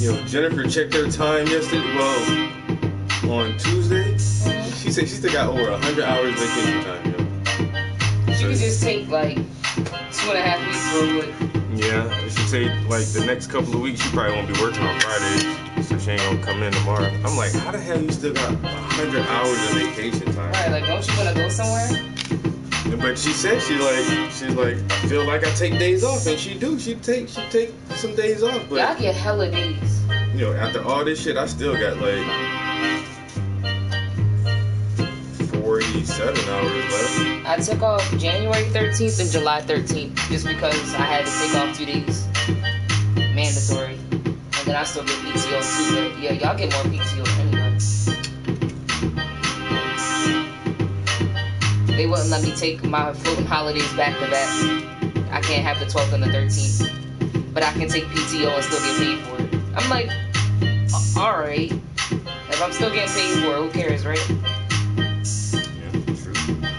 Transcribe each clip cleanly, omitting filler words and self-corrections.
Yo, Jennifer checked her time yesterday. Well, on Tuesday, she said she still got over 100 hours vacation time, yo. She could just take like 2.5 weeks real quick. Yeah, it should take like the next couple of weeks. She probably won't be working on Fridays, so she ain't gonna come in tomorrow. I'm like, how the hell you still got 100 hours of vacation time? Right, like don't you wanna go somewhere? But she said she's like I feel like I take days off, and she take some days off. But Y'all get hella days. you know, after all this shit, I still got like 47 hours left. I took off January 13th and July 13th just because I had to take off 2 days. Mandatory. And then I still get PTO too, but yeah, y'all get more PTO anyway. They wouldn't let me take my floating holidays back to back. I can't have the 12th and the 13th. But I can take PTO and still get paid for it. I'm like, alright. If I'm still getting paid for it, who cares, right?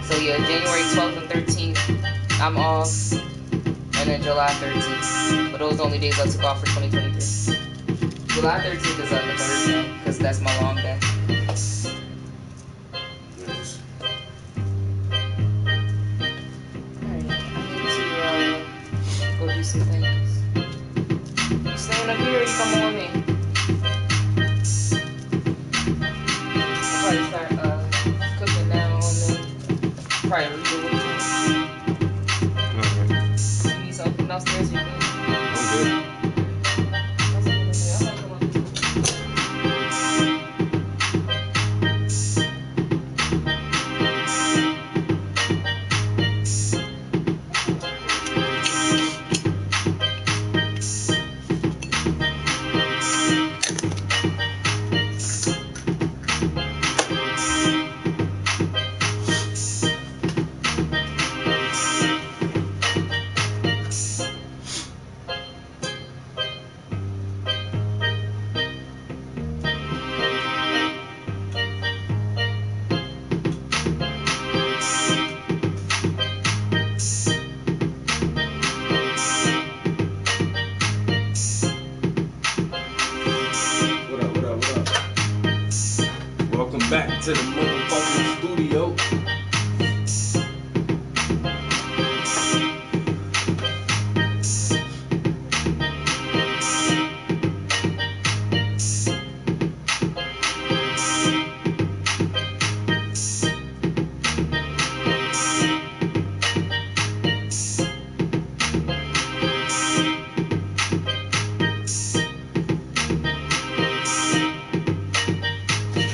So yeah, January 12th and 13th, I'm off, and then July 13th. But those are the only days I took off for 2023. July 13th is the Thursday, because that's my long day. Alright, I need to go do some things. You staying up here or you coming with me? I'll probably start cooking now and then. Probably read a little bit. Okay. You need something downstairs? You good? I'm good. Back to the motherfucking studio.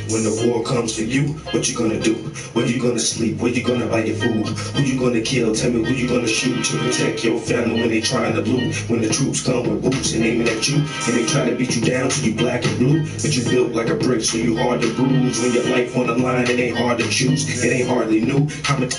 When the war comes for you, what you gonna do? Where you gonna sleep? Where you gonna buy your food? Who you gonna kill? Tell me who you gonna shoot to protect your family when they trying to loot. When the troops come with boots and aiming at you, and they try to beat you down till you black and blue. But you built like a brick, so you hard to bruise. When your life on the line, it ain't hard to choose. It ain't hardly new. How much?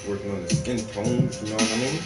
Working on the skin tones, you know what I mean?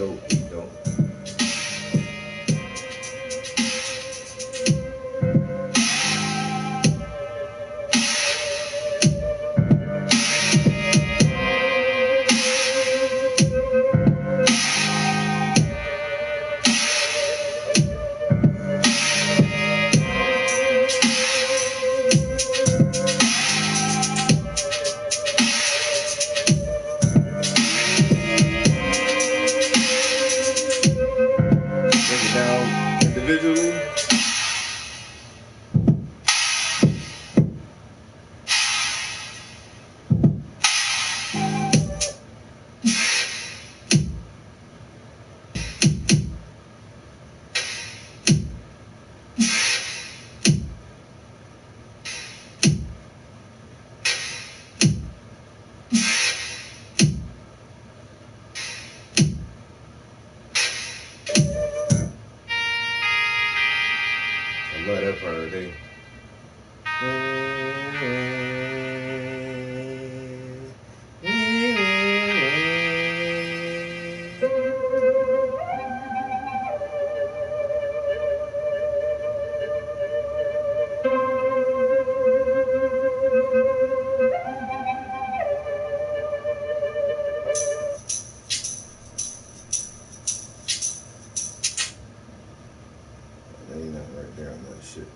dope beat though. Individually. I love that part of the day. There ain't nothing right there on that shit.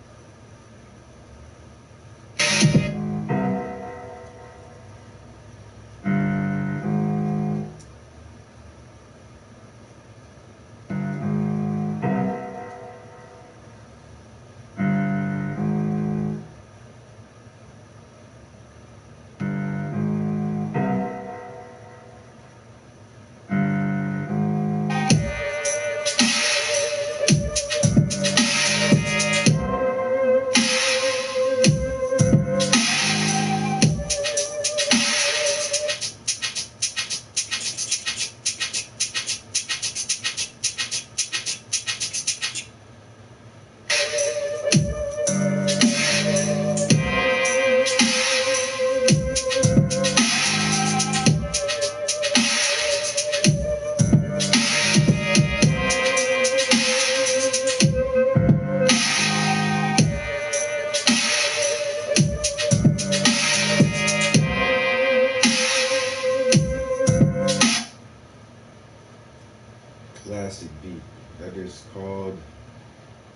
Classic beat. That is called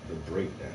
The Breakdown.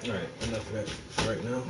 Alright, enough of that right now.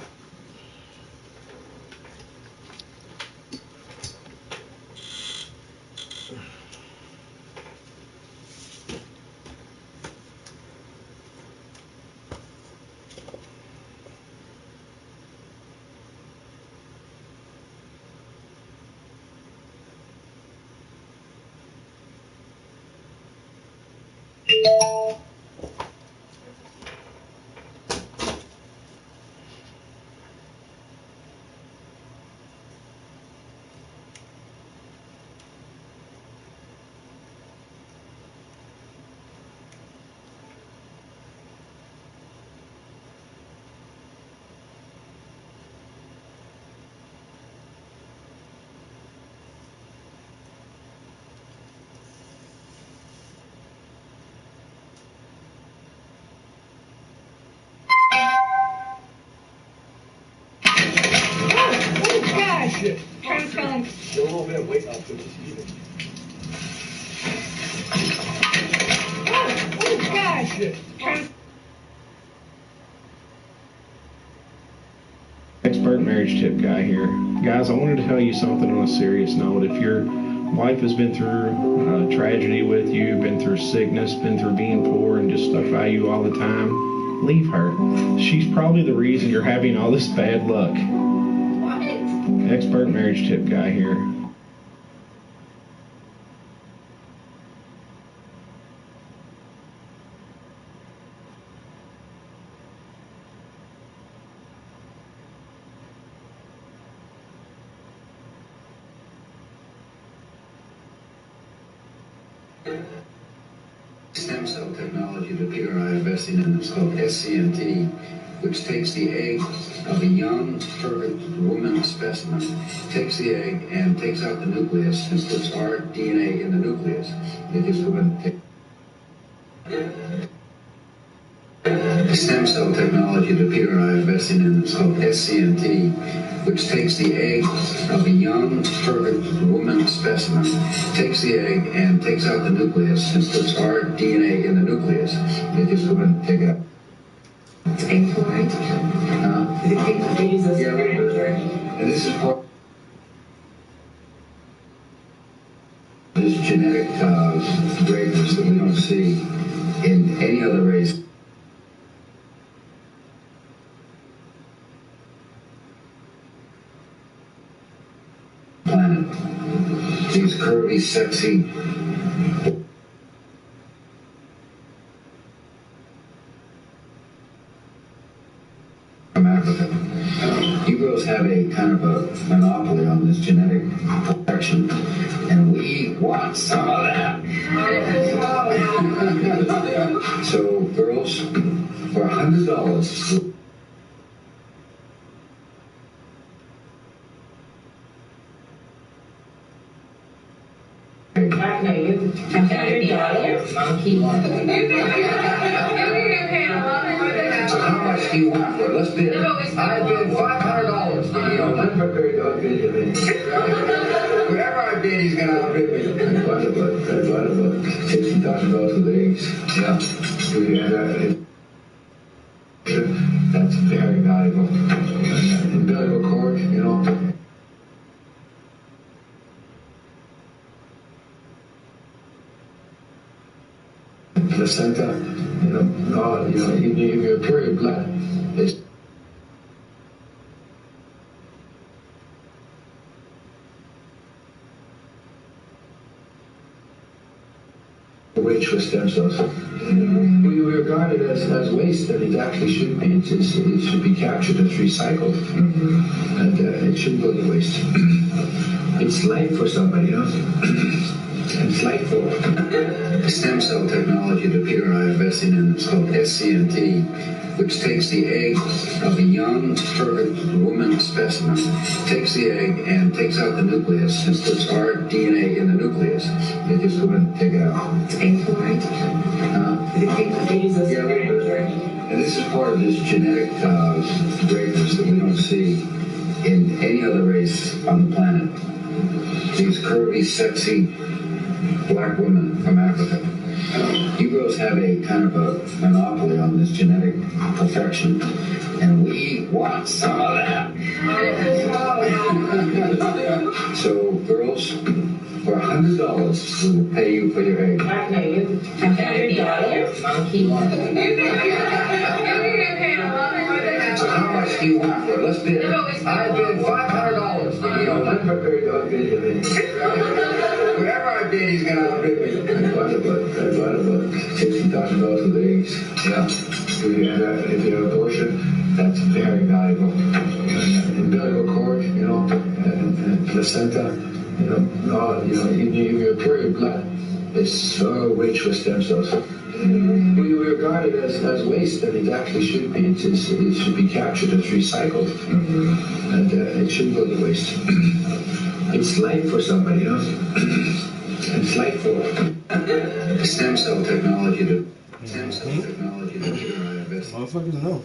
Shit. Get a little bit of weight off to this even. Oh, gosh. Shit. Expert marriage tip guy here. Guys, I wanted to tell you something on a serious note. If your wife has been through tragedy with you, been through sickness, been through being poor and just stuck by you all the time, leave her. She's probably the reason you're having all this bad luck. Expert marriage tip guy here. Stem cell technology that Peter and I are investing in is called SCNT, which takes the egg of a young, perfect woman specimen, takes the egg and takes out the nucleus and puts our DNA in the nucleus. It is going to take stem cell technology that Peter and I are investing in is called SCNT, which takes the egg of a young, perfect woman specimen, takes the egg and takes out the nucleus and puts our DNA in the nucleus. It is going to take it out. It's pink fluoride. It's pink fluoride. Yeah, and this is part this genetic greatness that we don't see in any other race. Planet. These curvy, sexy from Africa. You girls have a kind of a monopoly on this genetic protection, and we want some of that. So, girls, for $100, so how much do you want for it? Let's bid. I bid $500. Whatever I bid, he's gonna outbid me. I bought about $60,000 worth of eggs. Yeah. That's very valuable. Umbilical cord, you know. Placenta, you know, God, you know, even if you're period blood, it's wage for stem cells. We regard it as waste, and it actually shouldn't be. It should be captured as recycled, and it shouldn't go to waste. It's life for somebody, you know. It's life for stem cell technology that Peter and I are investing in. It's called SCNT, which takes the egg of a young, perfect woman specimen, takes the egg and takes out the nucleus and puts our DNA in the nucleus. It is going to take it out. It's pink fluoride. It's pink fluoride. Yeah, and this is part of this genetic greatness that we don't see in any other race on the planet. These curvy, sexy black women from Africa. You girls girls have a kind of a monopoly on this genetic perfection, and we want some of that. So, girls, for $100, we will pay you for your egg. Okay, you $100? Monkey. So how much do you want for it? Let's bid. I bid $500. You know, I'm prepared to outbid you. Whoever I bid, he's going to outbid me. I bought about $60,000 worth of eggs. Yeah. If you have abortion, that's very valuable. Umbilical cord, you know, and placenta, even your period blood is so rich with stem cells. We regard it as waste, and it actually should be. It should be captured as recycled, and it shouldn't go to waste. It's life for somebody, you know. It's life for stem cell technology. Stem cell technology that you're investing. Motherfuckers know.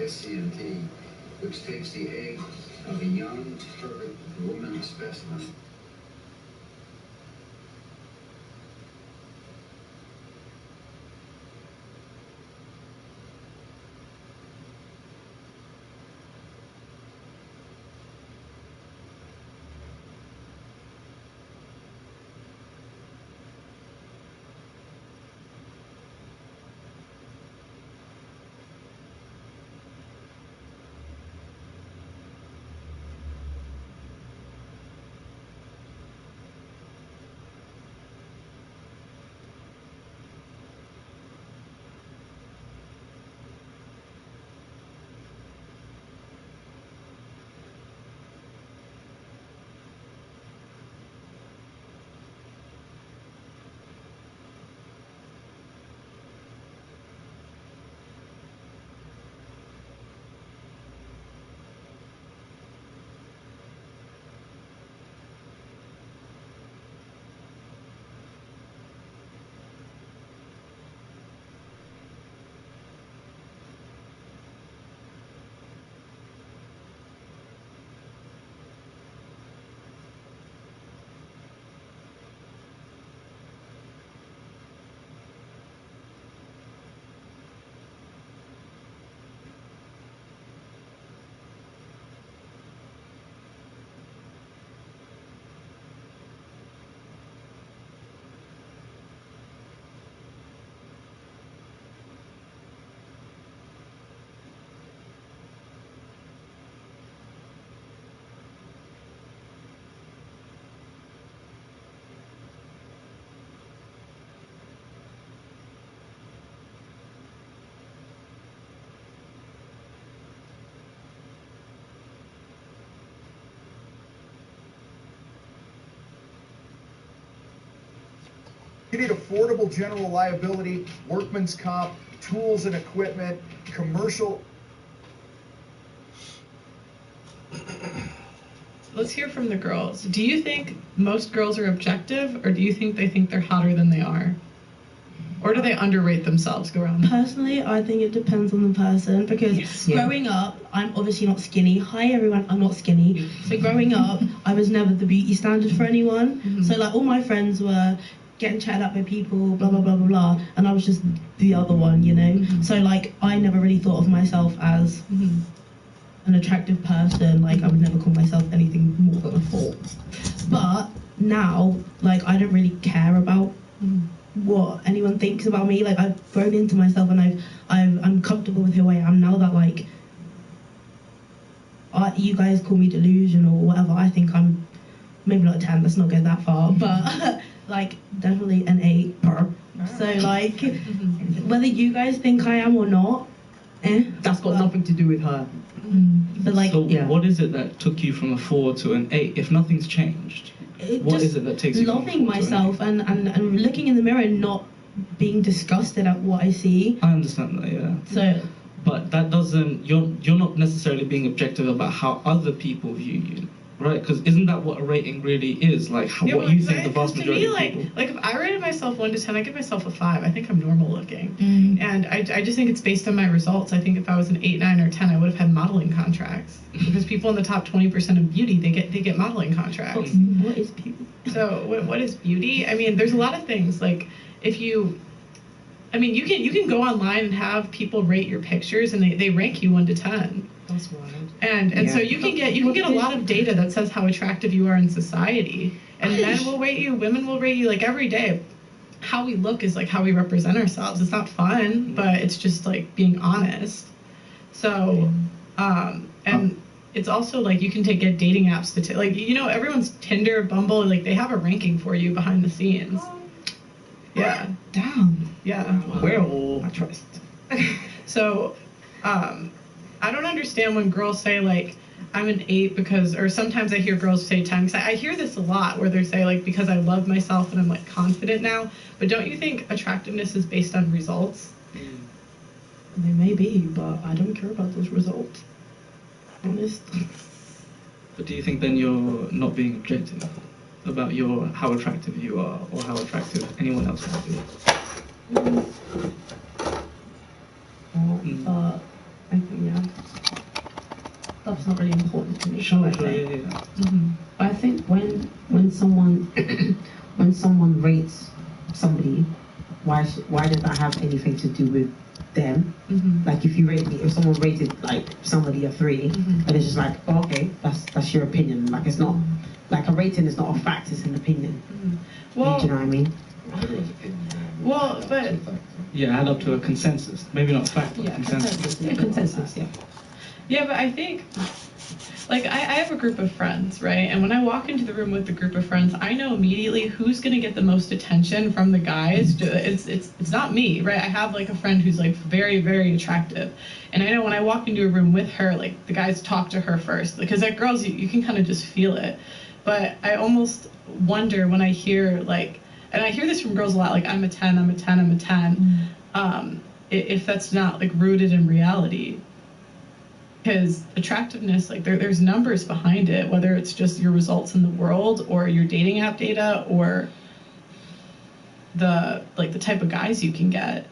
SCNT, which takes the egg of a young, perfect woman specimen. You need affordable general liability, workman's comp, tools and equipment, commercial. Let's hear from the girls. Do you think most girls are objective, or do you think they think they're hotter than they are? Or do they underrate themselves? Go around. Personally, I think it depends on the person, because growing up, I'm obviously not skinny. Hi everyone, I'm not skinny. So growing up, I was never the beauty standard for anyone. So like all my friends were getting chatted up with people, blah blah blah blah blah, and I was just the other one, you know. So like I never really thought of myself as an attractive person. Like I would never call myself anything more than a 4. But now, like I don't really care about what anyone thinks about me. Like I've grown into myself, and I'm comfortable with who I am now. That like you guys call me delusional or whatever. I think I'm maybe not a 10. Let's not go that far, but like definitely an 8. So like whether you guys think I am or not, that's got nothing to do with her. But like, so what is it that took you from a 4 to an 8? If nothing's changed, what is it that takes you from a 4 loving to myself and looking in the mirror and not being disgusted at what I see. I understand that, yeah. So, but that doesn't. You're not necessarily being objective about how other people view you, right? Because isn't that what a rating really is? Like what you think the vast majority of people. Like if I rated myself 1 to 10, I give myself a 5. I think I'm normal looking, and I just think it's based on my results. I think if I was an 8, 9, or 10, I would have had modeling contracts because people in the top 20% of beauty they get modeling contracts. What is beauty? So what is beauty? I mean, there's a lot of things. Like if you. I mean, you can go online and have people rate your pictures, and they rank you 1 to 10. That's wild. And so you can get a lot of data that says how attractive you are in society. And men will rate you, women will rate you, like every day. How we look is like how we represent ourselves. It's not fun, but it's just like being honest. So, and it's also like you can get dating apps to like everyone's Tinder, Bumble, like they have a ranking for you behind the scenes. Yeah. Damn. Yeah. Well, I trust. So, I don't understand when girls say like I'm an 8 because, or sometimes I hear girls say 10. Because I hear this a lot where they say like because I love myself and I'm like confident now. But don't you think attractiveness is based on results? They may be, but I don't care about those results. Honest. But do you think then you're not being objective about how attractive you are or how attractive anyone else might be? But I think that's not really important to me. Sure, yeah. I think when someone when someone rates somebody, why does that have anything to do with them? Like if someone rated like somebody a 3, and it's just like, oh, okay, that's your opinion. Like it's not like a rating is not a fact; it's an opinion. Well, do you know what I mean? Well, but add up to a consensus. Maybe not fact, but consensus. Consensus. Yeah. Yeah, but I think, like, I have a group of friends, right? And when I walk into the room with the group of friends, I know immediately who's going to get the most attention from the guys. It's not me, right? I have, like, a friend who's, like, very, very attractive. And I know when I walk into a room with her, like, the guys talk to her first. Because, like, girls, you can kind of just feel it. But I almost wonder when I hear, like, and I hear this from girls a lot, like, I'm a 10, I'm a 10, I'm a 10. If that's not, like, rooted in reality. Because attractiveness, like there's numbers behind it, whether it's just your results in the world or your dating app data or the type of guys you can get.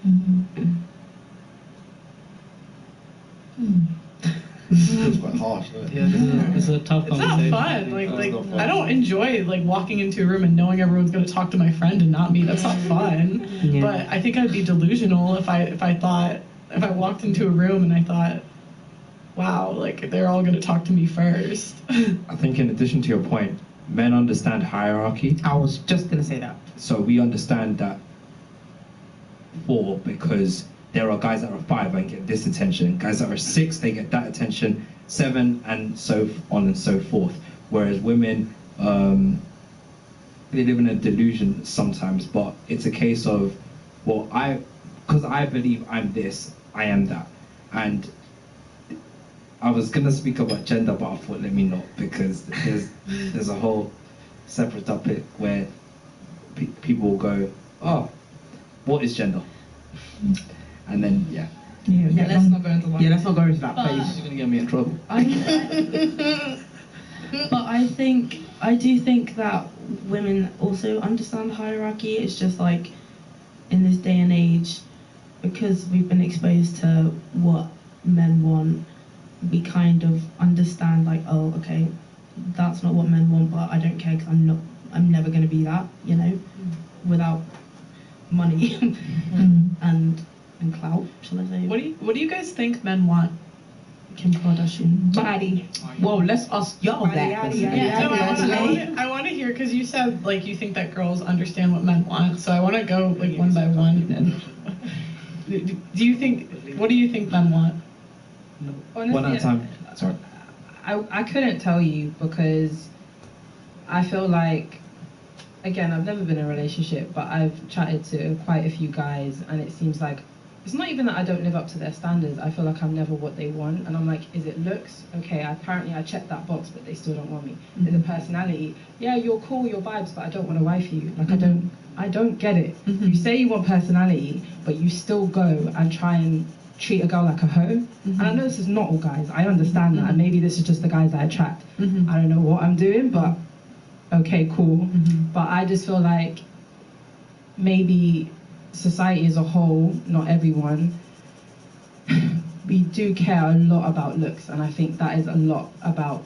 It's quite harsh, isn't it? Yeah, it's a tough It's not fun. Like I don't enjoy like walking into a room and knowing everyone's gonna talk to my friend and not me. That's not fun. Yeah. But I think I'd be delusional if I walked into a room and I thought, wow, like they're all gonna talk to me first. I think in addition to your point, men understand hierarchy. I was just gonna say that. So we understand that 4 because there are guys that are 5 and get this attention, guys that are 6 they get that attention, 7 and so on and so forth. Whereas women, they live in a delusion sometimes, but it's a case of, well, because I believe I'm this, I am that, and I was gonna speak about gender, but I thought let me not, because there's a whole separate topic where people will go, oh, what is gender? And then let's not go into that. Yeah, let's not go into that place. It's gonna get me in trouble. But I do think that women also understand hierarchy. It's just like in this day and age, because we've been exposed to what men want, we kind of understand like, oh, okay, that's not what men want, but I don't care because I'm never going to be that, you know. without money and clout, shall I say? What do you guys think men want? Kim Kardashian. Body. Whoa, let's ask y'all that. I want to hear, because you said like you think that girls understand what men want, so I want to go like one by one. Do you think? What do you think men want? Honestly, one at a time. Sorry. I couldn't tell you because I feel like, again, I've never been in a relationship, but I've chatted to quite a few guys, and it seems like it's not even that I don't live up to their standards. I feel like I'm never what they want, and I'm like, is it looks? Okay, apparently I checked that box, but they still don't want me. Is it personality? Yeah, you're cool, you're vibes, but I don't want to wife you. Like I don't get it. You say you want personality, but you still go and try and treat a girl like a hoe. And I know this is not all guys. I understand that, and maybe this is just the guys I attract. I don't know what I'm doing, but okay, cool. But I just feel like maybe society as a whole, not everyone, we do care a lot about looks, and I think that is a lot about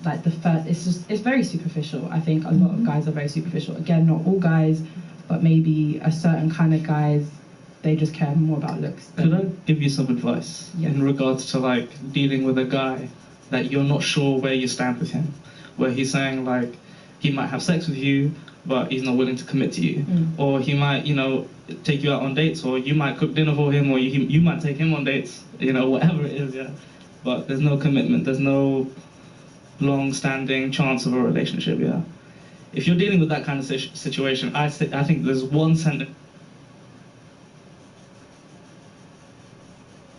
like it's very superficial. I think a lot of guys are very superficial. Again, not all guys, but maybe a certain kind of guys, they just care more about looks. Could I give you some advice in regards to like dealing with a guy that you're not sure where you stand with him, where he's saying like he might have sex with you, but he's not willing to commit to you, or he might, take you out on dates, or you might cook dinner for him, or you might take him on dates, whatever it is, but there's no commitment, there's no long-standing chance of a relationship, If you're dealing with that kind of situation, I think there's one sentence.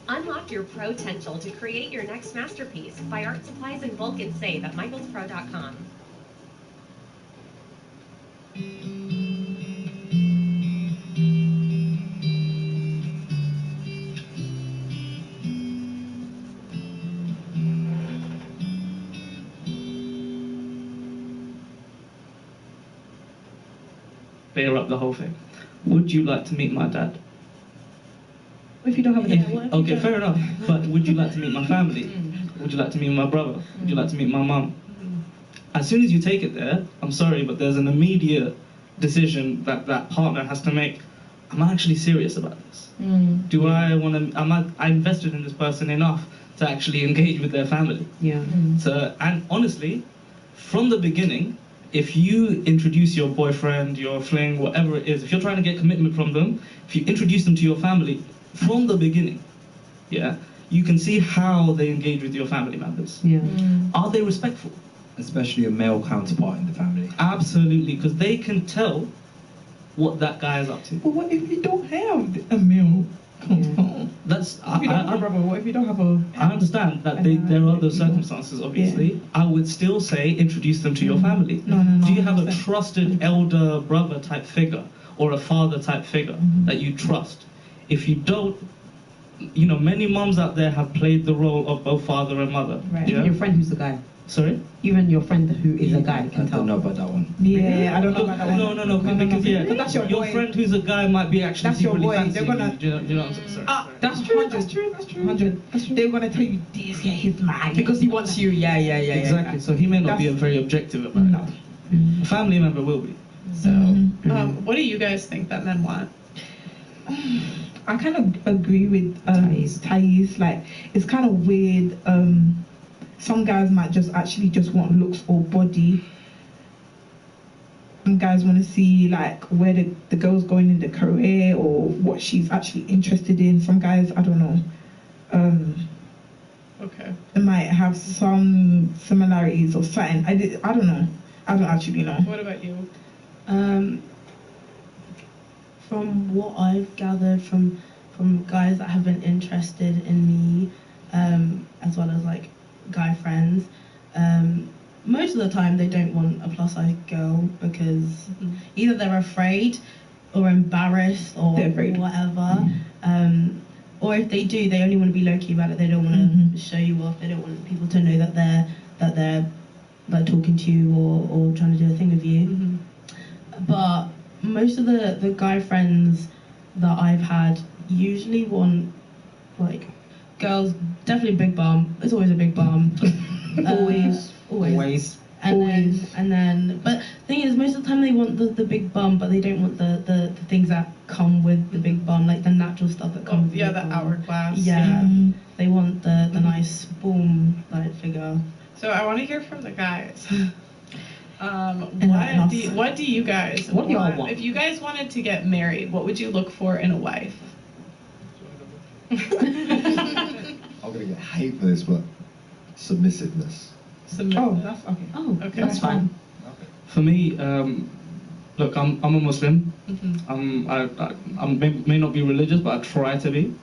Unlock your potential to create your next masterpiece. Buy art supplies in bulk and save at michaelspro.com. Clear up the whole thing. Would you like to meet my dad? If you don't have a dad. Okay, fair enough. But would you like to meet my family? Would you like to meet my brother? Would you like to meet my mum? As soon as you take it there, I'm sorry, but there's an immediate decision that partner has to make. Am I actually serious about this? Do I want to? Am I invested in this person enough to actually engage with their family? Yeah. So, and honestly, from the beginning, if you introduce your boyfriend, your fling, whatever it is, if you're trying to get commitment from them, if you introduce them to your family from the beginning, you can see how they engage with your family members. Are they respectful? Especially a male counterpart in the family. Absolutely, because they can tell what that guy is up to. But what if you don't have a male counterpart? What if you don't have a... I understand that there are those circumstances, obviously. I would still say introduce them to your family. No. Do you have a trusted elder brother type figure or a father type figure that you trust? If you don't, many moms out there have played the role of both father and mother. Right. Even your friend who's a guy. Sorry? Even your friend who is a guy can tell. I don't know about that one. Yeah, I don't know about that one. No, because that's your your friend who's a guy might be actually that's your boy. fancying They're gonna. you. Do you know what I'm saying? Sorry. That's true. That's true. 100. They're gonna tell you this. He's mad because he wants you. Yeah. Exactly. So he may not be very objective about it. A family member will be. So, what do you guys think that men want? I kind of agree with Thais. Like, it's kind of weird. Some guys might actually just want looks or body. Some guys want to see like where the girl's going in the career or what she's actually interested in. Some guys, I don't know. Okay. They might have some similarities or something. I don't know. I don't actually know. What about you? From what I've gathered from guys that have been interested in me, as well as like guy friends, most of the time they don't want a plus size girl because either they're afraid or embarrassed or whatever, or if they do, they only want to be low key about it. They don't want to show you off. They don't want people to know that they're like talking to you or trying to do a thing with you. But most of the guy friends that I've had usually want like girls, definitely big bum. It's always a big bum. Always. And then, but the thing is, most of the time they want the big bum, but they don't want the things that come with the big bum, like the natural stuff that comes with Yeah, the the bum. hourglass. Yeah, they want the nice boom like figure. So I want to hear from the guys. enough. What do you guys What do y'all want? If you guys wanted to get married, what would you look for in a wife? I'm gonna get hate for this, but submissiveness. Oh, that's okay. Oh, okay. that's fine. For me, look, I'm a Muslim. Mm-hmm. I may not be religious, but I try to be.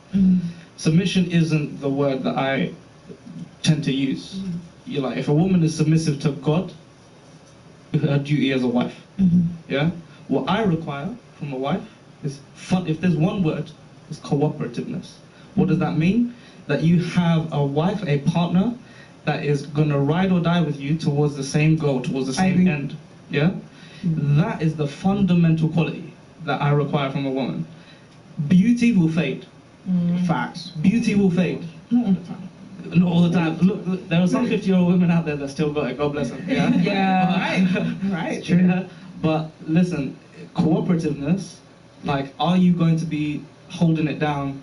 Submission isn't the word that I tend to use. You're like, if a woman is submissive to God, her duty as a wife. Yeah. What I require from a wife is fun. If there's one word, it's cooperativeness. What does that mean? That you have a wife, a partner, that is gonna ride or die with you towards the same goal, towards the same end. Yeah. That is the fundamental quality that I require from a woman. Beauty will fade. Facts. Beauty will fade. Not all the time. Not all the time. Look, there are some 50-year-old women out there that still got it. God bless them. Yeah. Right. True. Yeah. But listen, cooperativeness. Like, are you going to be holding it down,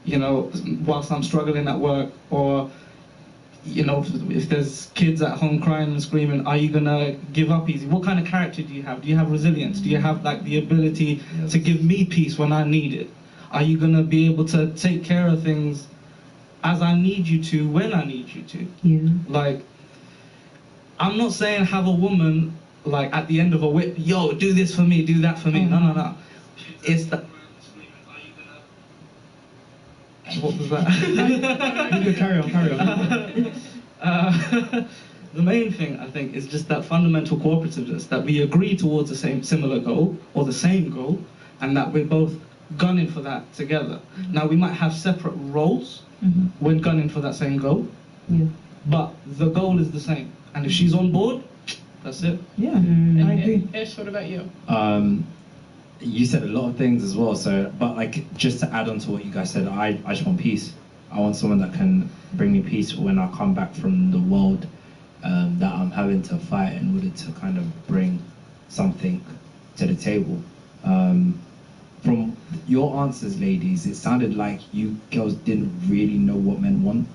you know, whilst I'm struggling at work, or, you know, if there's kids at home crying and screaming, are you gonna give up easy? What kind of character do you have? Do you have resilience? Do you have like the ability to give me peace when I need it? Are you gonna be able to take care of things as I need you to, when I need you to? Yeah. Like, I'm not saying have a woman like at the end of a whip, yo, do this for me, do that for me. No. It's that. What was that? You can carry on. The main thing, I think, is just that fundamental cooperativeness, that we agree towards the same similar goal, or the same goal, and that we're both gunning for that together. Now, we might have separate roles when gunning for that same goal, but the goal is the same. And if she's on board, that's it. Yeah, I agree. Ish, what about you? You said a lot of things as well, so, but like, just to add on to what you guys said, I just want peace. I want someone that can bring me peace when I come back from the world that I'm having to fight in order to kind of bring something to the table. From your answers, ladies, it sounded like you girls didn't really know what men want.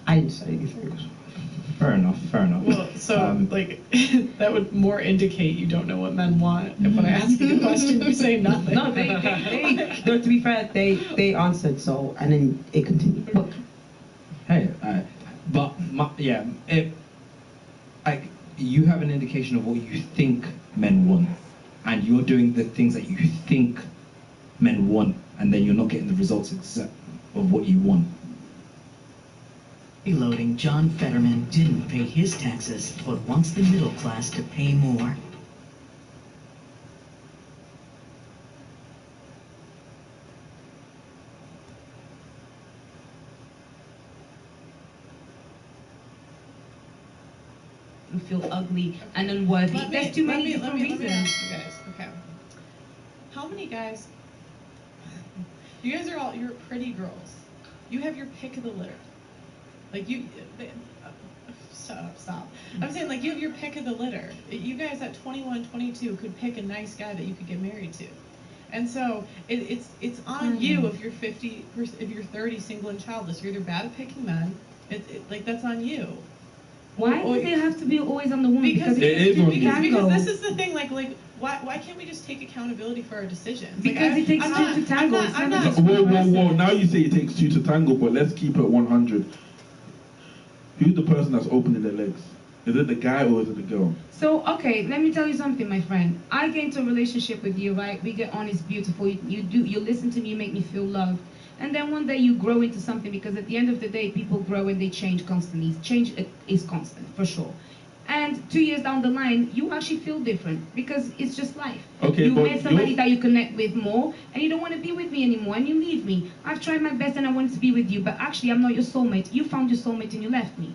I didn't say anything. Fair enough. Well, so like that would more indicate you don't know what men want. If when I ask you a question, you say nothing. No, to be fair, they answered, so, and then it continued. But, Hey, if like you have an indication of what you think men want, and you're doing the things that you think men want, and then you're not getting the results of what you want. Reloading, John Fetterman didn't pay his taxes, but wants the middle class to pay more. You feel ugly and unworthy. There's too many different reasons. Let me ask you guys. Okay. How many guys? You guys are you're pretty girls. You have your pick of the litter. Like stop. I'm saying, like, you have your pick of the litter. You guys at 21, 22 could pick a nice guy that you could get married to. And so it's on you if you're 50, if you're 30, single and childless. You're either bad at picking men. Like, that's on you. Why does it have to be always on the woman? Because because this is the thing. Like why can't we just take accountability for our decisions? Because it takes two to tango. Whoa. Now you say it takes two to tango, but let's keep it 100. Who's the person that's opening their legs? Is it the guy or is it the girl? So, okay, let me tell you something, my friend. I get into a relationship with you, right? We get on, it's beautiful. You listen to me, you make me feel loved. And then one day you grow into something, because at the end of the day, people grow and they change constantly. Change is constant, for sure. And 2 years down the line, you actually feel different, because it's just life. Okay, you met somebody that you connect with more, and you don't want to be with me anymore, and you leave me. I've tried my best and I wanted to be with you, but actually I'm not your soulmate. You found your soulmate and you left me.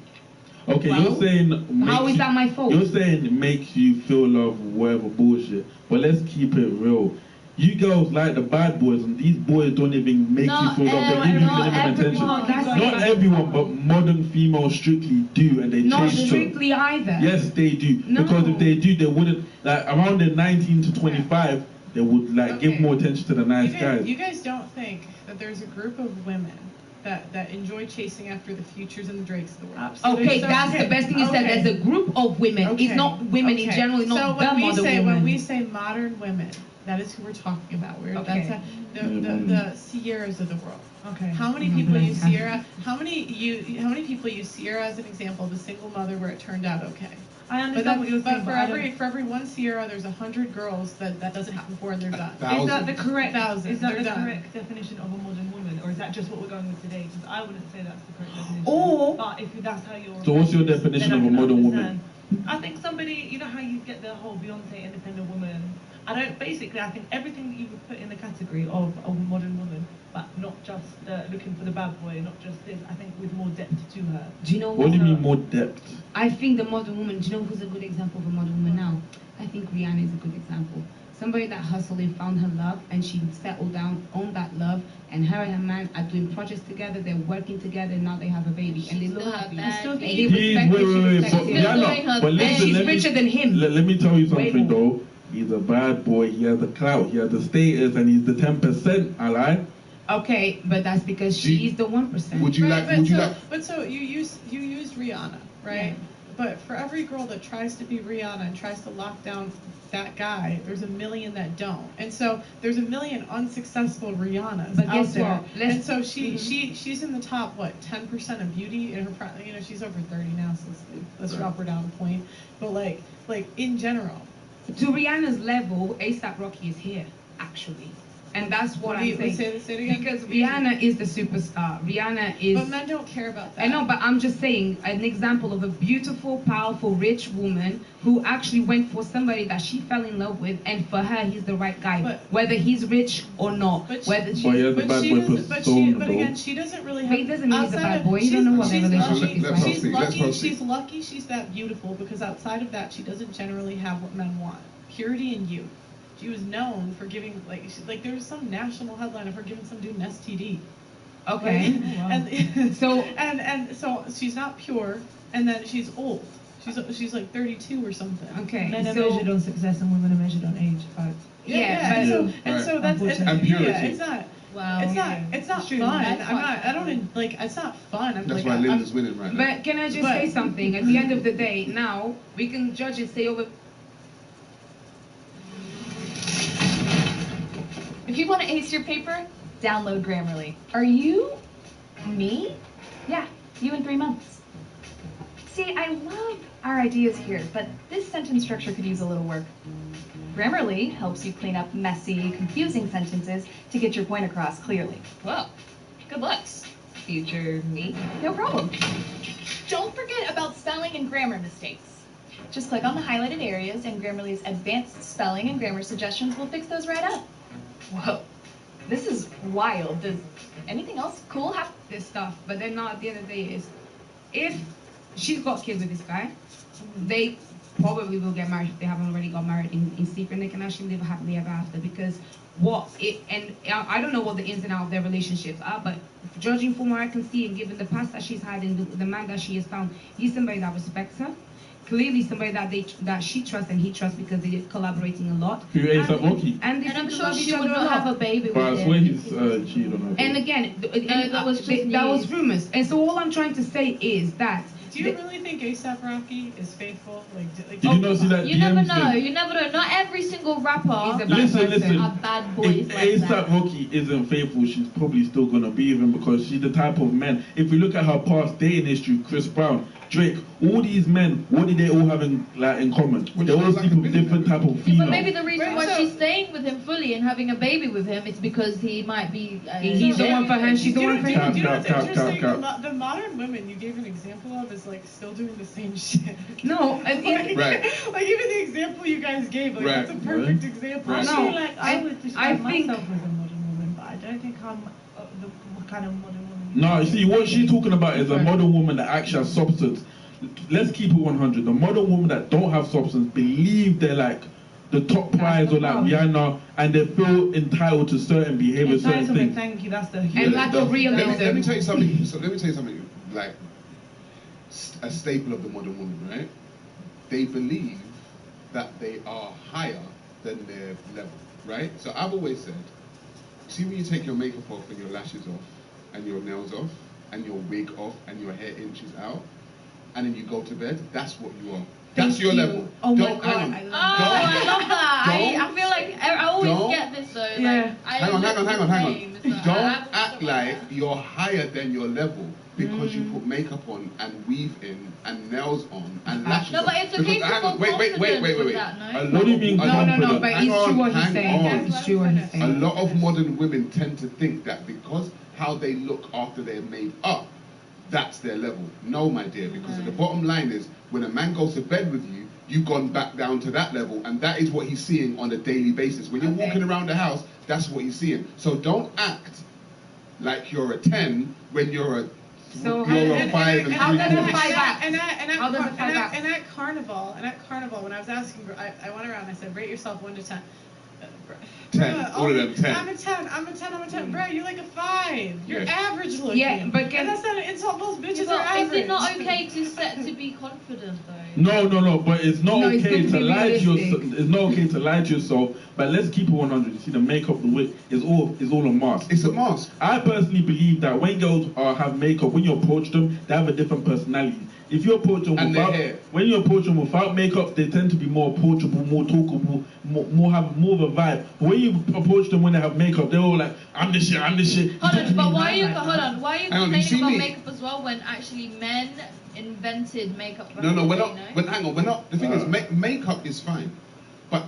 Okay, well, you're saying... How is that my fault? You're saying it makes you feel love, whatever bullshit. But let's keep it real. You girls like the bad boys, and these boys don't even make you feel love. They give you minimum attention. Not everyone, but modern females strictly do, and they Not chase strictly either. Yes, they do. No. Because if they do, they wouldn't. Like around the 19 to 25, they would like give more attention to the nice guys. You guys don't think that there's a group of women that enjoy chasing after the Futures and the Drakes of the world? Okay, that's the best thing you said. There's a group of women. It's not women in general. It's not the modern woman. When we say modern women, that is who we're talking about. That's the Sierras of the world. Okay. How many people use Sierra? How many people use Sierra as an example of a single mother where it turned out okay? I understand what you're saying, But for every one Sierra, there's 100 girls that doesn't happen for, and they're done. Is that the correct? Thousands. Is that They're the done. correct definition of a modern woman, or is that just what we're going with today? Because I wouldn't say that's the correct definition. Or, but if that's how you're. So what's your definition of a modern woman? I think somebody, you know how you get the whole Beyonce independent woman. I think everything that you would put in the category of a modern woman, but not just looking for the bad boy, not just this. I think with more depth to her. Do you know what do you mean more depth? I think the modern woman, do you know who's a good example of a modern woman now? I think Rihanna is a good example. Somebody that hustled and found her love, and she settled down on that love, and her and her man are doing projects together, they're working together, and now they have a baby, and they look happy. And he respects her, she respects him. But And listen, she's let me- richer than him. Let me tell you something though. He's a bad boy. He has the clout. He has the status, and he's the 10%. I lie. Okay, but that's because she is the 1%. Would you like? Would you like? But so you used Rihanna, right? Yeah. But for every girl that tries to be Rihanna and tries to lock down that guy, there's a million that don't. And so there's a million unsuccessful Rihannas But out guess there. what? And so she's in the top 10% of beauty in her she's over 30 now, so let's drop her down a point. But like in general. To Rihanna's level, A$AP Rocky is here, actually. And that's what I'm saying. Say it again? Because Rihanna is the superstar. Rihanna is... But men don't care about that. I know, but I'm just saying an example of a beautiful, powerful, rich woman who actually went for somebody that she fell in love with, and for her, he's the right guy, whether he's rich or not. But Whether But he has the bad boy persona, but though. again, she doesn't really have. But he doesn't mean he's a outside bad of- boy. You don't know what their she's relationship lucky- is like. She's lucky she's that beautiful, because outside of that, she doesn't generally have what men want: purity and youth. She was known for giving there was some national headline of her giving some dude an STD. Okay. And so she's not pure, and then she's old. She's like 32 or something. Okay. Men are measured on success and women are measured on age. Fact. So that's And purity. Yeah, it's not. Wow. It's not true. fun. That's It's not fun. That's why Linda's winning right now. But can I just say something? At the end of the day, now, we can judge and say over... If you want to ace your paper, download Grammarly. Are you? Me? Yeah, you in 3 months. See, I love our ideas here, but this sentence structure could use a little work. Grammarly helps you clean up messy, confusing sentences to get your point across clearly. Well, good looks, future me. No problem. Don't forget about spelling and grammar mistakes. Just click on the highlighted areas, and Grammarly's advanced spelling and grammar suggestions will fix those right up. Whoa, this is wild. Does anything else cool happen? This stuff, but then not at the end of the day is, if she's got kids with this guy, they probably will get married if they haven't already got married in secret. They can actually live happily ever after, because I don't know what the ins and outs of their relationships are, but judging from what I can see and given the past that she's had and the man that she has found, he's somebody that respects her. Clearly somebody that she trusts and he trusts, because they're collaborating a lot. Who A$AP Rocky? And they I'm seem to sure love she each would other a not have lot. a baby But I with swear him. he's cheated on her. And again, that was just that was news. rumors. And so all I'm trying to say is that... Do you really think A$AP Rocky is faithful? Did you not see that You never DMs know. thing? You never know. Not every single rapper Listen. are bad boys If like A$AP that. Rocky isn't faithful, she's probably still gonna be with him, because she's the type of man. If we look at her past dating history, Chris Brown, Drake, all these men, what did they all have in common? They all sleep with different type of females. But maybe the reason why she's staying with him fully and having a baby with him is because he might be. He's the one for her, she's the one for him. Do you know what's interesting? The modern women you gave an example of is still doing the same shit. No, like even the example you guys gave, that's a perfect example. I feel like I would I describe think- myself as a modern woman, but I don't think I'm the kind of modern woman. No, you see, what she's talking about is a modern woman that actually has substance. Let's keep it 100. The modern woman that don't have substance believe they're like the top prize or like Rihanna, and they feel entitled to certain behaviors, certain things. Thank you. That's the Let me tell you something. So let me tell you something. Like a staple of the modern woman, right? They believe that they are higher than their level, right? So I've always said, see when you take your makeup off and your lashes off, and your nails off, and your wig off, and your hair inches out, and then you go to bed. That's what you are. That's your level. Oh Don't, my god, hang on. I love that. I feel like I always don't- get this though. Yeah. Like, Hang on. So Don't act like you're higher than your level because you put makeup on and weave in and nails on and lashes No, but on. it's okay Because- to hang on, feel confident with wait. that, no? A lot What do you of- mean a lot- confident? but hang it's on, true what he's hang saying. on. It's true what he's saying. A lot of modern women tend to think that because how they look after they're made up, that's their level. No, my dear, because the bottom line is when a man goes to bed with you, you've gone back down to that level, and that is what he's seeing on a daily basis. When you're walking around the house, that's what he's seeing. So don't act like you're a 10 when you're a So you're a 5 and 3/4. And at Carnival, when I was asking, I went around and I said, rate yourself 1 to 10. 10, all of them 10. I'm a 10. Bro, you're like a 5. You're Yes. average looking. Yeah, but and that's not an insult. Most bitches But are average. is it not okay to be confident though? No, but it's not No, it's okay good to to be lie to realistic. yourself. It's not okay to lie to yourself. But let's keep it 100. You see, the makeup, the wig is all a mask. It's a mask. I personally believe that when girls have makeup, when you approach them, they have a different personality. If you approach them And their without, hair. when you approach them without makeup, they tend to be more approachable, more talkable, more have more of a vibe. When you approach them when they have makeup, they're all like, I'm the shit. Hold on, but why are you Hang on, you complaining see about me? makeup as well when actually men invented makeup? No, we're not. You know? Hang on, we're not. The thing is, makeup is fine, but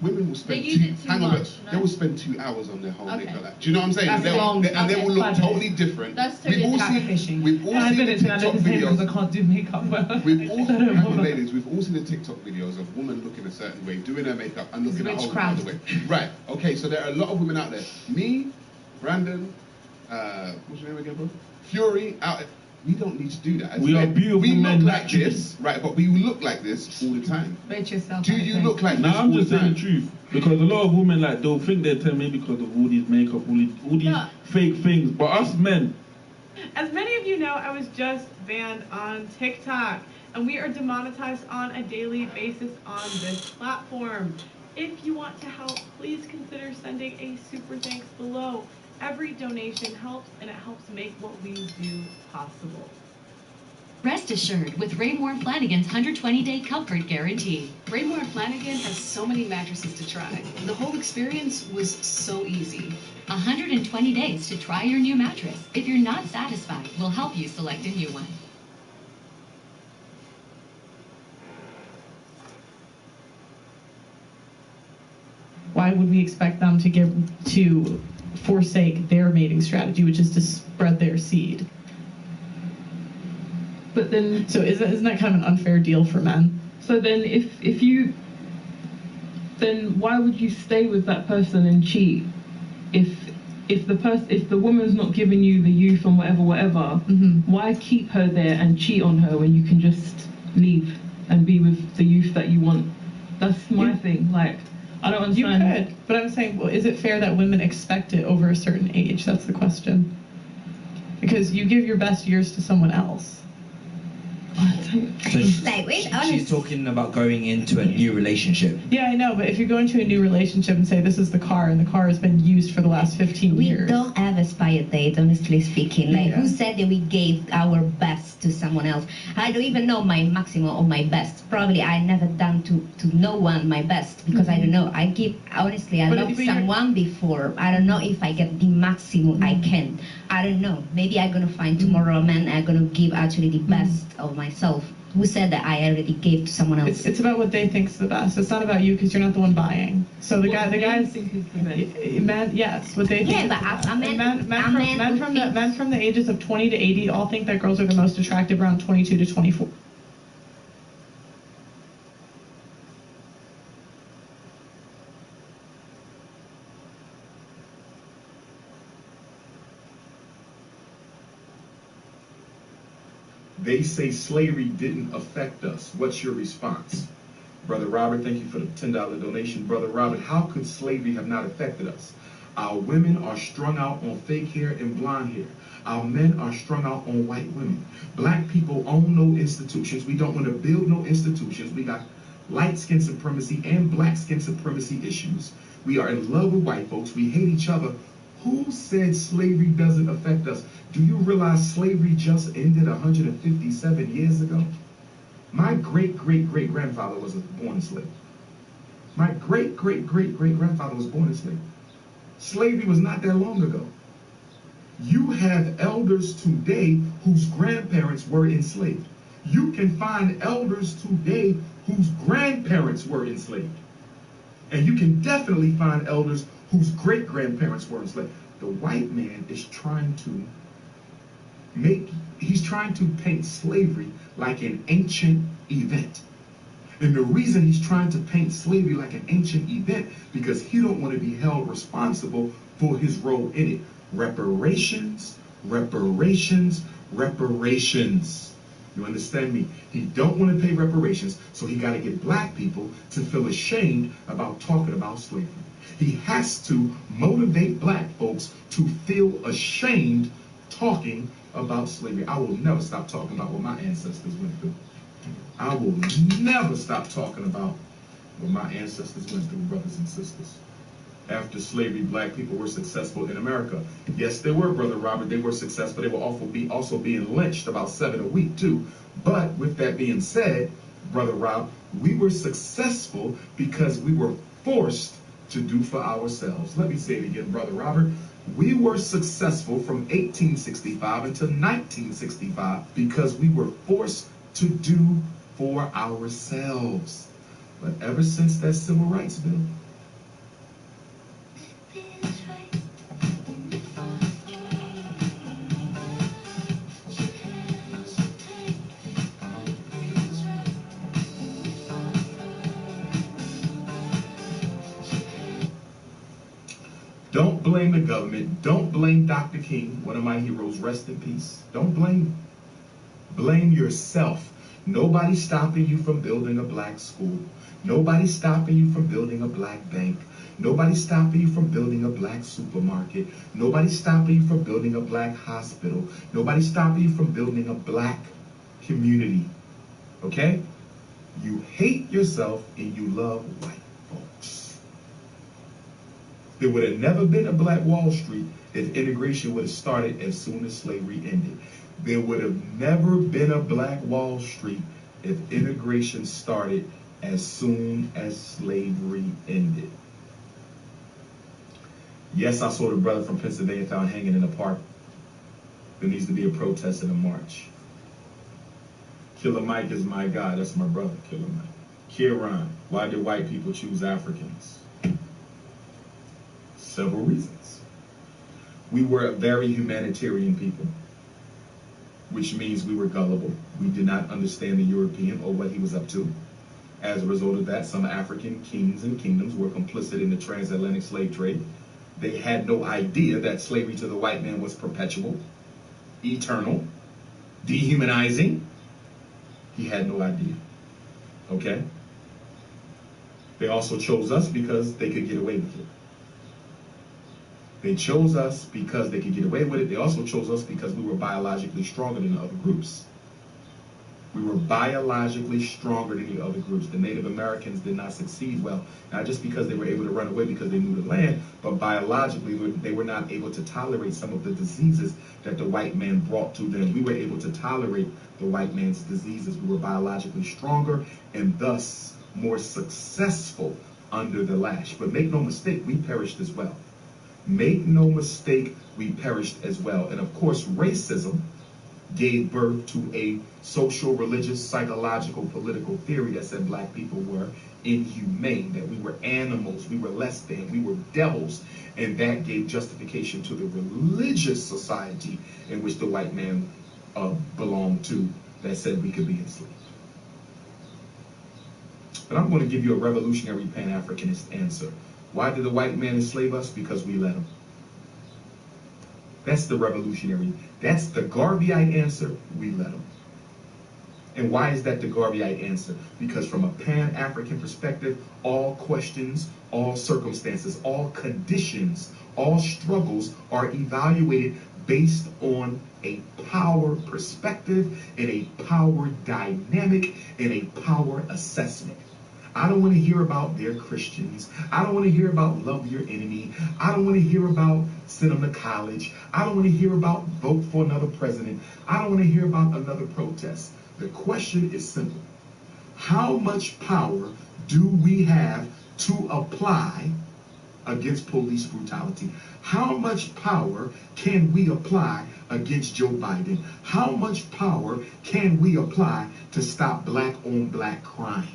women will spend They use it too hang on, much, they will spend 2 hours on their whole Okay. makeup. Like, do you know what I'm saying? That's And long. and they will look Okay. totally different. That's We've totally all different. seen. We've all I seen bet the it's not TikTok the same because I videos. can't do makeup well. We've all, hang on, ladies. We've all seen the TikTok videos of women looking a certain way, doing her makeup, and looking a whole other way. Right. Okay. So there are a lot of women out there. Me, Brandon, what's your name again, bro? Fury. We don't need to do that. We are beautiful We men look like naturally. this, right? But we look like this all the time. Rate yourself. Do you look like this Now I'm all just the saying time? the truth because a lot of women like they'll think they're 10 maybe because of all these makeup, all these No. fake things. But us men, As many of you know, I was just banned on TikTok, and we are demonetized on a daily basis on this platform. If you want to help, please consider sending a super thanks below. Every donation helps, and it helps make what we do possible. Rest assured with Raymore & Flanigan's 120-day comfort guarantee. Raymore & Flanigan has so many mattresses to try. The whole experience was so easy. 120 days to try your new mattress. If you're not satisfied, we'll help you select a new one. Why would we expect them to forsake their mating strategy, which is to spread their seed? But then, so isn't that kind of an unfair deal for men? So then, if you, then why would you stay with that person and cheat? If the woman's not giving you the youth and whatever, why keep her there and cheat on her when you can just leave and be with the youth that you want? That's my thing. Like, I don't understand. You could, but I'm saying, well, is it fair that women expect it over a certain age? That's the question. Because you give your best years to someone else. So she's talking about going into a new relationship. Yeah, I know, but if you're going to a new relationship and say this is the car and the car has been used for the last 15 We years. don't have expired date, honestly speaking. Like, who said that we gave our best to someone else? I don't even know my maximum or my best. Probably I never done to no one my best because I don't know. I give, honestly, I But loved you're- someone before. I don't know if I get the maximum I can. I don't know. Maybe I'm going to find tomorrow a man I'm going to give actually the best of myself. Who said that I already gave to someone else? It's about what they think's the best. It's not about you because you're not the one buying. So the guys think is the best. Men, yes, what they think. Yeah, is but the best. a man- And a men from the ages of 20 to 80 all think that girls are the most attractive around 22 to 24. They say slavery didn't affect us. What's your response? Brother Robert, thank you for the $10 donation. Brother Robert, how could slavery have not affected us? Our women are strung out on fake hair and blonde hair. Our men are strung out on white women. Black people own no institutions. We don't want to build no institutions. We got light skin supremacy and black skin supremacy issues. We are in love with white folks. We hate each other. Who said slavery doesn't affect us? Do you realize slavery just ended 157 years ago? My great-great-great-grandfather was born a slave. My great-great-great-great-grandfather was born a slave. Slavery was not that long ago. You have elders today whose grandparents were enslaved. You can find elders today whose grandparents were enslaved. And you can definitely find elders whose great-grandparents were enslaved. The white man is trying to paint slavery like an ancient event. And the reason he's trying to paint slavery like an ancient event, because he don't want to be held responsible for his role in it. Reparations, reparations, reparations. You understand me? He don't want to pay reparations, so he got to get black people to feel ashamed about talking about slavery. He has to motivate black folks to feel ashamed talking about slavery. I will never stop talking about what my ancestors went through. I will never stop talking about what my ancestors went through, brothers and sisters. After slavery, black people were successful in America. Yes, they were, Brother Robert. They were successful. They were also being lynched, about 7 a week, too. But with that being said, Brother Rob, we were successful because we were forced to do for ourselves. Let me say it again, Brother Robert. We were successful from 1865 until 1965 because we were forced to do for ourselves. But ever since that Civil Rights Bill, don't blame the government. Don't blame Dr. King, one of my heroes. Rest in peace. Don't blame him. Blame yourself. Nobody's stopping you from building a black school. Nobody's stopping you from building a black bank. Nobody's stopping you from building a black supermarket. Nobody's stopping you from building a black hospital. Nobody's stopping you from building a black community. Okay? You hate yourself and you love white folks. There would have never been a black Wall Street if integration would have started as soon as slavery ended. There would have never been a black Wall Street if integration started as soon as slavery ended. Yes, I saw the brother from Pennsylvania found hanging in the park. There needs to be a protest and a march. Killer Mike is my guy. That's my brother, Killer Mike. Kieran, why did white people choose Africans? Several reasons. We were a very humanitarian people, which means we were gullible. We did not understand the European or what he was up to. As a result of that, some African kings and kingdoms were complicit in the transatlantic slave trade. They had no idea that slavery to the white man was perpetual, eternal, dehumanizing. He had no idea. Okay? They also chose us because they could get away with it. They chose us because they could get away with it. They also chose us because we were biologically stronger than the other groups. We were biologically stronger than the other groups. The Native Americans did not succeed well, not just because they were able to run away because they knew the land, but biologically they were not able to tolerate some of the diseases that the white man brought to them. We were able to tolerate the white man's diseases. We were biologically stronger and thus more successful under the lash. But make no mistake, we perished as well. Make no mistake, we perished as well. And of course, racism gave birth to a social, religious, psychological, political theory that said black people were inhumane, that we were animals, we were less than, we were devils. And that gave justification to the religious society in which the white man belonged to, that said we could be enslaved. But I'm going to give you a revolutionary Pan-Africanist answer. Why did the white man enslave us? Because we let him. That's the revolutionary. That's the Garveyite answer. We let him. And why is that the Garveyite answer? Because from a Pan-African perspective, all questions, all circumstances, all conditions, all struggles are evaluated based on a power perspective and a power dynamic and a power assessment. I don't want to hear about they're Christians. I don't want to hear about love your enemy. I don't want to hear about send them to college. I don't want to hear about vote for another president. I don't want to hear about another protest. The question is simple. How much power do we have to apply against police brutality? How much power can we apply against Joe Biden? How much power can we apply to stop black on black crime?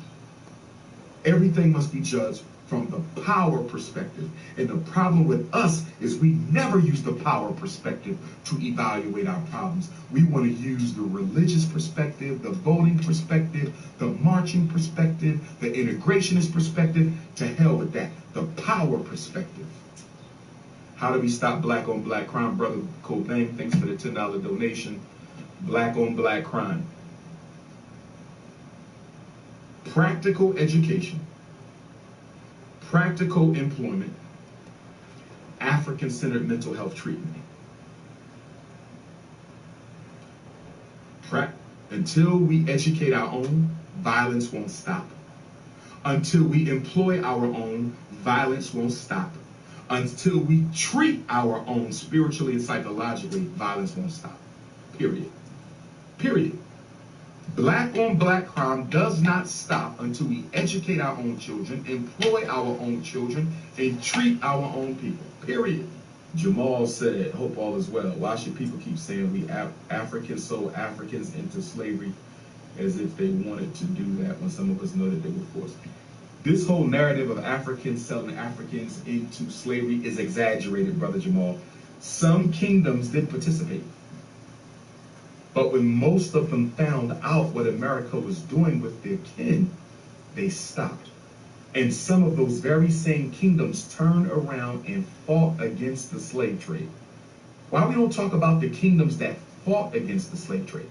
Everything must be judged from the power perspective. And the problem with us is we never use the power perspective to evaluate our problems. We want to use the religious perspective, the voting perspective, the marching perspective, the integrationist perspective. To hell with that. The power perspective. How do we stop black on black crime? Brother Cobain, thanks for the $10 donation. Black on black crime. Practical education, practical employment, African-centered mental health treatment. Until we educate our own, violence won't stop. Until we employ our own, violence won't stop. Until we treat our own spiritually and psychologically, violence won't stop. Period. Period. Black on black crime does not stop until we educate our own children, employ our own children, and treat our own people. Period. Jamal said, hope all is well. Why should people keep saying we Africans sold Africans into slavery as if they wanted to do that when some of us know that they were forced? This whole narrative of Africans selling Africans into slavery is exaggerated, Brother Jamal. Some kingdoms did participate. But when most of them found out what America was doing with their kin, they stopped. And some of those very same kingdoms turned around and fought against the slave trade. Why we don't talk about the kingdoms that fought against the slave trade?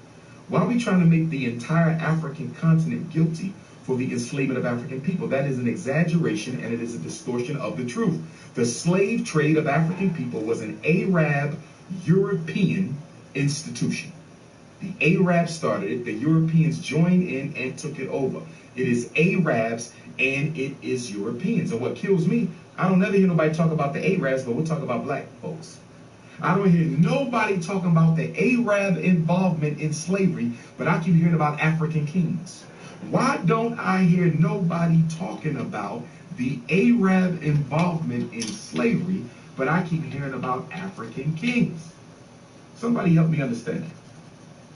Why are we trying to make the entire African continent guilty for the enslavement of African people? That is an exaggeration and it is a distortion of the truth. The slave trade of African people was an Arab European institution. The Arabs started it, the Europeans joined in and took it over. It is Arabs and it is Europeans. And what kills me, I don't never hear nobody talk about the Arabs, but we'll talk about black folks. I don't hear nobody talking about the Arab involvement in slavery, but I keep hearing about African kings. Why don't I hear nobody talking about the Arab involvement in slavery, but I keep hearing about African kings? Somebody help me understand that.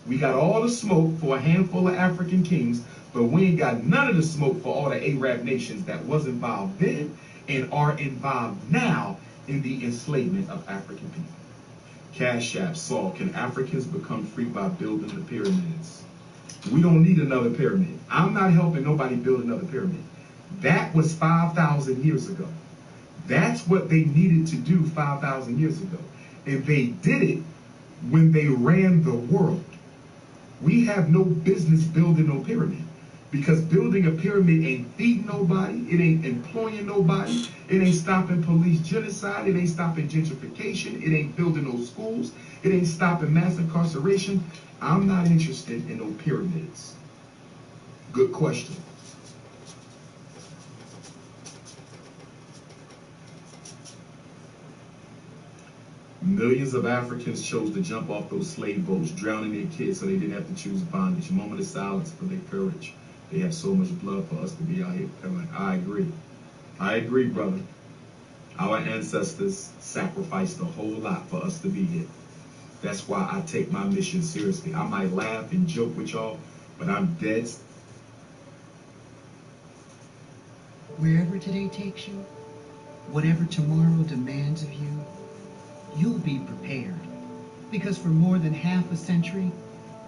We got all the smoke for a handful of African kings, but we ain't got none of the smoke for all the Arab nations that was involved then and are involved now in the enslavement of African people. Cash App, Saul, can Africans become free by building the pyramids? We don't need another pyramid. I'm not helping nobody build another pyramid. That was 5,000 years ago. That's what they needed to do 5,000 years ago. And they did it when they ran the world. We have no business building no pyramid, because building a pyramid ain't feeding nobody, it ain't employing nobody, it ain't stopping police genocide, it ain't stopping gentrification, it ain't building no schools, it ain't stopping mass incarceration. I'm not interested in no pyramids. Good question. Millions of Africans chose to jump off those slave boats, drowning their kids so they didn't have to choose bondage. A moment of silence for their courage. They have so much blood for us to be out here. I agree. I agree, brother. Our ancestors sacrificed a whole lot for us to be here. That's why I take my mission seriously. I might laugh and joke with y'all, but I'm dead. Wherever today takes you, whatever tomorrow demands of you, you'll be prepared. Because for more than half a century,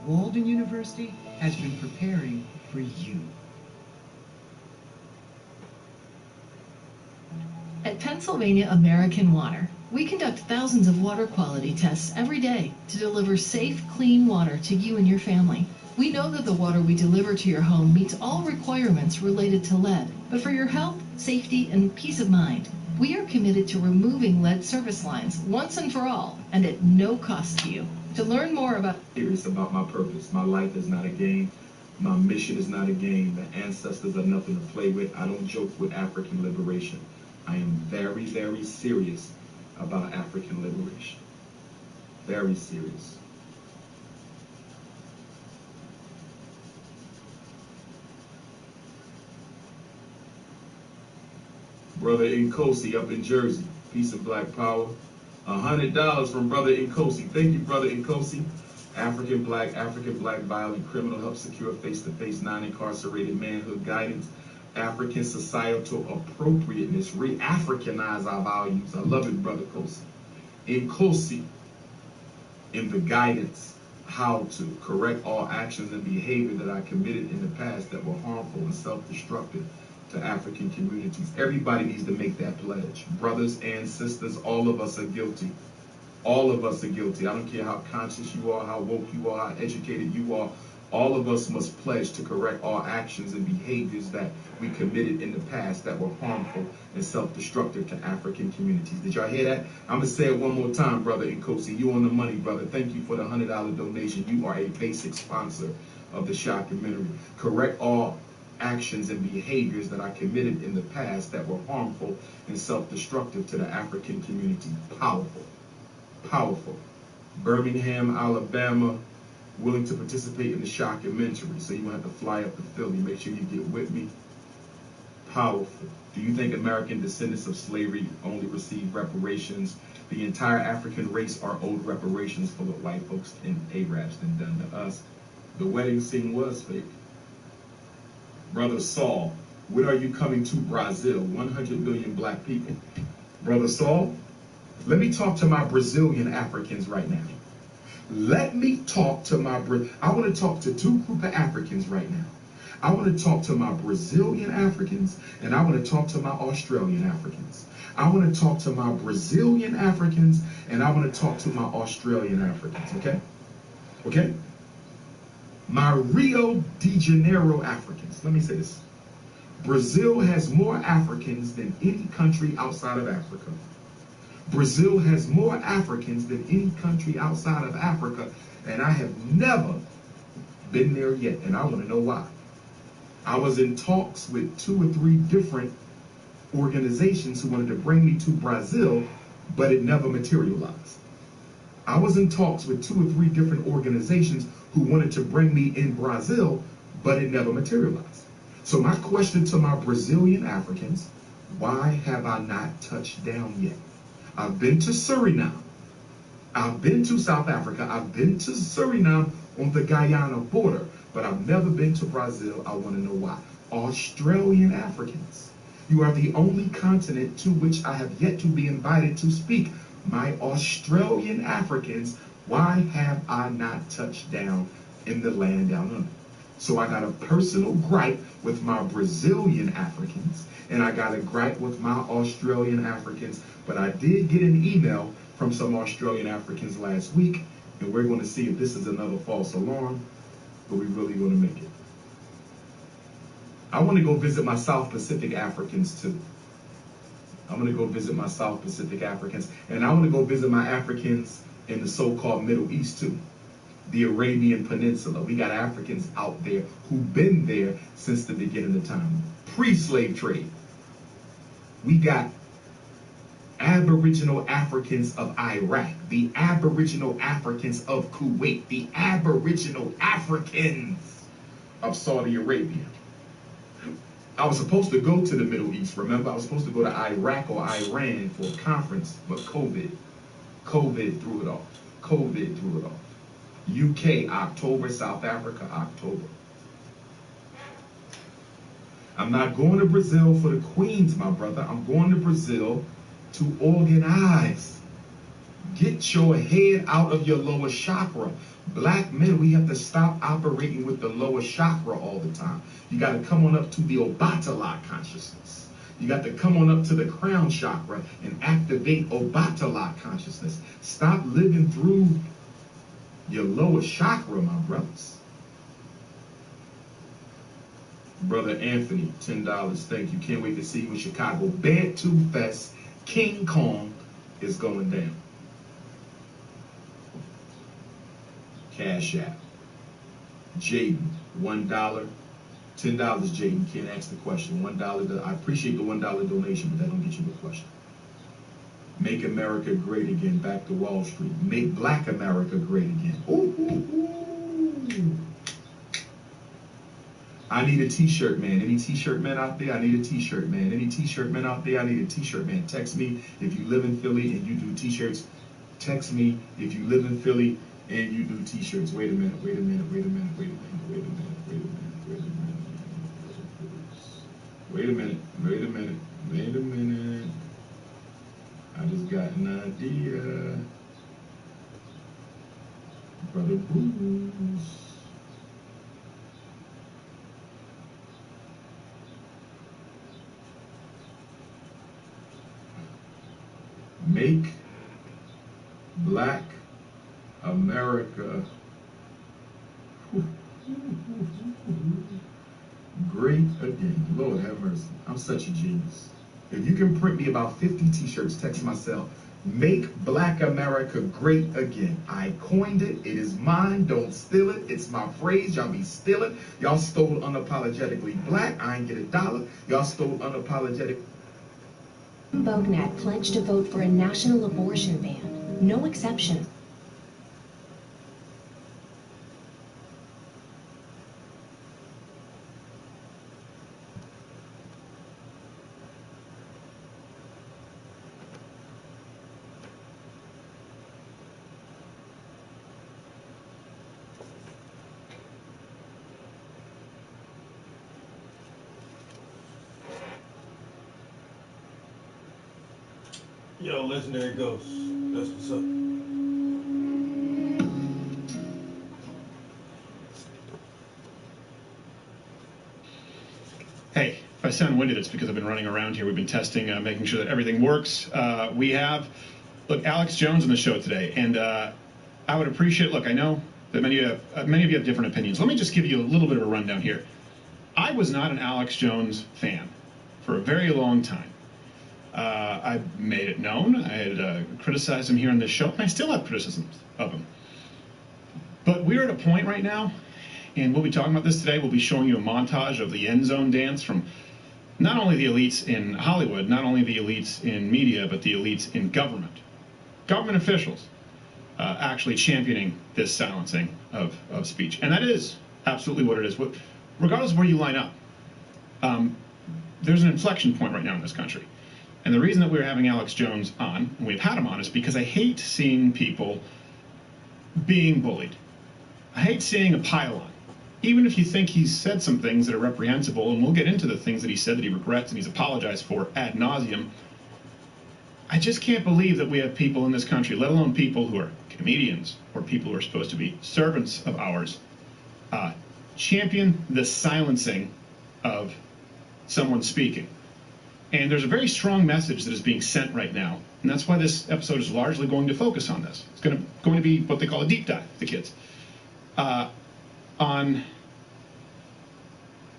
Walden University has been preparing for you. At Pennsylvania American Water, we conduct thousands of water quality tests every day to deliver safe, clean water to you and your family. We know that the water we deliver to your home meets all requirements related to lead, but for your health, safety, and peace of mind, we are committed to removing lead service lines once and for all, and at no cost to you. To learn more about... Serious about my purpose. My life is not a game. My mission is not a game. The ancestors are nothing to play with. I don't joke with African liberation. I am very, very serious about African liberation. Very serious. Brother Nkosi up in Jersey. Peace and Black Power. $100 from Brother Nkosi. Thank you, Brother Nkosi. African Black violent criminal help secure face-to-face non-incarcerated manhood guidance. African societal appropriateness. Re-Africanize our values. I love it, Brother Nkosi. Nkosi in the guidance how to correct all actions and behavior that I committed in the past that were harmful and self-destructive to African communities. Everybody needs to make that pledge. Brothers and sisters, all of us are guilty. All of us are guilty. I don't care how conscious you are, how woke you are, how educated you are. All of us must pledge to correct all actions and behaviors that we committed in the past that were harmful and self-destructive to African communities. Did y'all hear that? I'm going to say it one more time, Brother Nkosi. You on the money, brother. Thank you for the $100 donation. You are a basic sponsor of the Shockumentary. Correct all actions and behaviors that I committed in the past that were harmful and self-destructive to the African community. Powerful. Powerful. Birmingham, Alabama, willing to participate in the Shockumentary. So you have to fly up to Philly. Make sure you get with me. Powerful. Do you think American descendants of slavery only receive reparations? The entire African race are owed reparations for what white folks and Arabs have done to us. The wedding scene was fake. Brother Saul, when are you coming to Brazil? 100 million black people. Brother Saul, let me talk to my Brazilian Africans right now. Let me talk to I want to talk to two groups of Africans right now. I want to talk to my Brazilian Africans, and I want to talk to my Australian Africans. I want to talk to my Brazilian Africans, and I want to talk to my Australian Africans, okay? Okay? My Rio de Janeiro Africans. Let me say this. Brazil has more Africans than any country outside of Africa. Brazil has more Africans than any country outside of Africa, and I have never been there yet, and I want to know why. I was in talks with 2 or 3 different organizations who wanted to bring me to Brazil, but it never materialized. I was in talks with 2 or 3 different organizations who wanted to bring me in Brazil, but it never materialized. So my question to my Brazilian Africans, why have I not touched down yet? I've been to Suriname. I've been to South Africa. I've been to Suriname on the Guyana border, but I've never been to Brazil. I want to know why. Australian Africans, you are the only continent to which I have yet to be invited to speak. My Australian Africans, why have I not touched down in the land down under? So I got a personal gripe with my Brazilian Africans, and I got a gripe with my Australian Africans, but I did get an email from some Australian Africans last week, and we're going to see if this is another false alarm, but we're really going to make it. I want to go visit my South Pacific Africans too. I'm going to go visit my South Pacific Africans, and I want to go visit my Africans in the so-called Middle East too. The Arabian Peninsula. We got Africans out there who've been there since the beginning of time. Pre-slave trade. We got Aboriginal Africans of Iraq, the Aboriginal Africans of Kuwait, the Aboriginal Africans of Saudi Arabia. I was supposed to go to the Middle East, remember? I was supposed to go to Iraq or Iran for a conference, but COVID threw it off. COVID threw it off. UK, October. South Africa, October. I'm not going to Brazil for the Queens, my brother. I'm going to Brazil to organize. Get your head out of your lower chakra. Black men, we have to stop operating with the lower chakra all the time. You got to come on up to the Obatala consciousness. You got to come on up to the crown chakra and activate Obatala consciousness. Stop living through your lower chakra, my brothers. Brother Anthony, $10. Thank you. Can't wait to see you in Chicago. Bantu Fest, King Kong is going down. Cash App. Jaden, $1. $10, Jaden. Can't ask the question. $1. I appreciate the $1 donation, but that don't get you the question. Make America great again. Back to Wall Street. Make Black America great again. Ooh, ooh, ooh. I need a t-shirt, man. Any t-shirt men out there? I need a t-shirt, man. Any t-shirt men out there? I need a t-shirt, man. Text me if you live in Philly and you do t-shirts. Text me if you live in Philly and you do t-shirts. Wait a minute, wait a minute, wait a minute, wait a minute, wait a minute, wait a minute, wait a minute. Wait a minute, wait a minute, wait a minute. I just got an idea. Brother Bruce. Make Black America great again. Lord have mercy. I'm such a genius. If you can print me about 50 t-shirts, text myself. Make Black America great again. I coined it. It is mine. Don't steal it. It's my phrase. Y'all be stealing. Y'all stole unapologetically black. I ain't get $1. Y'all stole unapologetic. Bognac pledged to vote for a national abortion ban. No exceptions. Yo, Legendary Ghost. That's what's up. Hey, if I sound winded, it's because I've been running around here. We've been testing, making sure that everything works. We have, look, Alex Jones on the show today, and I would appreciate, look, I know that many of you have different opinions. Let me just give you a little bit of a rundown here. I was not an Alex Jones fan for a very long time. I made it known. I had criticized him here on this show, and I still have criticisms of him. But we're at a point right now, and we'll be talking about this today. We'll be showing you a montage of the end zone dance from not only the elites in Hollywood, not only the elites in media, but the elites in government. Government officials actually championing this silencing of speech. And that is absolutely what it is. Regardless of where you line up, there's an inflection point right now in this country. And the reason that we're having Alex Jones on, and we've had him on, is because I hate seeing people being bullied. I hate seeing a pile-on. Even if you think he's said some things that are reprehensible, and we'll get into the things that he said that he regrets and he's apologized for ad nauseum, I just can't believe that we have people in this country, let alone people who are comedians or people who are supposed to be servants of ours, champion the silencing of someone speaking. And there's a very strong message that is being sent right now, and that's why this episode is largely going to focus on this. It's going to be what they call a deep dive, the kids, on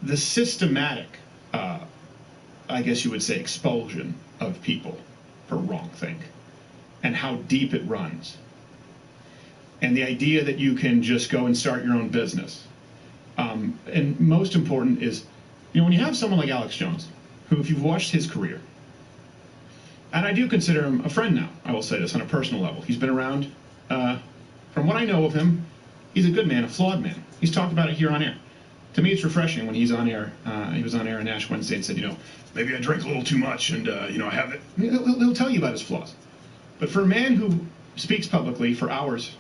the systematic, I guess you would say, expulsion of people for wrongthink, and how deep it runs, and the idea that you can just go and start your own business. And most important is, when you have someone like Alex Jones, who, if you've watched his career, and I do consider him a friend now, I will say this on a personal level. He's been around, from what I know of him, he's a good man, a flawed man. He's talked about it here on air. To me, it's refreshing when he's on air. He was on air on Ash Wednesday and said, maybe I drank a little too much and, I have it. He'll tell you about his flaws. But for a man who speaks publicly for hours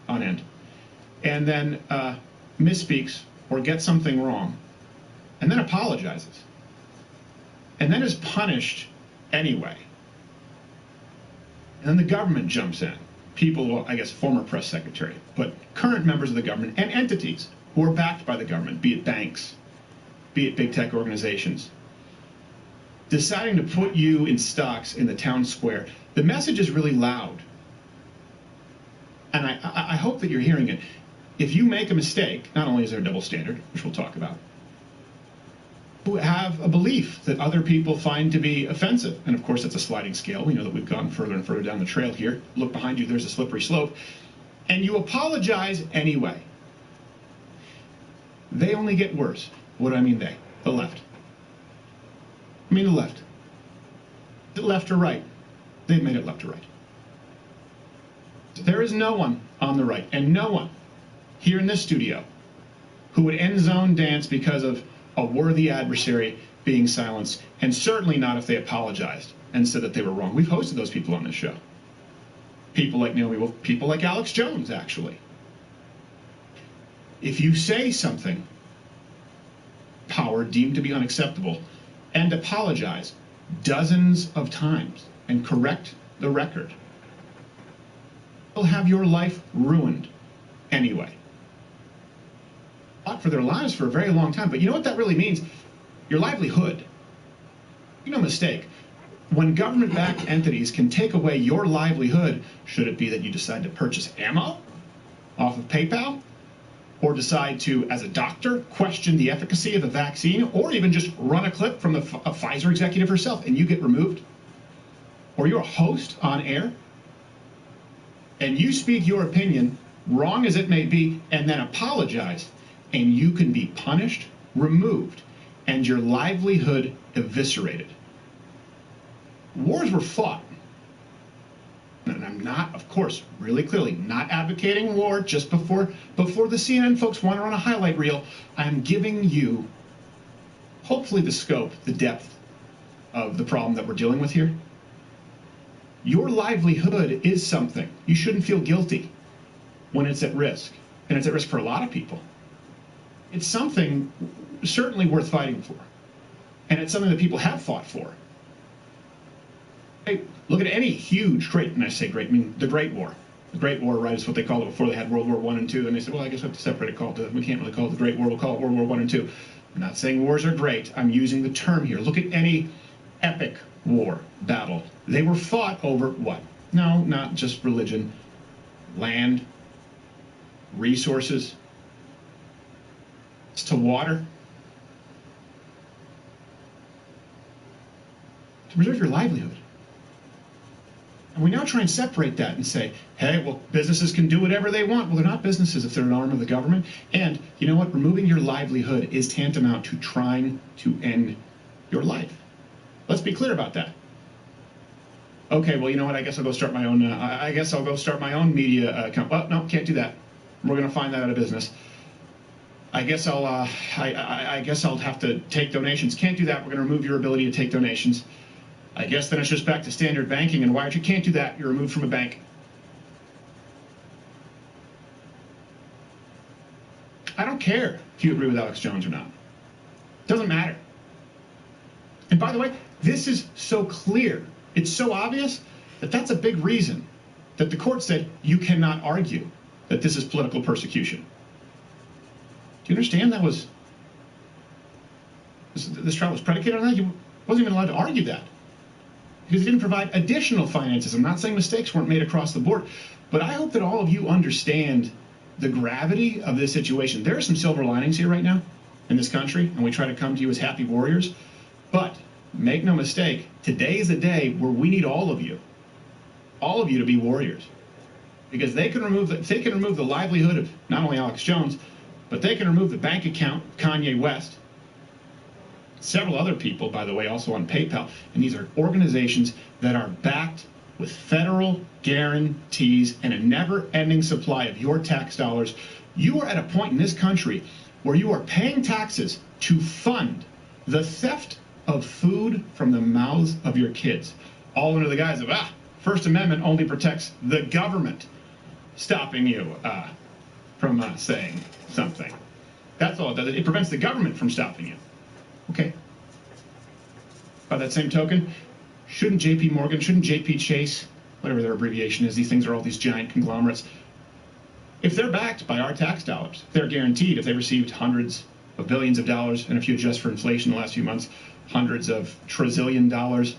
on end, and then misspeaks or gets something wrong, and then apologizes, and then is punished anyway. And then the government jumps in. People, well, I guess former press secretary, but current members of the government and entities who are backed by the government, be it banks, be it big tech organizations, deciding to put you in stocks in the town square. The message is really loud. And I hope that you're hearing it. If you make a mistake, not only is there a double standard, which we'll talk about, who have a belief that other people find to be offensive. And of course, it's a sliding scale. We know that we've gone further and further down the trail here. Look behind you, there's a slippery slope. And you apologize anyway. They only get worse. What do I mean they? The left. I mean the left. Is it left or right? They've made it left or right. There is no one on the right, and no one here in this studio who would end zone dance because of a worthy adversary being silenced, and certainly not if they apologized and said that they were wrong. We've hosted those people on this show. People like Naomi Wolf, people like Alex Jones, actually. If you say something, power deemed to be unacceptable, and apologize dozens of times and correct the record, you'll have your life ruined anyway. Fought for their lives for a very long time, but you know what that really means? Your livelihood. Make no mistake. When government-backed entities can take away your livelihood, should it be that you decide to purchase ammo off of PayPal, or decide to, as a doctor, question the efficacy of a vaccine, or even just run a clip from a Pfizer executive herself and you get removed, or you're a host on air, and you speak your opinion, wrong as it may be, and then apologize, and you can be punished, removed, and your livelihood eviscerated. Wars were fought. And I'm not, of course, really clearly not advocating war just before the CNN folks want to run a highlight reel. I'm giving you, hopefully, the scope, the depth of the problem that we're dealing with here. Your livelihood is something. You shouldn't feel guilty when it's at risk. And it's at risk for a lot of people. It's something certainly worth fighting for. And it's something that people have fought for. Hey, look at any huge, great, and I say great, I mean the Great War. The Great War, right, is what they called it before they had World War I and II. And they said, well, I guess we have to separate it. We can't really call it the Great War. We'll call it World War I and II. I'm not saying wars are great. I'm using the term here. Look at any epic war, battle. They were fought over what? No, not just religion. Land, resources, to water, to preserve your livelihood. And we now try and separate that and say, hey, well, businesses can do whatever they want. Well, they're not businesses if they're an arm of the government. And you know what? Removing your livelihood is tantamount to trying to end your life. Let's be clear about that. Okay, well, you know what? I guess I'll go start my own. I guess I'll go start my own media account. Well, no, can't do that. We're going to find that out of business. I guess I'll have to take donations. Can't do that. We're going to remove your ability to take donations. I guess then it's just back to standard banking and wires. You can't do that. You're removed from a bank. I don't care if you agree with Alex Jones or not. It doesn't matter. And by the way, this is so clear. It's so obvious that that's a big reason that the court said you cannot argue that this is political persecution. Do you understand that was this trial was predicated on that? You wasn't even allowed to argue that because he didn't provide additional finances. I'm not saying mistakes weren't made across the board, but I hope that all of you understand the gravity of this situation. There are some silver linings here right now in this country, and we try to come to you as happy warriors. But make no mistake, today is a day where we need all of you to be warriors, because they can remove the livelihood of not only Alex Jones, but they can remove the bank account of Kanye West, several other people, by the way, also on PayPal. And these are organizations that are backed with federal guarantees and a never-ending supply of your tax dollars. You are at a point in this country where you are paying taxes to fund the theft of food from the mouths of your kids, all under the guise of, First Amendment only protects the government stopping you from saying something. That's all it does. It prevents the government from stopping you. Okay. By that same token, shouldn't JP Morgan, shouldn't JP Chase, whatever their abbreviation is, these things are all these giant conglomerates, if they're backed by our tax dollars, they're guaranteed, if they received hundreds of billions of dollars, and if you adjust for inflation in the last few months, hundreds of trillion dollars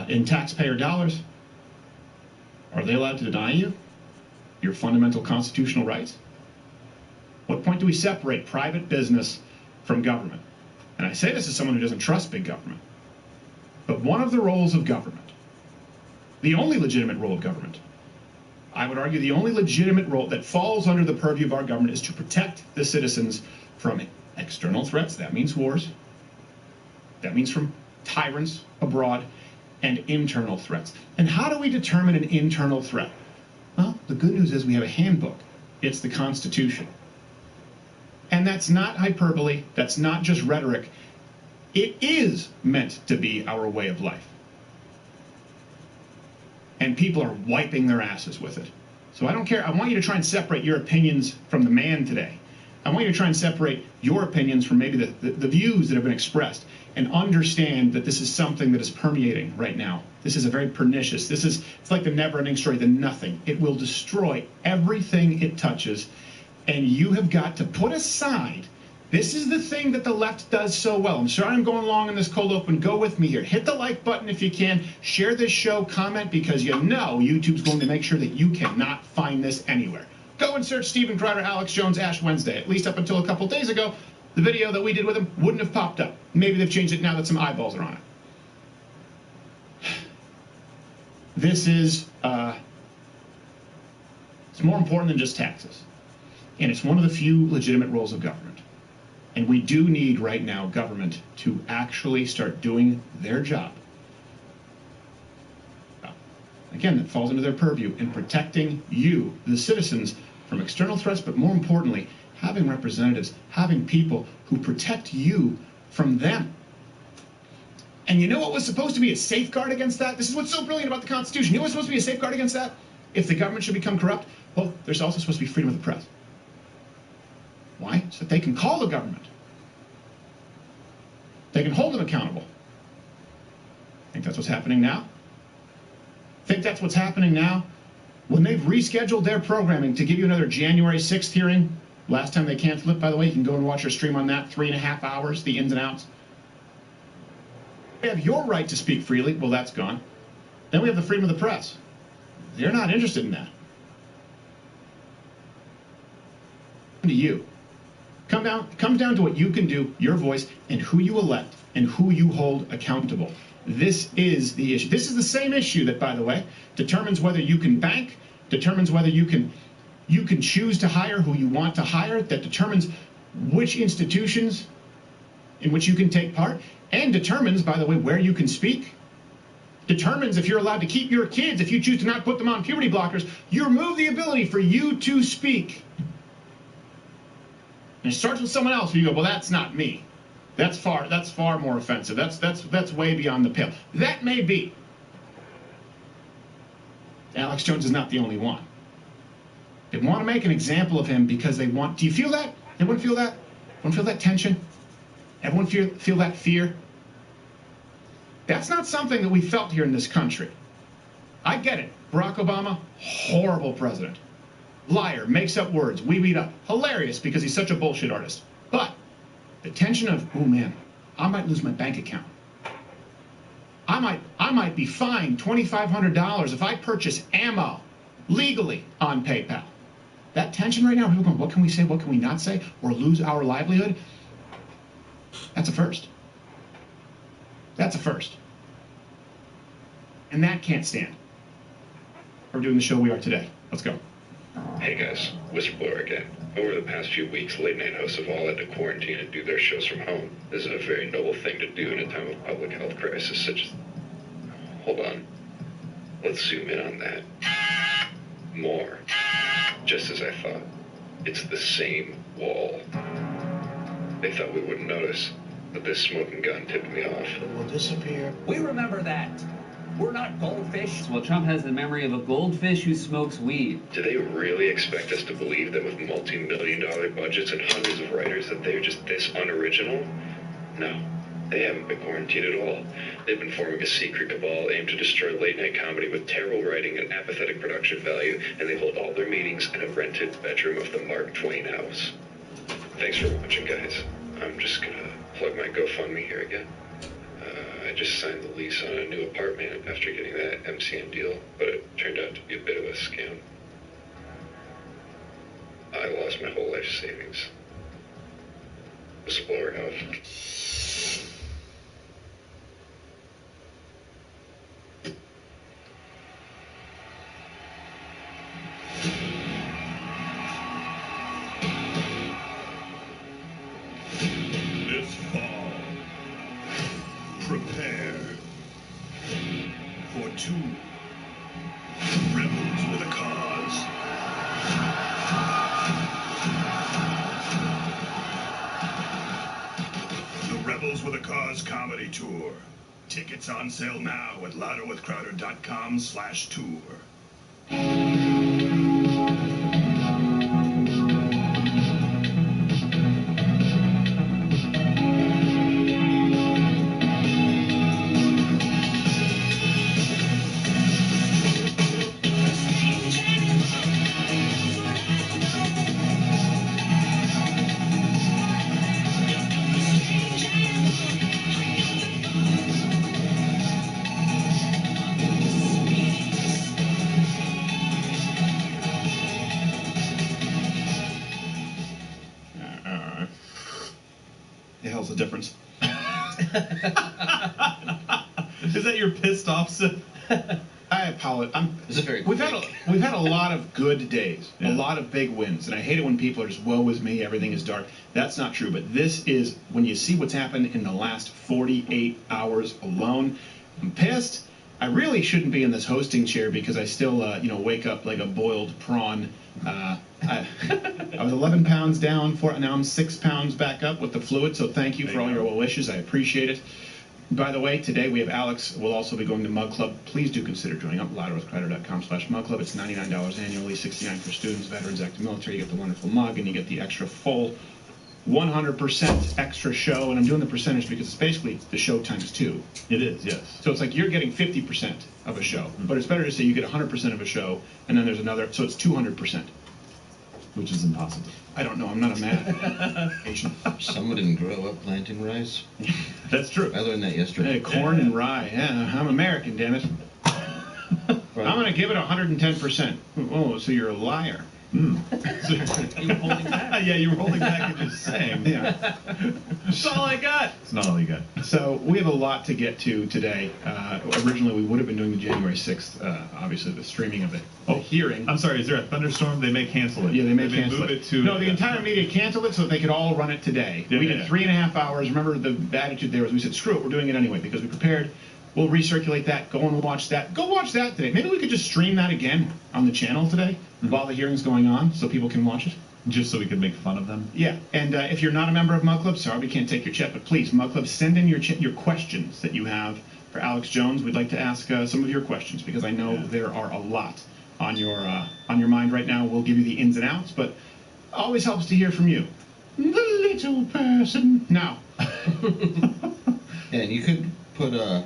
in taxpayer dollars, are they allowed to deny you your fundamental constitutional rights? What point do we separate private business from government? and I say this as someone who doesn't trust big government, but one of the roles of government, the only legitimate role of government, I would argue the only legitimate role that falls under the purview of our government is to protect the citizens from external threats. That means wars. That means from tyrants abroad, and internal threats. And how do we determine an internal threat? Well, the good news is we have a handbook. It's the Constitution. And that's not hyperbole. That's not just rhetoric. It is meant to be our way of life. And people are wiping their asses with it. So I don't care. I want you to try and separate your opinions from the man today. I want you to try and separate your opinions from maybe the views that have been expressed, and understand that this is something that is permeating right now. This is a very pernicious, it's like the never-ending story, the nothing. It will destroy everything it touches, and you have got to put aside. This is the thing that the left does so well. I'm sorry I'm going long in this cold open. Go with me here. Hit the like button if you can. Share this show. Comment, because you know YouTube's going to make sure that you cannot find this anywhere. Go and search Steven Crowder, Alex Jones, Ash Wednesday. At least up until a couple days ago, the video that we did with him wouldn't have popped up. Maybe they've changed it now that some eyeballs are on it. This is, it's more important than just taxes. And it's one of the few legitimate roles of government. And we do need right now government to actually start doing their job. Again, that falls under their purview in protecting you, the citizens, from external threats, but more importantly, having representatives, having people who protect you from them. And you know what was supposed to be a safeguard against that? This is what's so brilliant about the Constitution. You know what's supposed to be a safeguard against that? If the government should become corrupt, well, there's also supposed to be freedom of the press. Why? So that they can call the government. They can hold them accountable. Think that's what's happening now? Think that's what's happening now? When they've rescheduled their programming to give you another January 6th hearing, last time they canceled it, by the way, you can go and watch our stream on that, 3.5 hours, the ins and outs. They have your right to speak freely. Well, that's gone. Then we have the freedom of the press. They're not interested in that. To you. Comes down to what you can do, your voice, and who you elect, and who you hold accountable. This is the issue. This is the same issue that, by the way, determines whether you can bank, determines whether you can choose to hire who you want to hire, that determines which institutions in which you can take part, and determines, by the way, where you can speak, determines if you're allowed to keep your kids, if you choose to not put them on puberty blockers, you remove the ability for you to speak. And it starts with someone else who you go, well, that's not me. That's far more offensive. That's way beyond the pale. That may be. Alex Jones is not the only one. They want to make an example of him because they want. Do you feel that? Everyone feel that? Everyone feel that tension? Everyone feel that fear? That's not something that we felt here in this country. I get it. Barack Obama, horrible president. Liar, makes up words, we beat up. Hilarious because he's such a bullshit artist. But the tension of, oh man, I might lose my bank account. I might be fined $2,500 if I purchase ammo legally on PayPal. That tension right now, people going, what can we say, what can we not say, or lose our livelihood? That's a first. That's a first. And that can't stand. We're doing the show we are today. Let's go. Hey guys, Whistleblower again. Over the past few weeks, late-night hosts have all had to quarantine and do their shows from home. This is a very noble thing to do in a time of public health crisis such as... Hold on. Let's zoom in on that. More. Just as I thought. It's the same wall. They thought we wouldn't notice, but this smoking gun tipped me off. It will disappear. We remember that. We're not goldfish. Well, Trump has the memory of a goldfish who smokes weed. Do they really expect us to believe that with multi-million-dollar budgets and hundreds of writers that they're just this unoriginal? No, they haven't been quarantined at all. They've been forming a secret cabal aimed to destroy late-night comedy with terrible writing and apathetic production value, and they hold all their meetings in a rented bedroom of the Mark Twain house. Thanks for watching, guys. I'm just gonna plug my GoFundMe here again. I just signed the lease on a new apartment after getting that MCN deal, but it turned out to be a bit of a scam. I lost my whole life savings. Whistleblower out. January tour. Tickets on sale now at louderwithcrowder.com/tour. The hell's the difference? Is that your pissed off? I apologize. Very we've had a lot of good days, a lot of big wins, and I hate it when people are just woe is me, everything is dark. That's not true. But this is when you see what's happened in the last 48 hours alone. I'm pissed. I really shouldn't be in this hosting chair because I still, wake up like a boiled prawn. I was 11 pounds down, now I'm 6 pounds back up with the fluid, so thank you for all your well wishes. I appreciate it. By the way, today we have Alex. We'll also be going to Mug Club. Please do consider joining up. louderwithcrowder.com/Mug Club. It's $99 annually, $69 for students, veterans, active military. You get the wonderful mug, and you get the extra full 100% extra show. And I'm doing the percentage because it's basically the show times 2. It is, yes. So it's like you're getting 50% of a show. But it's better to say you get 100% of a show, and then there's another, so it's 200%. Which is impossible. I don't know. I'm not a math patient. Someone didn't grow up planting rice. That's true. I learned that yesterday. Hey, corn and rye. Yeah, I'm American, damn it. I'm going to give it 110%. Oh, so you're a liar. You were holding back. Yeah, you were holding back and just saying. Yeah. That's all I got. It's not all you got. So we have a lot to get to today. Originally, we would have been doing the January 6th, obviously, the streaming of it. The hearing. I'm sorry, is there a thunderstorm? They may cancel it. Yeah, they may cancel move it. to... No, the entire media canceled it so that they could all run it today. We did 3.5 hours. Remember, the attitude there was we said, screw it, we're doing it anyway because we prepared. We'll recirculate that. Go and watch that. Go watch that today. Maybe we could just stream that again on the channel today while the hearing's going on so people can watch it. Just so we can make fun of them? Yeah. And if you're not a member of Mug Club, sorry, we can't take your check, but please, Mug Club, send in your questions that you have for Alex Jones. We'd like to ask some of your questions because I know there are a lot on your mind right now. We'll give you the ins and outs, but always helps to hear from you. The little person. Now. Yeah, and you could put our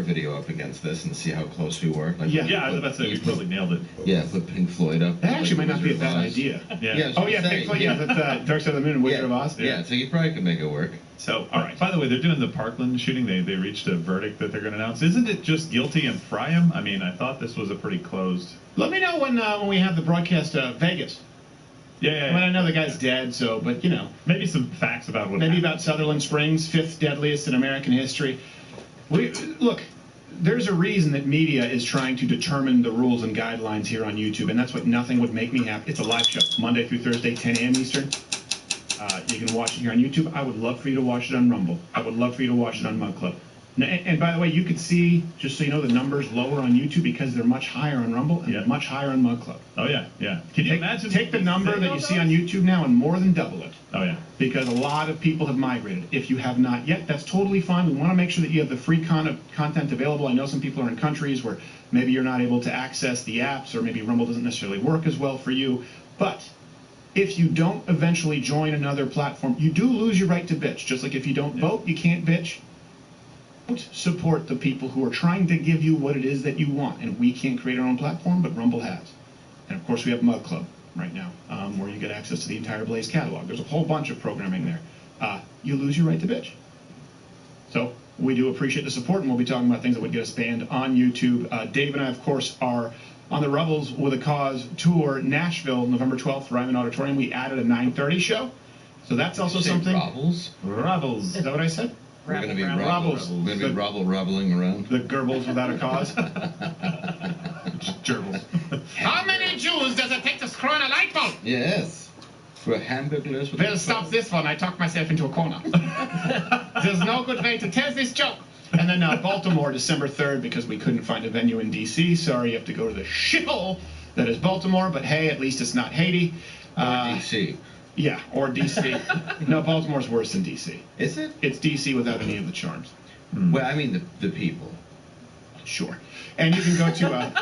video up against this and see how close we were. Like, I was about to say, you probably nailed it. Yeah, put Pink Floyd up. That actually might not be a bad idea. Yeah. Oh, yeah, Pink Floyd, that's Dark Side of the Moon and Wizard of Oz. Yeah, so you probably could make it work. So, all right. By the way, they're doing the Parkland shooting. They reached a verdict that they're going to announce. Isn't it just guilty and fry him? I mean, I thought this was a pretty closed... Let me know when we have the broadcast Vegas. Yeah. I mean, I know the guy's dead, but, Maybe some facts about what Maybe happened. about Sutherland Springs, 5th deadliest in American history. Look, there's a reason that media is trying to determine the rules and guidelines here on YouTube, and that's what Nothing Would Make Me Happy. It's a live show, Monday through Thursday, 10 a.m. Eastern. You can watch it here on YouTube. I would love for you to watch it on Rumble. I would love for you to watch it on Mug Club. And by the way, you could see, just so you know, the numbers lower on YouTube because they're much higher on Rumble and much higher on Mug Club. Oh, yeah. Can you imagine? Take the number that you see on YouTube now and more than double it. Oh, yeah. Because a lot of people have migrated. If you have not yet, that's totally fine. We want to make sure that you have the free content available. I know some people are in countries where maybe you're not able to access the apps or maybe Rumble doesn't necessarily work as well for you. But if you don't eventually join another platform, you do lose your right to bitch. Just like if you don't vote, you can't bitch. Support the people who are trying to give you what it is that you want. And we can't create our own platform, but Rumble has. And of course we have Mug Club right now, where you get access to the entire Blaze catalog. There's a whole bunch of programming there. You lose your right to bitch. So we do appreciate the support, and we'll be talking about things that would get us banned on YouTube. Dave and I, of course, are on the Rebels with a Cause tour, Nashville, November 12th, Ryman Auditorium. We added a 9:30 show. So that's also something. Rebels. Is that what I said? We're going to be robbling around. The Goebbels without a cause. Gerbils. How many Jews does it take to screw in a light bulb? Yes. For hamburgers. We'll stop this one. I talked myself into a corner. There's no good way to tell this joke. And then Baltimore, December 3rd, because we couldn't find a venue in D.C. Sorry, you have to go to the shithole that is Baltimore. But hey, at least it's not Haiti. D.C. Yeah, or D.C. No, Baltimore's worse than D.C. Is it? It's D.C. without any of the charms. Well, I mean the people. Sure. And you can go to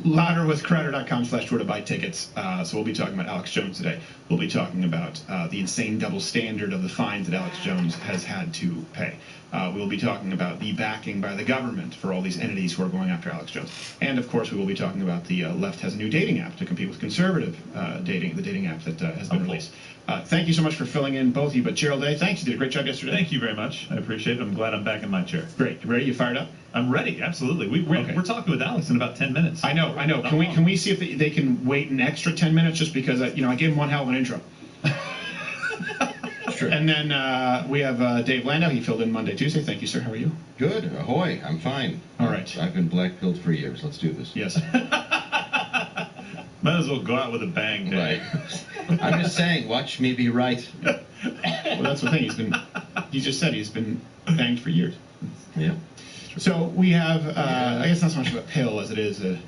louderwithcrowder.com/tour to buy tickets. So we'll be talking about Alex Jones today. We'll be talking about the insane double standard of the fines that Alex Jones has had to pay. We'll be talking about the backing by the government for all these entities who are going after Alex Jones. And, of course, we will be talking about the left has a new dating app to compete with conservative dating, the dating app that has been released. Thank you so much for filling in, both of you. But Gerald A., thanks. You did a great job yesterday. Thank you very much. I appreciate it. I'm glad I'm back in my chair. Great. You ready? You fired up? I'm ready. Absolutely. We're talking with Alex in about 10 minutes. I know. Can we see if they can wait an extra 10 minutes just because I gave him one hell of an intro. Sure. And then we have Dave Landau. He filled in Monday, Tuesday. Thank you, sir. How are you? Good. Ahoy. I'm fine. All right. I've been black-pilled for years. Let's do this. Yes. Might as well go out with a bang, Dave. Right. I'm just saying, watch me be right. Well, that's the thing. He just said he's been banged for years. Yeah. So we have, I guess not so much of a pill as it is an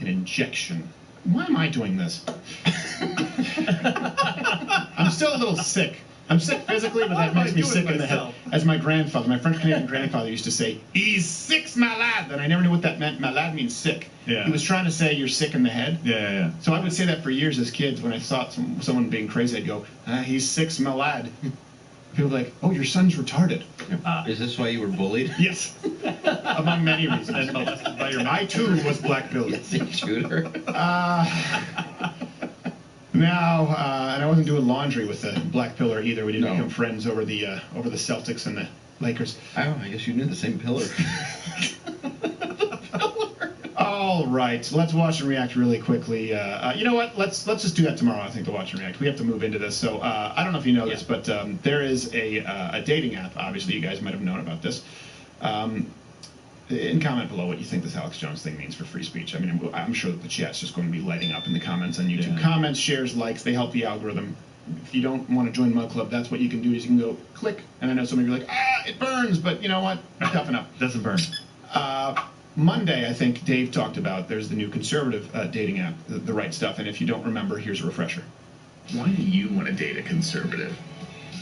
injection. Why am I doing this? I'm still a little sick. I'm sick physically, but that makes me sick in the head. As my grandfather, my French-Canadian grandfather used to say, "He's sick, malade," and I never knew what that meant. Malade means sick. Yeah. He was trying to say you're sick in the head. Yeah. So I would say that for years as kids. When I thought someone being crazy, I'd go, "He's sick, malade." People were like, "Oh, your son's retarded." Is this why you were bullied? Yes. Among many reasons. I, too, was black-pilled. Yes, shooter. Now, and I wasn't doing laundry with the black pillar either. We didn't become friends over the Celtics and the Lakers. Oh, I guess you knew the same pillar. All right, so let's watch and react really quickly. You know what? Let's just do that tomorrow. I think to watch and react. We have to move into this. So I don't know if you know this, but there is a dating app. Obviously, you guys might have known about this. And comment below what you think this Alex Jones thing means for free speech. I mean, I'm sure that the chat's just going to be lighting up in the comments on YouTube. Yeah. Comments, shares, likes, they help the algorithm. If you don't want to join Mug Club, that's what you can do is you can go click. And I know some of you are like, it burns, but you know what? Tough enough. Doesn't burn. Monday, I think Dave talked about there's the new conservative dating app, the Right Stuff. And if you don't remember, here's a refresher. Why do you want to date a conservative?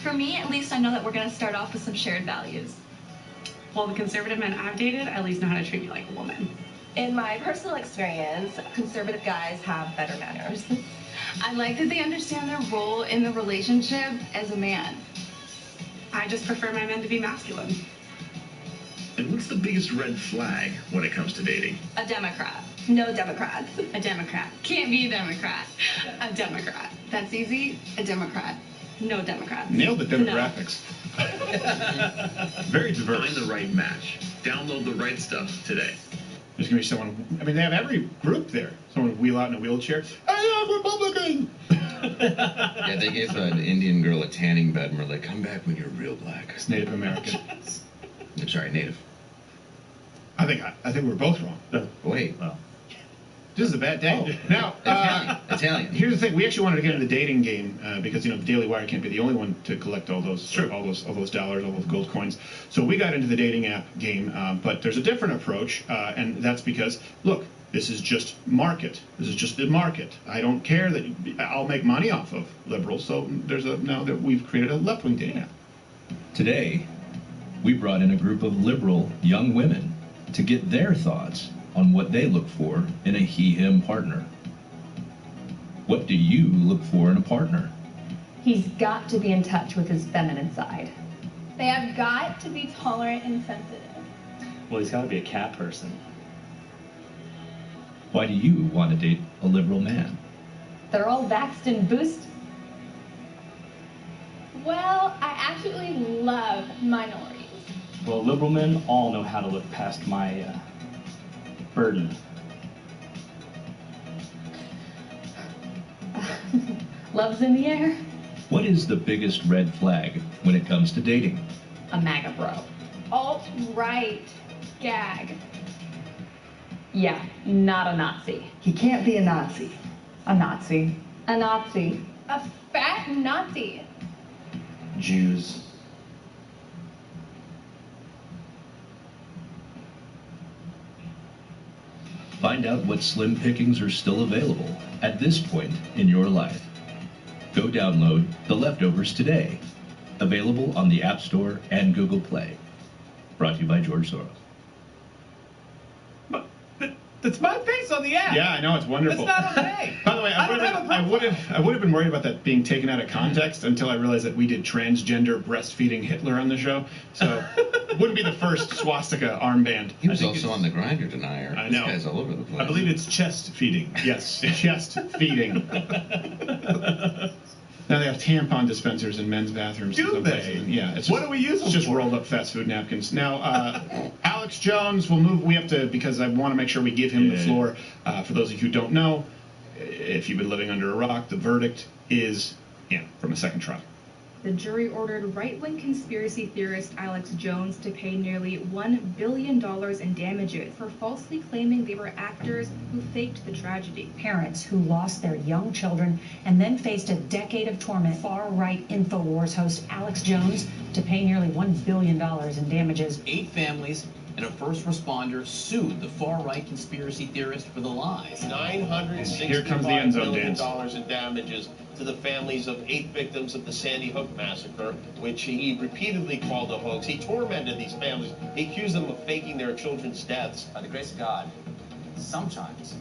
For me, at least, I know that we're going to start off with some shared values. Well, the conservative men I've dated at least know how to treat me like a woman. In my personal experience, conservative guys have better manners. I like that they understand their role in the relationship as a man. I just prefer my men to be masculine. And what's the biggest red flag when it comes to dating? A Democrat. No Democrats. A Democrat. Can't be a Democrat. A Democrat. That's easy. A Democrat. No Democrats. Nailed the demographics. No. Very diverse. Find the right match. Download the Right Stuff today. There's going to be someone, I mean, they have every group there. Someone wheel out in a wheelchair. I am Republican! Yeah, they gave an Indian girl a tanning bed and were like, come back when you're real black. It's Native American. I'm sorry, Native. I think we're both wrong. Wait. Well. This is a bad day. Oh. Now, Italian. Here's the thing: we actually wanted to get into the dating game because the Daily Wire can't be the only one to collect all those dollars, all those gold coins. So we got into the dating app game, but there's a different approach, and that's because look, this is just market. This is just the market. I don't care that I'll make money off of liberals. So now that we've created a left-wing dating app. Today, we brought in a group of liberal young women to get their thoughts on what they look for in a he-him partner. What do you look for in a partner? He's got to be in touch with his feminine side. They have got to be tolerant and sensitive. Well, he's got to be a cat person. Why do you want to date a liberal man? They're all vaxxed and boosted. Well, I actually love minorities. Well, liberal men all know how to look past my burden. Love's in the air. What is the biggest red flag when it comes to dating? A MAGA bro. Alt-right. Gag. Yeah, not a Nazi. He can't be a Nazi. A Nazi. A Nazi. A fat Nazi. Jews. Find out what slim pickings are still available at this point in your life. Go download The Leftovers today. Available on the App Store and Google Play. Brought to you by George Soros. That's my face on the app. Yeah, I know, it's wonderful. That's not okay. By the way, I would have been worried about that being taken out of context until I realized that we did transgender breastfeeding Hitler on the show. So it wouldn't be the first swastika armband. He was also on the Grindr denier. I know. This guy's all over the place. I believe it's chest feeding. Yes, chest feeding. Now they have tampon dispensers in men's bathrooms. Do in some they? places. Yeah. It's What just, do we use It's them just for? rolled up fast food napkins. Now, Alex Jones will move. We have to, because I want to make sure we give him the floor. For those of you who don't know, if you've been living under a rock, the verdict is from a second trial. The jury ordered right-wing conspiracy theorist Alex Jones to pay nearly $1 billion in damages for falsely claiming they were actors who faked the tragedy. Parents who lost their young children and then faced a decade of torment. Far-right InfoWars host Alex Jones to pay nearly $1 billion in damages. 8 families and a first responder sued the far-right conspiracy theorist for the lies. Here comes the end zone $965 dance. million in damages to the families of 8 victims of the Sandy Hook massacre, which he repeatedly called a hoax. He tormented these families. He accused them of faking their children's deaths. By the grace of God, sometimes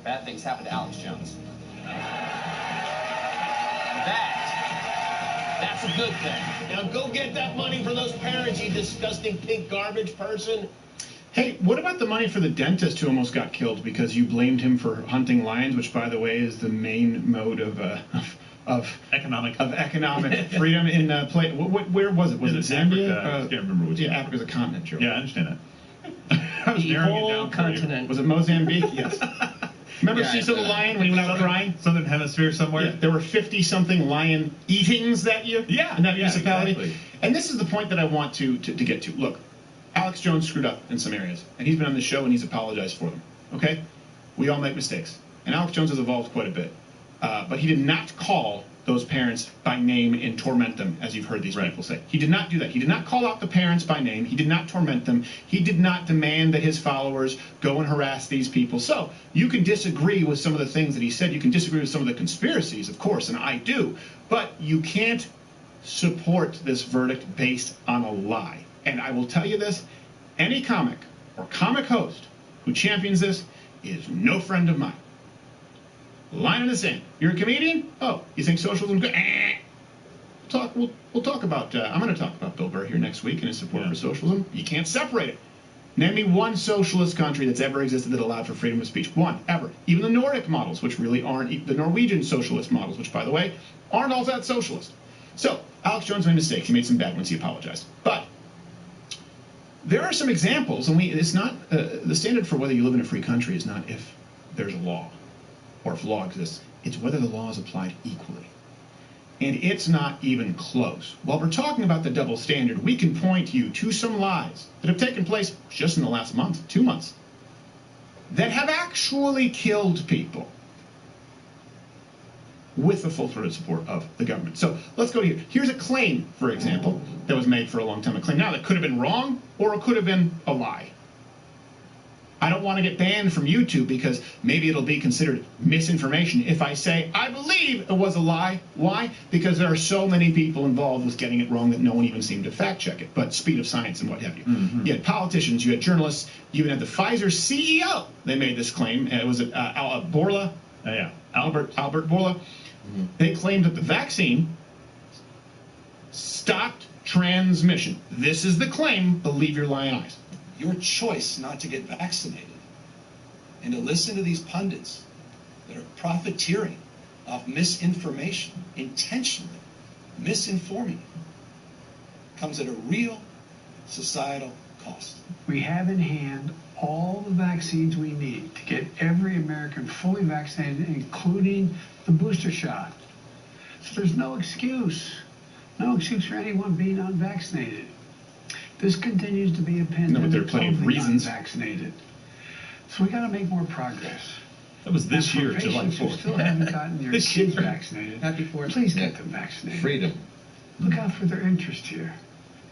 bad things happen to Alex Jones. That's a good thing. Now go get that money for those parents, you disgusting pink garbage person. Hey, what about the money for the dentist who almost got killed because you blamed him for hunting lions, which, by the way, is the main mode of economic freedom in play? Where was it? Was it Zambia? Africa? I can't remember which. Yeah, Africa's a continent, Joe. Yeah, I understand that. I was The narrowing it whole down for you. continent. Was it Mozambique? Yes. Remember Yeah, Cecil the lion when he went out crying? Southern Hemisphere somewhere. Yeah, there were 50-something lion eatings that year. Yeah, in that yeah, municipality. exactly. And this is the point that I want to get to. Look, Alex Jones screwed up in some areas, and he's been on the show and he's apologized for them. Okay, we all make mistakes, and Alex Jones has evolved quite a bit. But he did not call those parents by name and torment them, as you've heard these people say. He did not do that. He did not call out the parents by name. He did not torment them. He did not demand that his followers go and harass these people. So you can disagree with some of the things that he said. You can disagree with some of the conspiracies, of course, and I do. But you can't support this verdict based on a lie. And I will tell you this, any comic or comic host who champions this is no friend of mine. Line in the sand. You're a comedian? Oh, you think socialism good? We'll talk about, I'm going to talk about Bill Burr here next week and his support for socialism. You can't separate it. Name me one socialist country that's ever existed that allowed for freedom of speech. One, ever. Even the Nordic models, which really aren't, the Norwegian socialist models, which, by the way, aren't all that socialist. So, Alex Jones made mistakes. He made some bad ones. He apologized. But there are some examples, and it's not, the standard for whether you live in a free country is not if there's a law or if law exists. It's whether the law is applied equally. And it's not even close. While we're talking about the double standard, we can point you to some lies that have taken place just in the last month, 2 months, that have actually killed people with the full-throated support of the government. So let's go here. Here's a claim, for example, that was made for a long time. A claim now that could have been wrong or it could have been a lie. I don't want to get banned from YouTube because maybe it'll be considered misinformation if I say I believe it was a lie. Why? Because there are so many people involved with getting it wrong that no one even seemed to fact check it. But speed of science and what have you. You had politicians, you had journalists, you even had the Pfizer CEO. They made this claim. It was Bourla. Albert Bourla. They claimed that the vaccine stopped transmission. This is the claim. Believe your lying eyes. Your choice not to get vaccinated and to listen to these pundits that are profiteering off misinformation, intentionally misinforming you, comes at a real societal cost. We have in hand all the vaccines we need to get every American fully vaccinated, including the booster shot. So there's no excuse for anyone being unvaccinated. This continues to be a pandemic. No, but there are plenty of reasons. Vaccinated. So we got to make more progress. That was this year, July 4th. Who still haven't gotten their kids vaccinated, please get them vaccinated. Freedom. Look out for their interest here.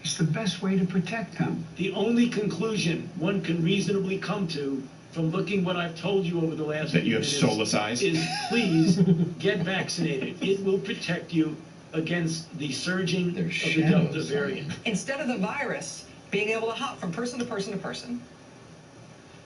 It's the best way to protect them. The only conclusion one can reasonably come to from looking what I've told you over the last that you have minutes soulless eyes is please get vaccinated. It will protect you against the surging of the Delta variant. Instead of the virus, being able to hop from person to person to person,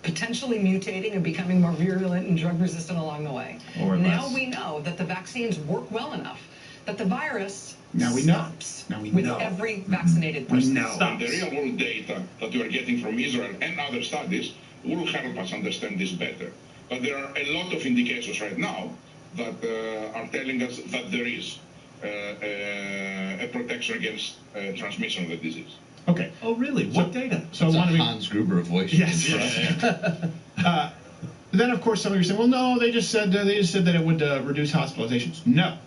potentially mutating and becoming more virulent and drug resistant along the way. Or now less. we know that the vaccines work well enough that the virus Now we know. stops Now we with know. every vaccinated person. The real world data that we are getting from Israel and other studies will help us understand this better. But there are a lot of indications right now that are telling us that there is a protection against transmission of the disease. Okay. Oh, really? What data? So It's I a want to be Hans Gruber voice. Yes. Then, of course, some of you are saying, well, no, they just said that it would reduce hospitalizations. No.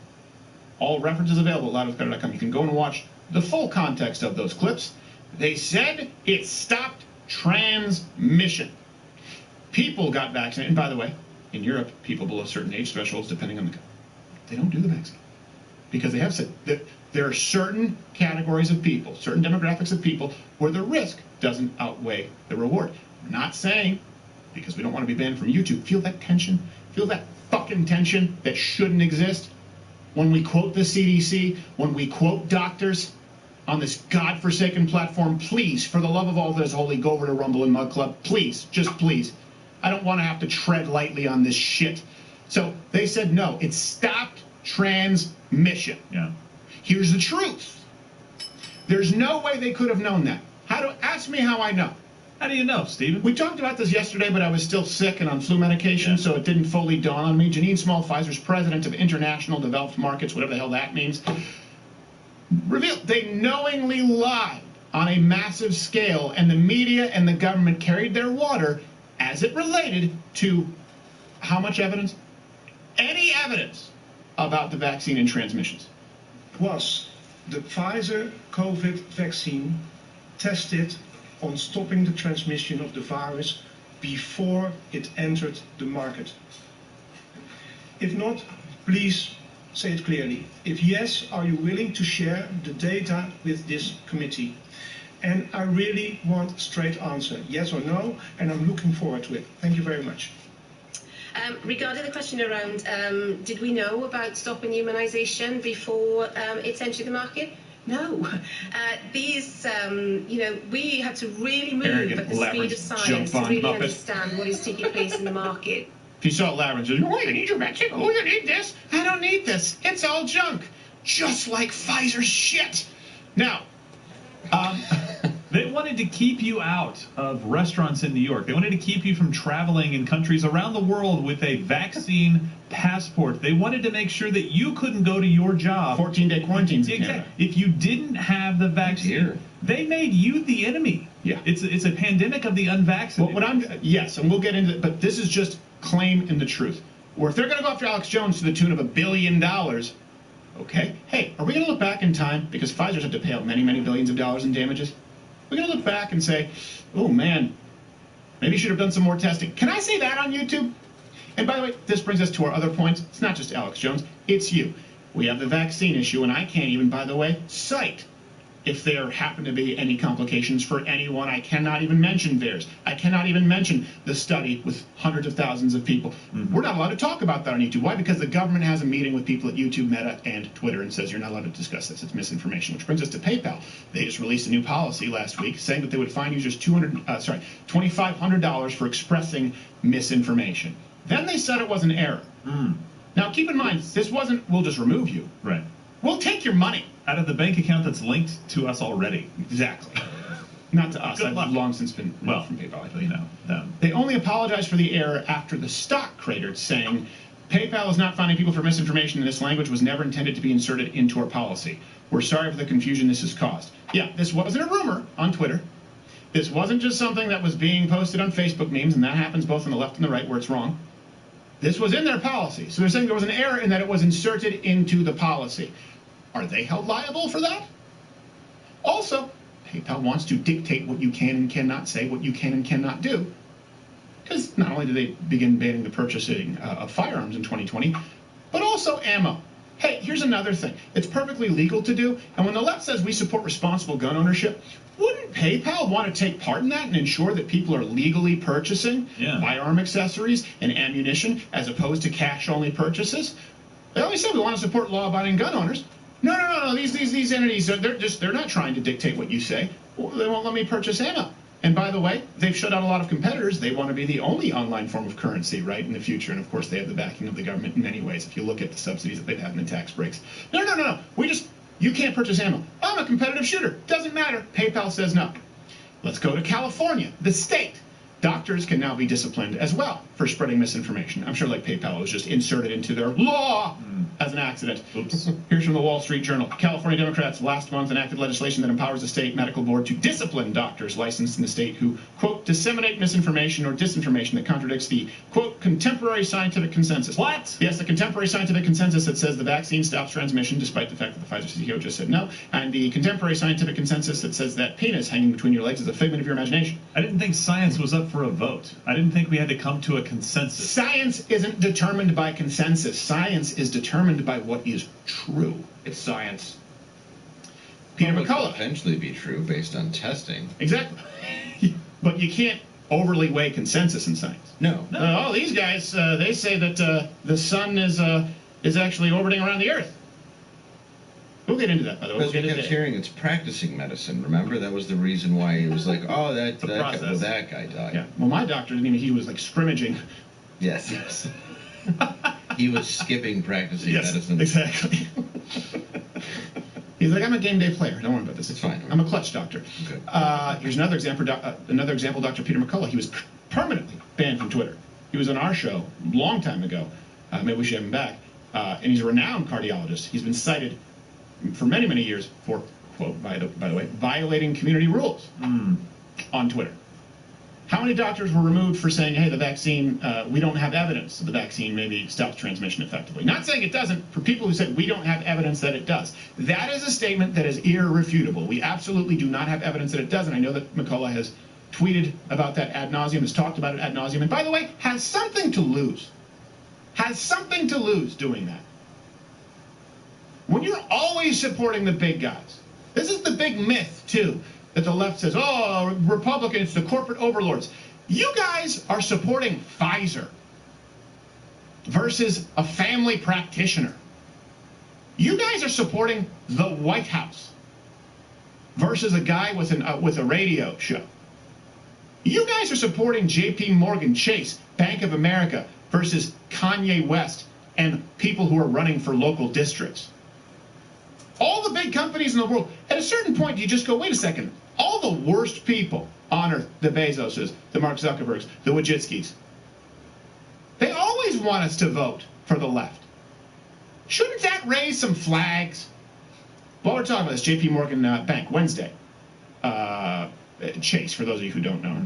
All references available at loudwithcutter.com. You can go and watch the full context of those clips. They said it stopped transmission. People got vaccinated. And by the way, in Europe, people below certain age thresholds, depending on the country, they don't do the vaccine. Because they have said that there are certain categories of people, certain demographics of people, where the risk doesn't outweigh the reward. I'm not saying, because we don't want to be banned from YouTube, feel that tension, feel that fucking tension that shouldn't exist when we quote the CDC, when we quote doctors on this godforsaken platform. Please, for the love of all that is holy, go over to Rumble and Mug Club. Please, just please. I don't want to have to tread lightly on this shit. So they said no, it stopped transmission. Yeah. Here's the truth. There's no way they could have known that. Ask me how I know. How do you know, Stephen? We talked about this yesterday, but I was still sick and on flu medication, so it didn't fully dawn on me. Janine Small, Pfizer's president of International Developed Markets, whatever the hell that means, revealed they knowingly lied on a massive scale, and the media and the government carried their water as it related to how much evidence? Any evidence about the vaccine and transmissions. Was the Pfizer COVID vaccine tested on stopping the transmission of the virus before it entered the market? If not, please say it clearly. If yes, are you willing to share the data with this committee? And I really want a straight answer, yes or no, and I'm looking forward to it. Thank you very much. Regarding the question around, did we know about stopping humanisation before it's entered the market? No. We had to really move at the speed of science to really understand what is taking place in the market. If you saw Labyrinth, you need your vaccine. Oh, you need this. I don't need this. It's all junk. Just like Pfizer's shit. Now, they wanted to keep you out of restaurants in New York. They wanted to keep you from traveling in countries around the world with a vaccine passport. They wanted to make sure that you couldn't go to your job. 14-day quarantines. Exactly. If you didn't have the vaccine, they made you the enemy. Yeah. It's a pandemic of the unvaccinated. Yes, and we'll get into it, but this is just claim in the truth. Or if they're going to go after Alex Jones to the tune of $1 billion, okay, hey, are we going to look back in time, because Pfizer's had to pay out many, many billions of dollars in damages? We're going to look back and say, oh man, maybe you should have done some more testing. Can I say that on YouTube? And by the way, this brings us to our other points. It's not just Alex Jones, it's you. We have the vaccine issue, and I can't even, by the way, cite if there happen to be any complications for anyone. I cannot even mention theirs. I cannot even mention the study with hundreds of thousands of people. We're not allowed to talk about that on YouTube. Why? Because the government has a meeting with people at YouTube, Meta, and Twitter and says you're not allowed to discuss this. It's misinformation, which brings us to PayPal. They just released a new policy last week saying that they would fine users $2,500 for expressing misinformation. Then they said it was an error. Now, keep in mind, this wasn't, we'll just remove you. Right. We'll take your money. Out of the bank account that's linked to us already. Exactly. Not to us. I've long since been removed from PayPal. You know, them. They only apologized for the error after the stock cratered, saying, PayPal is not fining people for misinformation, and this language was never intended to be inserted into our policy. We're sorry for the confusion this has caused. Yeah, this wasn't a rumor on Twitter. This wasn't just something that was being posted on Facebook memes, and that happens both on the left and the right where it's wrong. This was in their policy. So they're saying there was an error in that it was inserted into the policy. Are they held liable for that? Also, PayPal wants to dictate what you can and cannot say, what you can and cannot do. Because not only did they begin banning the purchasing of firearms in 2020, but also ammo. Hey, here's another thing. It's perfectly legal to do, and when the left says we support responsible gun ownership, wouldn't PayPal want to take part in that and ensure that people are legally purchasing firearm accessories and ammunition as opposed to cash-only purchases? They always said we want to support law-abiding gun owners. No. These entities, they're not trying to dictate what you say. Well, they won't let me purchase ammo. And by the way, they've shut out a lot of competitors. They want to be the only online form of currency, right, in the future. And of course, they have the backing of the government in many ways. If you look at the subsidies that they've had and the tax breaks. No. You can't purchase ammo. I'm a competitive shooter. Doesn't matter. PayPal says no. Let's go to California, the state. Doctors can now be disciplined as well for spreading misinformation. I'm sure like PayPal was just inserted into their law as an accident. Oops. Here's from the Wall Street Journal. California Democrats last month enacted legislation that empowers the state medical board to discipline doctors licensed in the state who, quote, disseminate misinformation or disinformation that contradicts the, quote, contemporary scientific consensus. What? Yes, the contemporary scientific consensus that says the vaccine stops transmission, despite the fact that the Pfizer CEO just said no, and the contemporary scientific consensus that says that penis hanging between your legs is a figment of your imagination. I didn't think science was up for a vote. I didn't think we had to come to a consensus. Science isn't determined by consensus. Science is determined by what is true. It's science. Peter Well, it McCullough. could eventually be true based on testing. Exactly. But you can't overly weigh consensus in science. No. These guys, they say that the sun is actually orbiting around the Earth. We'll get into that, by the way. Because We'll we get kept into hearing it's practicing medicine. Remember, that was the reason why it was like, oh, that guy died. Yeah. Well, my doctor didn't even. He was like scrimmaging. Yes. He was skipping practicing medicine. Exactly. He's like, I'm a game day player. Don't worry about this. It's fine. I'm a clutch doctor. Okay. Here's another example. Dr. Peter McCullough. He was permanently banned from Twitter. He was on our show a long time ago. Maybe we should have him back. And he's a renowned cardiologist. He's been cited for many, many years for, quote, by the way, violating community rules on Twitter. How many doctors were removed for saying, hey, the vaccine, we don't have evidence that the vaccine maybe stops transmission effectively? Not saying it doesn't, for people who said we don't have evidence that it does. That is a statement that is irrefutable. We absolutely do not have evidence that it does, and I know that McCullough has tweeted about that ad nauseum, has talked about it ad nauseum, and by the way, has something to lose. Has something to lose doing that. When you're always supporting the big guys, this is the big myth, too, that the left says, oh, Republicans, the corporate overlords. You guys are supporting Pfizer versus a family practitioner. You guys are supporting the White House versus a guy with a radio show. You guys are supporting J.P. Morgan Chase, Bank of America, versus Kanye West and people who are running for local districts. All the big companies in the world, at a certain point, you just go, wait a second, all the worst people on earth, the Bezoses, the Mark Zuckerbergs, the Wojcicki's, they always want us to vote for the left. Shouldn't that raise some flags? While we're talking about this, J.P. Morgan Bank, Wednesday, Chase, for those of you who don't know,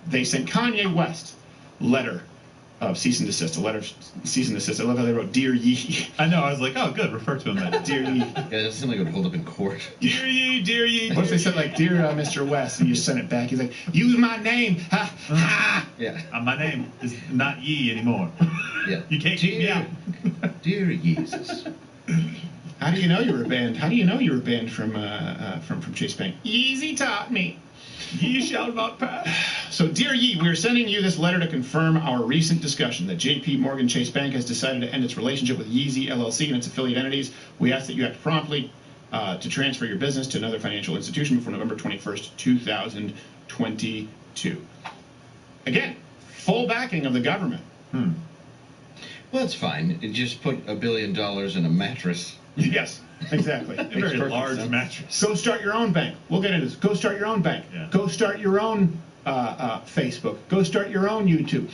they sent Kanye West letter of cease and desist, a letter of cease and desist. I love how they wrote, Dear Ye. I know, I was like, oh, good, refer to him then. Dear Ye. Yeah, that seemed like it would hold up in court. Dear Ye, dear Ye. What if they said, like, Dear Mr. West, and you sent it back? He's like, use my name. Ha, ha. Yeah. My name is not Ye anymore. Yeah. You can't keep me out. Dear Jesus. How do you know you were banned? How do you know you were banned from Chase Bank? Yeezy taught me. Ye shall not pass. So, dear Ye, we are sending you this letter to confirm our recent discussion that J.P. Morgan Chase Bank has decided to end its relationship with Yeezy LLC and its affiliate entities. We ask that you act promptly to transfer your business to another financial institution before November 21st, 2022. Again, full backing of the government. Well, that's fine. You just put $1 billion in a mattress. Yes, exactly. A very large mattress. Go start your own bank. We'll get into this. Go start your own bank. Yeah. Go start your own Facebook. Go start your own YouTube.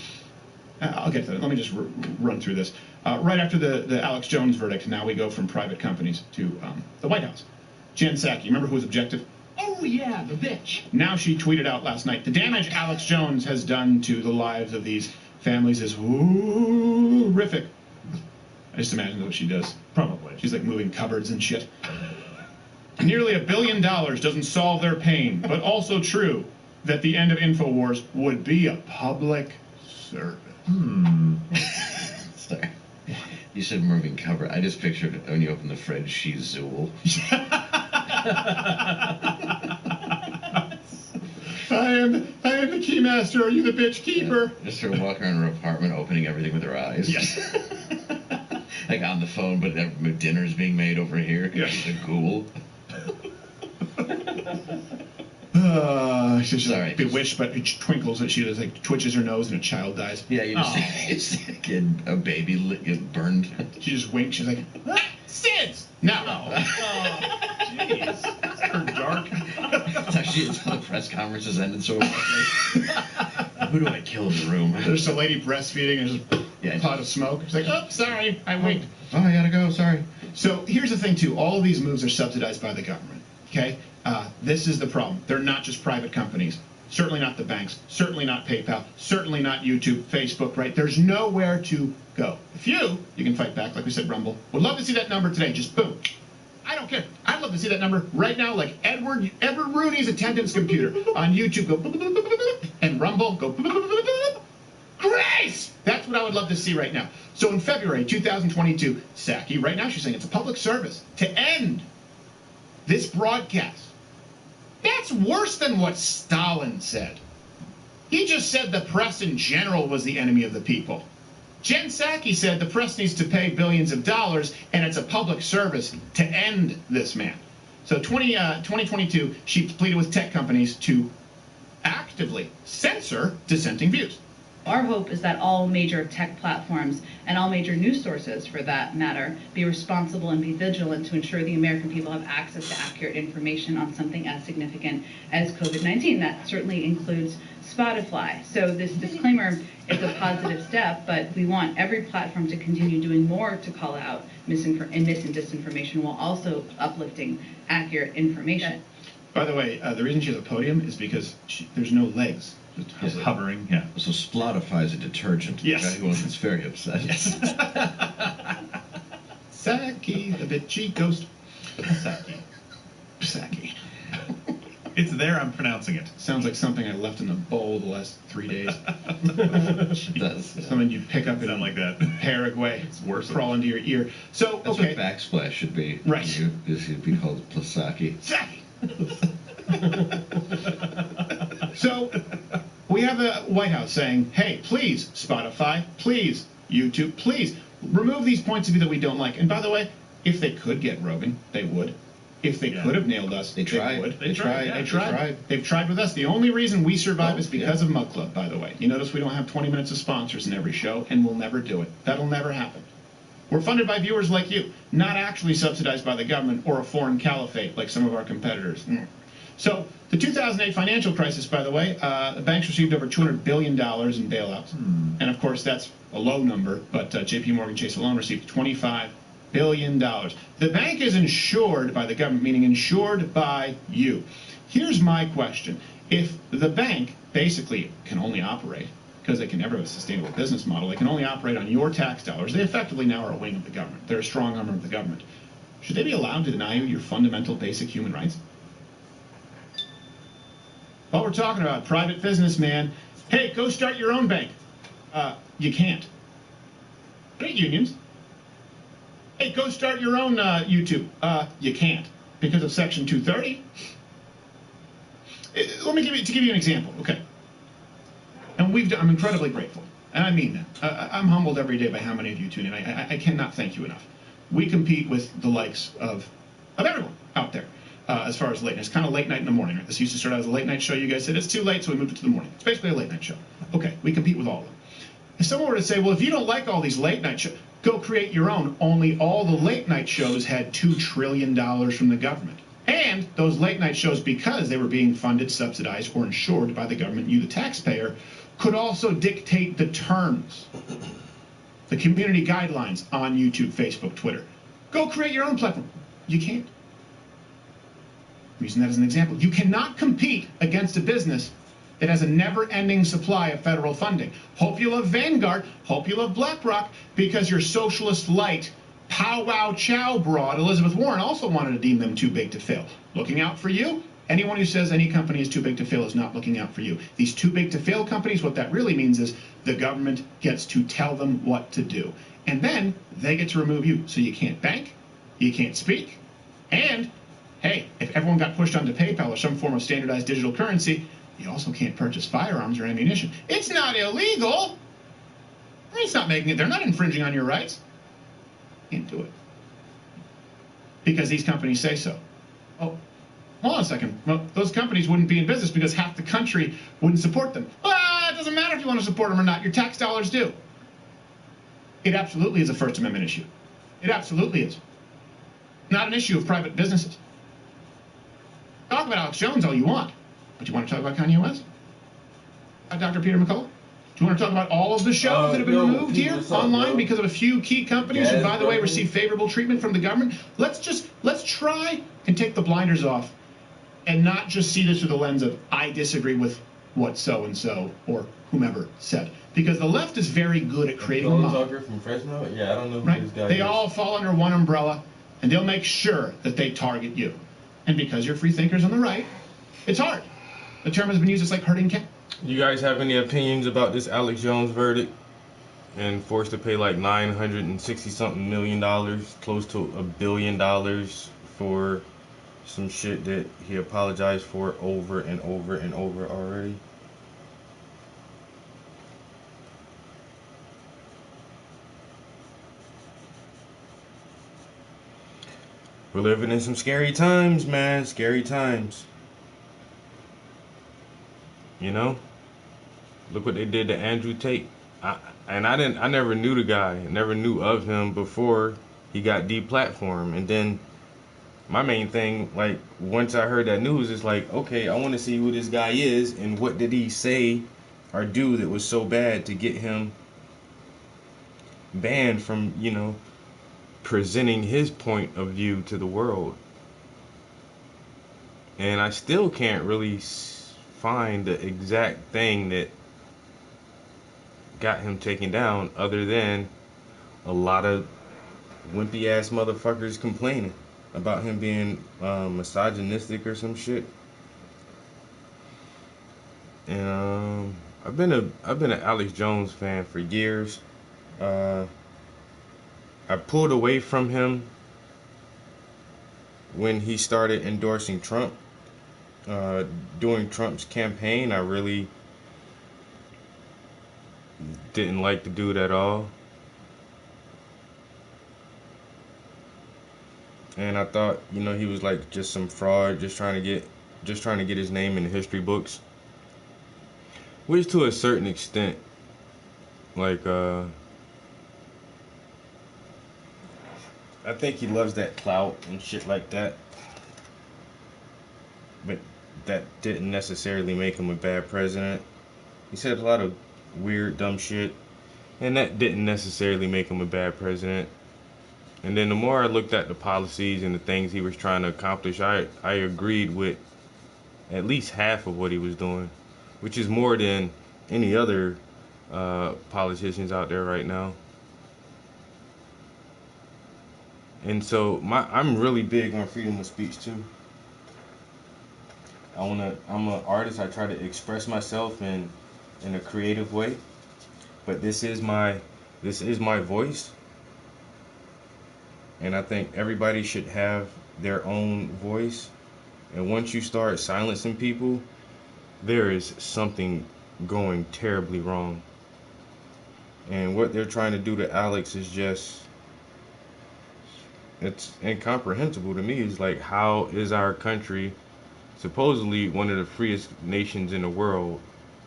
I'll get to that. Let me just run through this. Right after the Alex Jones verdict, now we go from private companies to the White House. Jen Psaki, remember who was objective? Oh, yeah, the bitch. Now she tweeted out last night, the damage Alex Jones has done to the lives of these families is horrific. I just imagine what she does. Probably. She's like moving cupboards and shit. Nearly $1 billion doesn't solve their pain, but also true that the end of InfoWars would be a public service. Sorry. You said moving cupboard. I just pictured when you open the fridge, she's Zool. I am the keymaster. Are you the bitch keeper? Just her walking around her apartment, opening everything with her eyes. Yes. Like on the phone, but dinner's being made over here because she's a ghoul. She's sorry, bewitched, but it twinkles. She just like twitches her nose, and a child dies. Yeah, you just see a kid, a baby get burned. She just winks. She's like, "SIDS!" No. Jeez, that's her dark. That's how the press conferences ended so abruptly. Who do I kill in the room? There's a lady breastfeeding, and there's a pot of smoke. She's like, "Oh, sorry, I winked." Oh, I gotta go. Sorry. So here's the thing, too. All of these moves are subsidized by the government. Okay. This is the problem. They're not just private companies. Certainly not the banks. Certainly not PayPal. Certainly not YouTube, Facebook, right? There's nowhere to go. If you can fight back, like we said, Rumble. Would love to see that number today. Just boom. I don't care. I'd love to see that number right now, like Edward Rooney's attendance computer on YouTube. Go and Rumble go. Grace! That's what I would love to see right now. So in February 2022, Psaki, right now she's saying it's a public service to end this broadcast. That's worse than what Stalin said. He just said the press in general was the enemy of the people. Jen Psaki said the press needs to pay billions of dollars, and it's a public service to end this man. So 2022, she pleaded with tech companies to actively censor dissenting views. Our hope is that all major tech platforms and all major news sources, for that matter, be responsible and be vigilant to ensure the American people have access to accurate information on something as significant as COVID-19. That certainly includes Spotify. So this disclaimer is a positive step, but we want every platform to continue doing more to call out mis and disinformation while also uplifting accurate information. By the way, the reason she has a podium is because there's no legs. Just hovering, yeah. So Spotify is a detergent. Yes. Everyone is very upset. Yes. Psaki, the bitchy ghost. Psaki. It's there, I'm pronouncing it. Sounds like something I left in the bowl the last 3 days. It does. Something you pick up in like that. Paraguay. It's worse. Crawl into your ear. So, That's okay. what backsplash should be. Right. It should be called Plasaki. So, we have the White House saying, hey, please, Spotify, please, YouTube, please, remove these points of view that we don't like. And by the way, if they could get Rogan, they would. If they could have nailed us, they tried. would. They tried. They tried. They've tried with us. The only reason we survive is because of Mug Club, by the way. You notice we don't have 20 minutes of sponsors in every show, and we'll never do it. That'll never happen. We're funded by viewers like you, not actually subsidized by the government or a foreign caliphate like some of our competitors. So the 2008 financial crisis, by the way, the banks received over $200 billion in bailouts. And, of course, that's a low number, but J.P. Morgan Chase alone received $25 billion. The bank is insured by the government, meaning insured by you. Here's my question. If the bank basically can only operate, because they can never have a sustainable business model, they can only operate on your tax dollars, they effectively now are a wing of the government. They're a strong arm of the government. Should they be allowed to deny you your fundamental basic human rights? Well, we're talking about private businessman. Hey, go start your own bank. You can't. Trade unions. Hey, go start your own YouTube. You can't because of Section 230. Let me give you an example, okay? And I'm incredibly grateful, and I mean that. I'm humbled every day by how many of you tune in. I cannot thank you enough. We compete with the likes of everyone out there as far as late night. It's kind of late night in the morning. Right? This used to start out as a late night show. You guys said it's too late, so we moved it to the morning. It's basically a late night show. Okay, we compete with all of them. If someone were to say, well, if you don't like all these late night shows, go create your own. Only all the late night shows had $2 trillion from the government. And those late night shows, because they were being funded, subsidized, or insured by the government, you, the taxpayer, could also dictate the terms, the community guidelines on YouTube, Facebook, Twitter. Go create your own platform. You can't. I'm using that as an example. You cannot compete against a business that has a never-ending supply of federal funding. Hope you love Vanguard, hope you love BlackRock, because your socialist light, pow-wow chow broad, Elizabeth Warren, also wanted to deem them too big to fail. Looking out for you? Anyone who says any company is too big to fail is not looking out for you. These too big to fail companies, what that really means is the government gets to tell them what to do. And then they get to remove you. So you can't bank, you can't speak, and, hey, if everyone got pushed onto PayPal or some form of standardized digital currency, you also can't purchase firearms or ammunition. It's not illegal. It's not making it. They're not infringing on your rights. Can't do it. Because these companies say so. Oh, hold on a second. Well, those companies wouldn't be in business because half the country wouldn't support them. Well, it doesn't matter if you want to support them or not. Your tax dollars do. It absolutely is a First Amendment issue. It absolutely is. Not an issue of private businesses. Talk about Alex Jones all you want, but you want to talk about Kanye West? Dr. Peter McCullough? Do you want to talk about all of the shows that have been removed here online because of a few key companies who, by the way, receive favorable treatment from the government? Let's try and take the blinders off and not just see this through the lens of I disagree with what so-and-so or whomever said. Because the left is very good at creating a mob. From Fresno? Yeah, I don't know who Right? this guy They is. all fall under one umbrella, and they'll make sure that they target you. And because you're free thinkers on the right, it's hard. The term has been used as like herding cats. You guys have any opinions about this Alex Jones verdict? And forced to pay like $960-something million, close to $1 billion for some shit that he apologized for over and over and over already. We're living in some scary times, man. Scary times. You know? Look what they did to Andrew Tate. I never knew the guy. I never knew of him before he got deplatformed. And then my main thing, like, once I heard that news, it's like, okay, I want to see who this guy is and what did he say or do that was so bad to get him banned from, you know, presenting his point of view to the world. And I still can't really find the exact thing that got him taken down other than a lot of wimpy ass motherfuckers complaining about him being misogynistic or some shit. And I've been an Alex Jones fan for years. I pulled away from him when he started endorsing Trump. During Trump's campaign, I really didn't like the dude at all. And I thought, you know, he was like just some fraud, just trying to get his name in the history books. Which to a certain extent, like, I think he loves that clout and shit like that. But that didn't necessarily make him a bad president. He said a lot of weird, dumb shit. And that didn't necessarily make him a bad president. And then the more I looked at the policies and the things he was trying to accomplish, I agreed with at least half of what he was doing. Which is more than any other politicians out there right now. And so I'm really big on freedom of speech too. I'm an artist. I try to express myself in a creative way. But this is my voice. And I think everybody should have their own voice. And once you start silencing people, there is something going terribly wrong. And what they're trying to do to Alex is just, it's incomprehensible to me. It's like, how is our country, supposedly one of the freest nations in the world,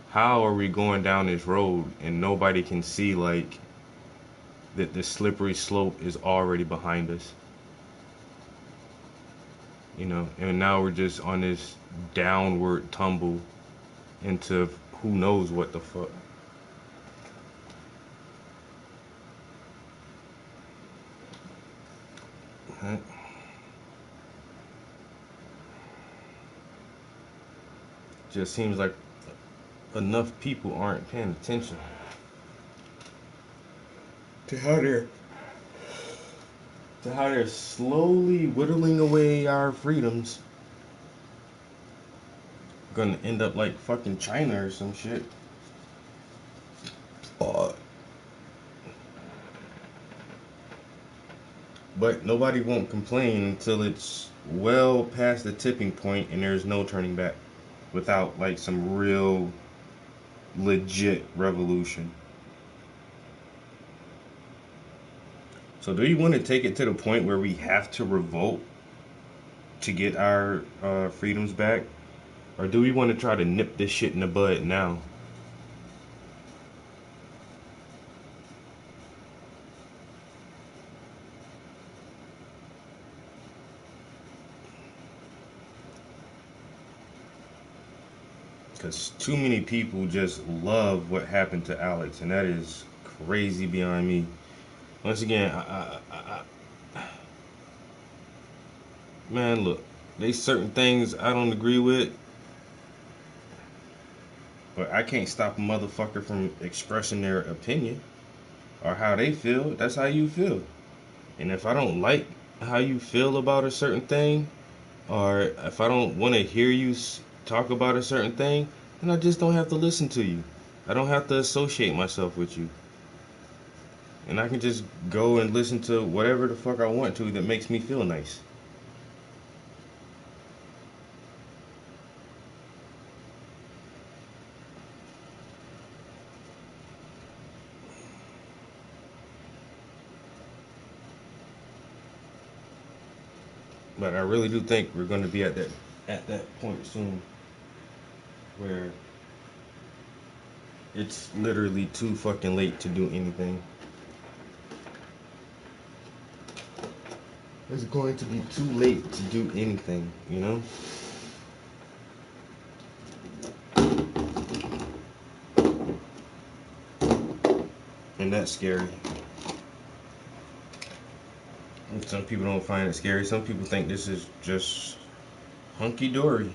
how are we going down this road and nobody can see like that the slippery slope is already behind us? You know, and now we're just on this downward tumble into who knows what the fuck. Right. Just seems like enough people aren't paying attention to how they're slowly whittling away our freedoms. Gonna end up like fucking China or some shit. But nobody won't complain until it's well past the tipping point and there's no turning back without like some real legit revolution. So do you want to take it to the point where we have to revolt to get our freedoms back? Or do we want to try to nip this shit in the bud now? Because too many people just love what happened to Alex, and that is crazy beyond me. Once again, man, look, there's certain things I don't agree with, but I can't stop a motherfucker from expressing their opinion or how they feel. That's how you feel. And if I don't like how you feel about a certain thing, or if I don't want to hear you talk about a certain thing, then I just don't have to listen to you. I don't have to associate myself with you. And I can just go and listen to whatever the fuck I want to that makes me feel nice. But I really do think we're going to be at that point soon where it's literally too fucking late to do anything. It's going to be too late to do anything, you know? And that's scary. And some people don't find it scary. Some people think this is just hunky-dory.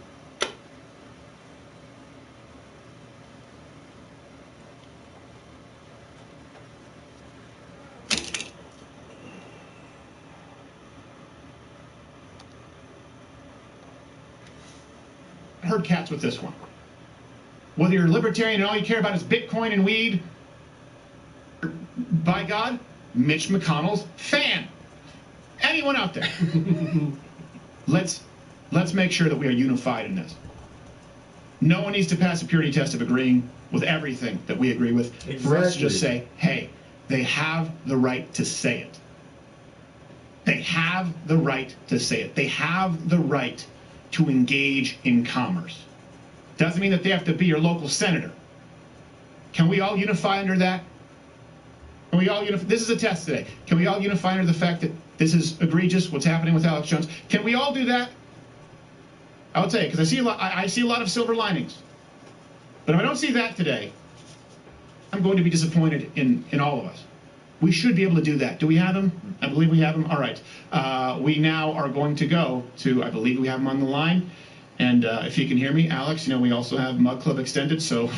I heard cats with this one. Whether you're a libertarian and all you care about is Bitcoin and weed, by God, Mitch McConnell's fan. Anyone out there? Let's make sure that we are unified in this. No one needs to pass a purity test of agreeing with everything that we agree with. Exactly. For us to just say, hey, they have the right to say it. They have the right to say it. They have the right to engage in commerce. Doesn't mean that they have to be your local senator. Can we all unify under that? Can we all this is a test today. Can we all unify under the fact that this is egregious, what's happening with Alex Jones? Can we all do that? I'll tell you, because I see a lot of silver linings. But if I don't see that today, I'm going to be disappointed in all of us. We should be able to do that. Do we have them? I believe we have them. All right. We now are going to go to, I believe we have them on the line. And if you can hear me, Alex, you know, we also have Mug Club Extended, so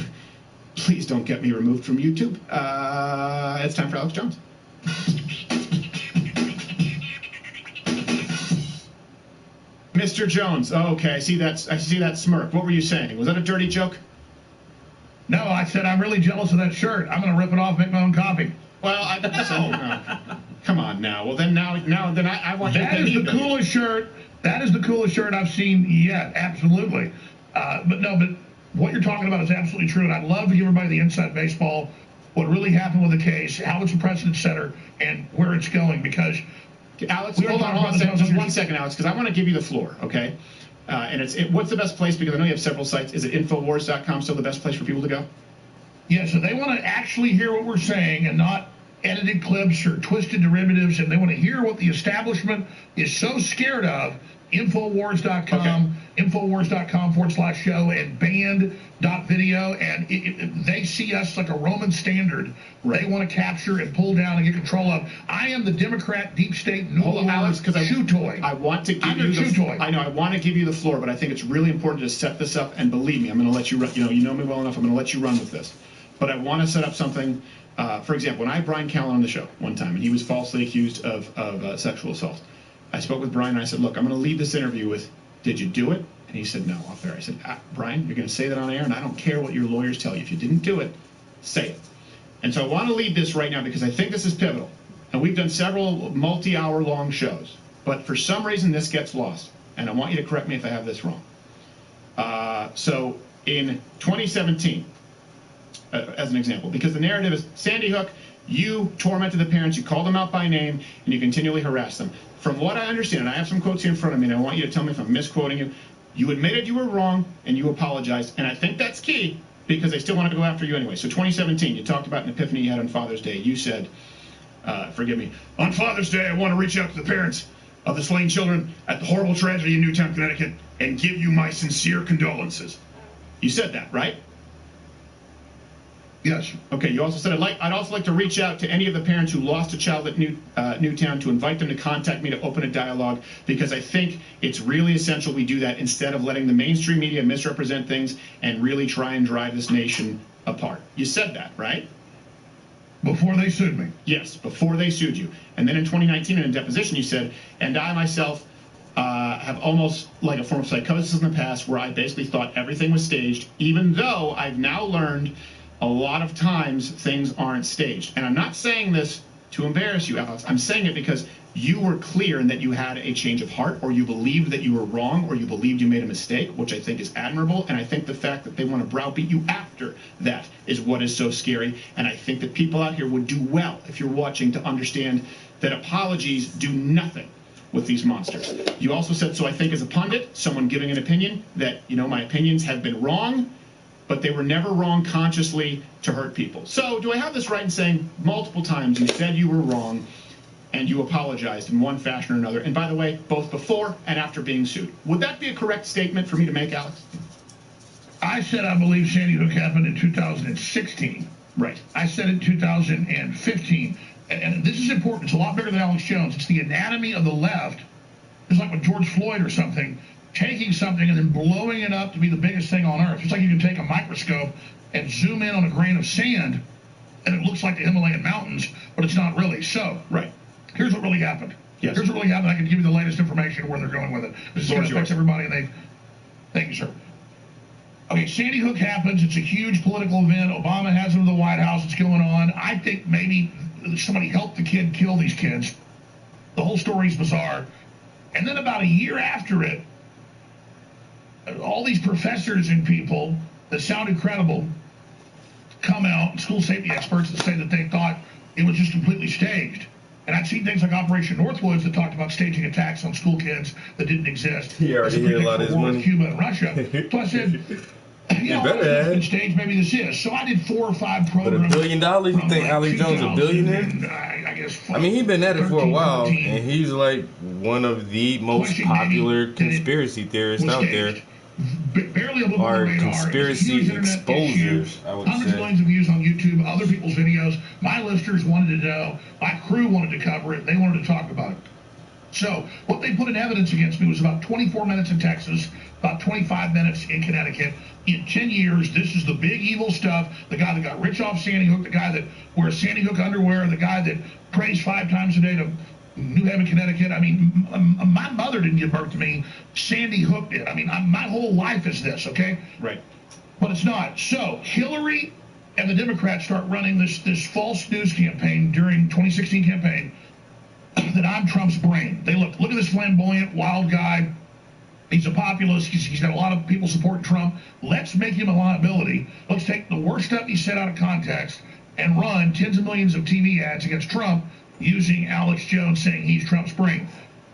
please don't get me removed from YouTube. It's time for Alex Jones. Mr. Jones. Oh, okay, I see that smirk. What were you saying? Was that a dirty joke? No, I said I'm really jealous of that shirt. I'm going to rip it off and make my own copy. Well, come on now. Well, then I want you to pay me. That is the coolest shirt. That is the coolest shirt I've seen yet. Absolutely. But what you're talking about is absolutely true, and I'd love to give everybody the inside baseball, what really happened with the case, how it's a precedent setter, and where it's going. Because Alex, hold on just 1 second, Alex, because I want to give you the floor, okay? And what's the best place? Because I know you have several sites. Is it Infowars.com still the best place for people to go? Yeah, so they want to actually hear what we're saying and not edited clips or twisted derivatives, and they want to hear what the establishment is so scared of. Infowars.com, okay. Infowars.com/show, and band.video, and they see us like a Roman standard. Right. They want to capture and pull down and get control of. I am the Democrat deep state new Alex, shoe toy. I want to give you the toy. I know I want to give you the floor, but I think it's really important to set this up. And believe me, I'm going to let you run. You know me well enough. I'm going to let you run with this. But I want to set up something. For example, when I had Brian Callen on the show one time, and he was falsely accused of sexual assault, I spoke with Brian and I said, look, I'm going to lead this interview with, did you do it? And he said, no, off air. I said, Brian, you're going to say that on air, and I don't care what your lawyers tell you. If you didn't do it, say it. And so I want to lead this right now because I think this is pivotal. And we've done several multi-hour long shows. But for some reason, this gets lost. And I want you to correct me if I have this wrong. So in 2017, as an example, because the narrative is Sandy Hook, You tormented the parents, you called them out by name, and you continually harassed them. From what I understand, and I have some quotes here in front of me, and I want you to tell me if I'm misquoting you, you admitted you were wrong, and you apologized, and I think that's key, because they still wanted to go after you anyway. So 2017, you talked about an epiphany you had on Father's Day. You said, forgive me, on Father's Day, I want to reach out to the parents of the slain children at the horrible tragedy in Newtown, Connecticut, and give you my sincere condolences. You said that, right? Yes. Okay, you also said, I'd also like to reach out to any of the parents who lost a child at Newtown to invite them to contact me to open a dialogue, because I think it's really essential we do that instead of letting the mainstream media misrepresent things and really try and drive this nation apart. You said that, right? Before they sued me. Yes, before they sued you. And then in 2019 in a deposition you said, and I myself have almost like a form of psychosis in the past where I basically thought everything was staged, even though I've now learned a lot of times things aren't staged. And I'm not saying this to embarrass you, Alex. I'm saying it because you were clear in that you had a change of heart, or you believed that you were wrong, or you believed you made a mistake, which I think is admirable. And I think the fact that they want to browbeat you after that is what is so scary. And I think that people out here would do well, if you're watching, to understand that apologies do nothing with these monsters. You also said, so I think as a pundit, someone giving an opinion, that, you know, my opinions have been wrong, but they were never wrong consciously to hurt people. So do I have this right in saying multiple times you said you were wrong and you apologized in one fashion or another, and by the way, both before and after being sued? Would that be a correct statement for me to make, Alex? I said I believe Sandy Hook happened in 2016. Right. I said in 2015. And this is important. It's a lot bigger than Alex Jones. It's the anatomy of the left. It's like with George Floyd or something, taking something and then blowing it up to be the biggest thing on earth. It's like you can take a microscope and zoom in on a grain of sand, and it looks like the Himalayan mountains, but it's not really. So, right. Here's what really happened. Yes. Here's what really happened. I can give you the latest information where they're going with it. This is going to affect everybody, and thank you, sir. Okay, Sandy Hook happens. It's a huge political event. Obama has him to the White House. It's going on. I think maybe somebody helped the kid kill these kids. The whole story's bizarre. And then about a year after it, all these professors and people that sounded credible come out, school safety experts, that say that they thought it was just completely staged. And I've seen things like Operation Northwoods that talked about staging attacks on school kids that didn't exist. He already hit a lot of his money. Cuba and Russia. So I said, you know, it's been staged, maybe this is. So I did 4 or 5 programs. But $1 billion? You think Alex Jones a billionaire? I guess. I mean, he's been at it for a while, and he's like one of the most popular conspiracy theorists out there. Barely a Are conspiracy exposures, I would hundreds of say. millions of views on YouTube, other people's videos. My listeners wanted to know. My crew wanted to cover it. They wanted to talk about it. So what they put in evidence against me was about 24 minutes in Texas, about 25 minutes in Connecticut. In 10 years, this is the big evil stuff. The guy that got rich off Sandy Hook, the guy that wears Sandy Hook underwear, the guy that prays 5 times a day to New Haven, Connecticut. I mean, my mother didn't give birth to me. Sandy Hook did. I mean, my whole life is this, okay? Right. But it's not. So Hillary and the Democrats start running this false news campaign during 2016 campaign that I'm Trump's brain. They look at this flamboyant, wild guy. He's a populist. He's got a lot of people supporting Trump. Let's make him a liability. Let's take the worst stuff he said out of context and run tens of millions of TV ads against Trump using Alex Jones saying he's Trump's brain.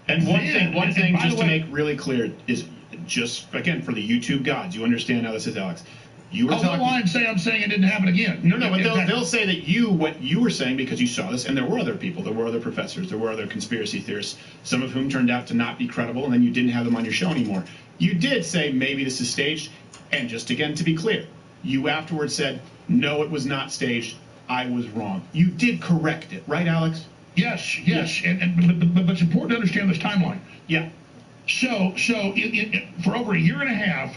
And one thing just to make really clear is, just again for the YouTube gods, you understand how this is, Alex. You were I'll go on and say I'm saying it didn't happen again. No, but they'll say that what you were saying because you saw this, and there were other people, there were other professors, there were other conspiracy theorists, some of whom turned out to not be credible, and then you didn't have them on your show anymore. You did say maybe this is staged, and just again to be clear, you afterwards said, no, it was not staged, I was wrong. You did correct it, right, Alex? Yes. But it's important to understand this timeline. Yeah. So for over a year and a half,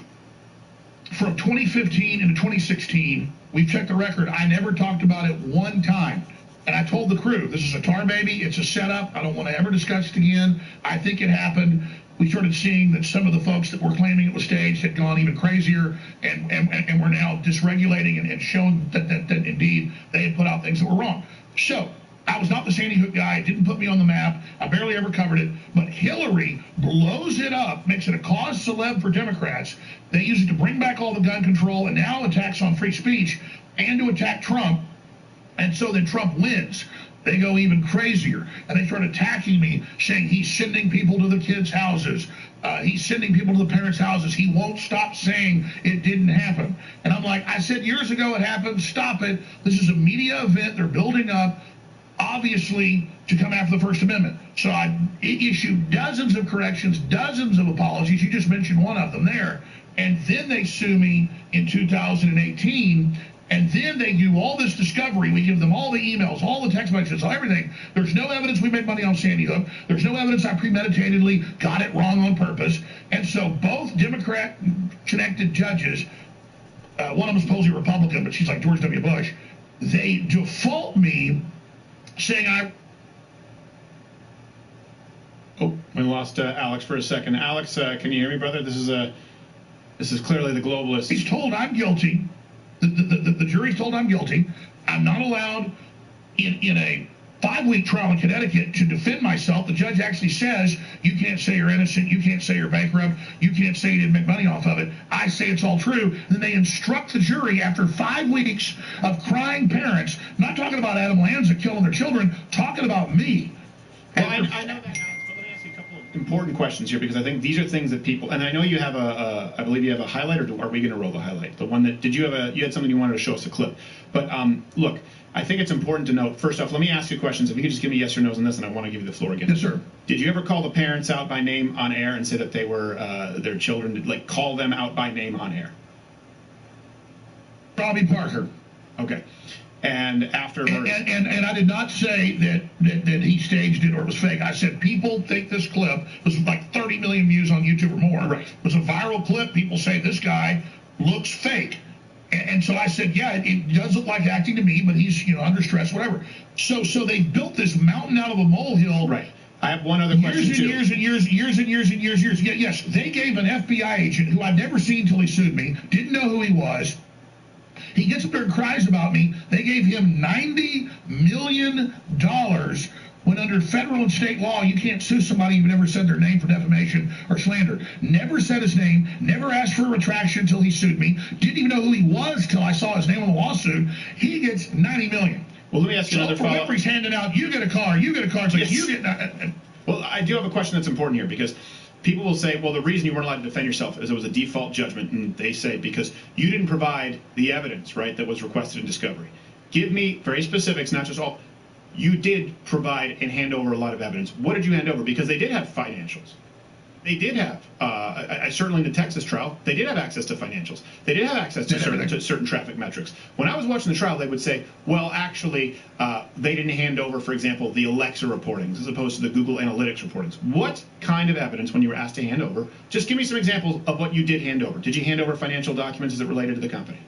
from 2015 into 2016, we've checked the record. I never talked about it one time. And I told the crew, this is a tar baby. It's a setup. I don't want to ever discuss it again. I think it happened. We started seeing that some of the folks that were claiming it was staged had gone even crazier, and we're now dysregulating and showing that indeed they had put out things that were wrong. So I was not the Sandy Hook guy. It didn't put me on the map. I barely ever covered it. But Hillary blows it up, makes it a cause celeb for Democrats. They use it to bring back all the gun control and now attacks on free speech and to attack Trump. And so then Trump wins. They go even crazier, and they start attacking me, saying he's sending people to the kids' houses. He's sending people to the parents' houses. He won't stop saying it didn't happen. And I'm like, I said years ago it happened. Stop it. This is a media event. They're building up, obviously, to come after the First Amendment. So I issued dozens of corrections, dozens of apologies. You just mentioned one of them there. And then they sue me in 2018. And then they do all this discovery. We give them all the emails, all the text messages, everything. There's no evidence we made money on Sandy Hook. There's no evidence I premeditatedly got it wrong on purpose. And so both Democrat-connected judges, one of them is supposedly Republican, but she's like George W. Bush, they default me saying Oh, we lost Alex for a second. Alex, can you hear me, brother? This is clearly the globalist. He's told I'm guilty. The jury's told I'm guilty. I'm not allowed in a 5-week trial in Connecticut to defend myself. The judge actually says, you can't say you're innocent, you can't say you're bankrupt, you can't say you didn't make money off of it. I say it's all true. Then they instruct the jury after 5 weeks of crying parents, not talking about Adam Lanza killing their children, talking about me. Well, I know that, Alex, but let me ask you a couple of important questions here, because I think these are things that people, and I know you have I believe you have a highlight, or are we going to roll the highlight? The one that, you had something you wanted to show us a clip. But look, I think it's important to note, first off, let me ask you questions. If you could just give me yes or no's on this, and I want to give you the floor again. Yes, sir. Did you ever call the parents out by name on air and say that they were their children, like call them out by name on air? Robbie Parker. Okay. And afterwards, and I did not say that he staged it or it was fake. I said people think this clip was like 30 million views on YouTube or more. Right. It was a viral clip. People say this guy looks fake. And so I said, yeah, it does look like acting to me, but he's under stress, whatever. So they built this mountain out of a molehill. Right. I have one other question too. Years and years. Yes, they gave an FBI agent who I'd never seen until he sued me, didn't know who he was. He gets up there and cries about me. They gave him $90 million when under federal and state law, you can't sue somebody you've never said their name for defamation or slander. Never said his name, never asked for a retraction until he sued me. Didn't even know who he was till I saw his name on the lawsuit. He gets $90 million. Well, let me ask you another follow-up. So he's handing out, you get a car. It's like, yes. You get... Well, I do have a question that's important here, because people will say, well, the reason you weren't allowed to defend yourself is it was a default judgment, and they say because you didn't provide the evidence, right, that was requested in discovery. Give me very specifics, not just all. You did provide and hand over a lot of evidence. What did you hand over? Because they did have financials. They did have, certainly in the Texas trial, they did have access to financials. They did have access to certain traffic metrics. When I was watching the trial, they would say, well, actually, they didn't hand over, for example, the Alexa reportings as opposed to the Google Analytics reportings. What kind of evidence, when you were asked to hand over, just give me some examples of what you did hand over. Did you hand over financial documents as it related to the company?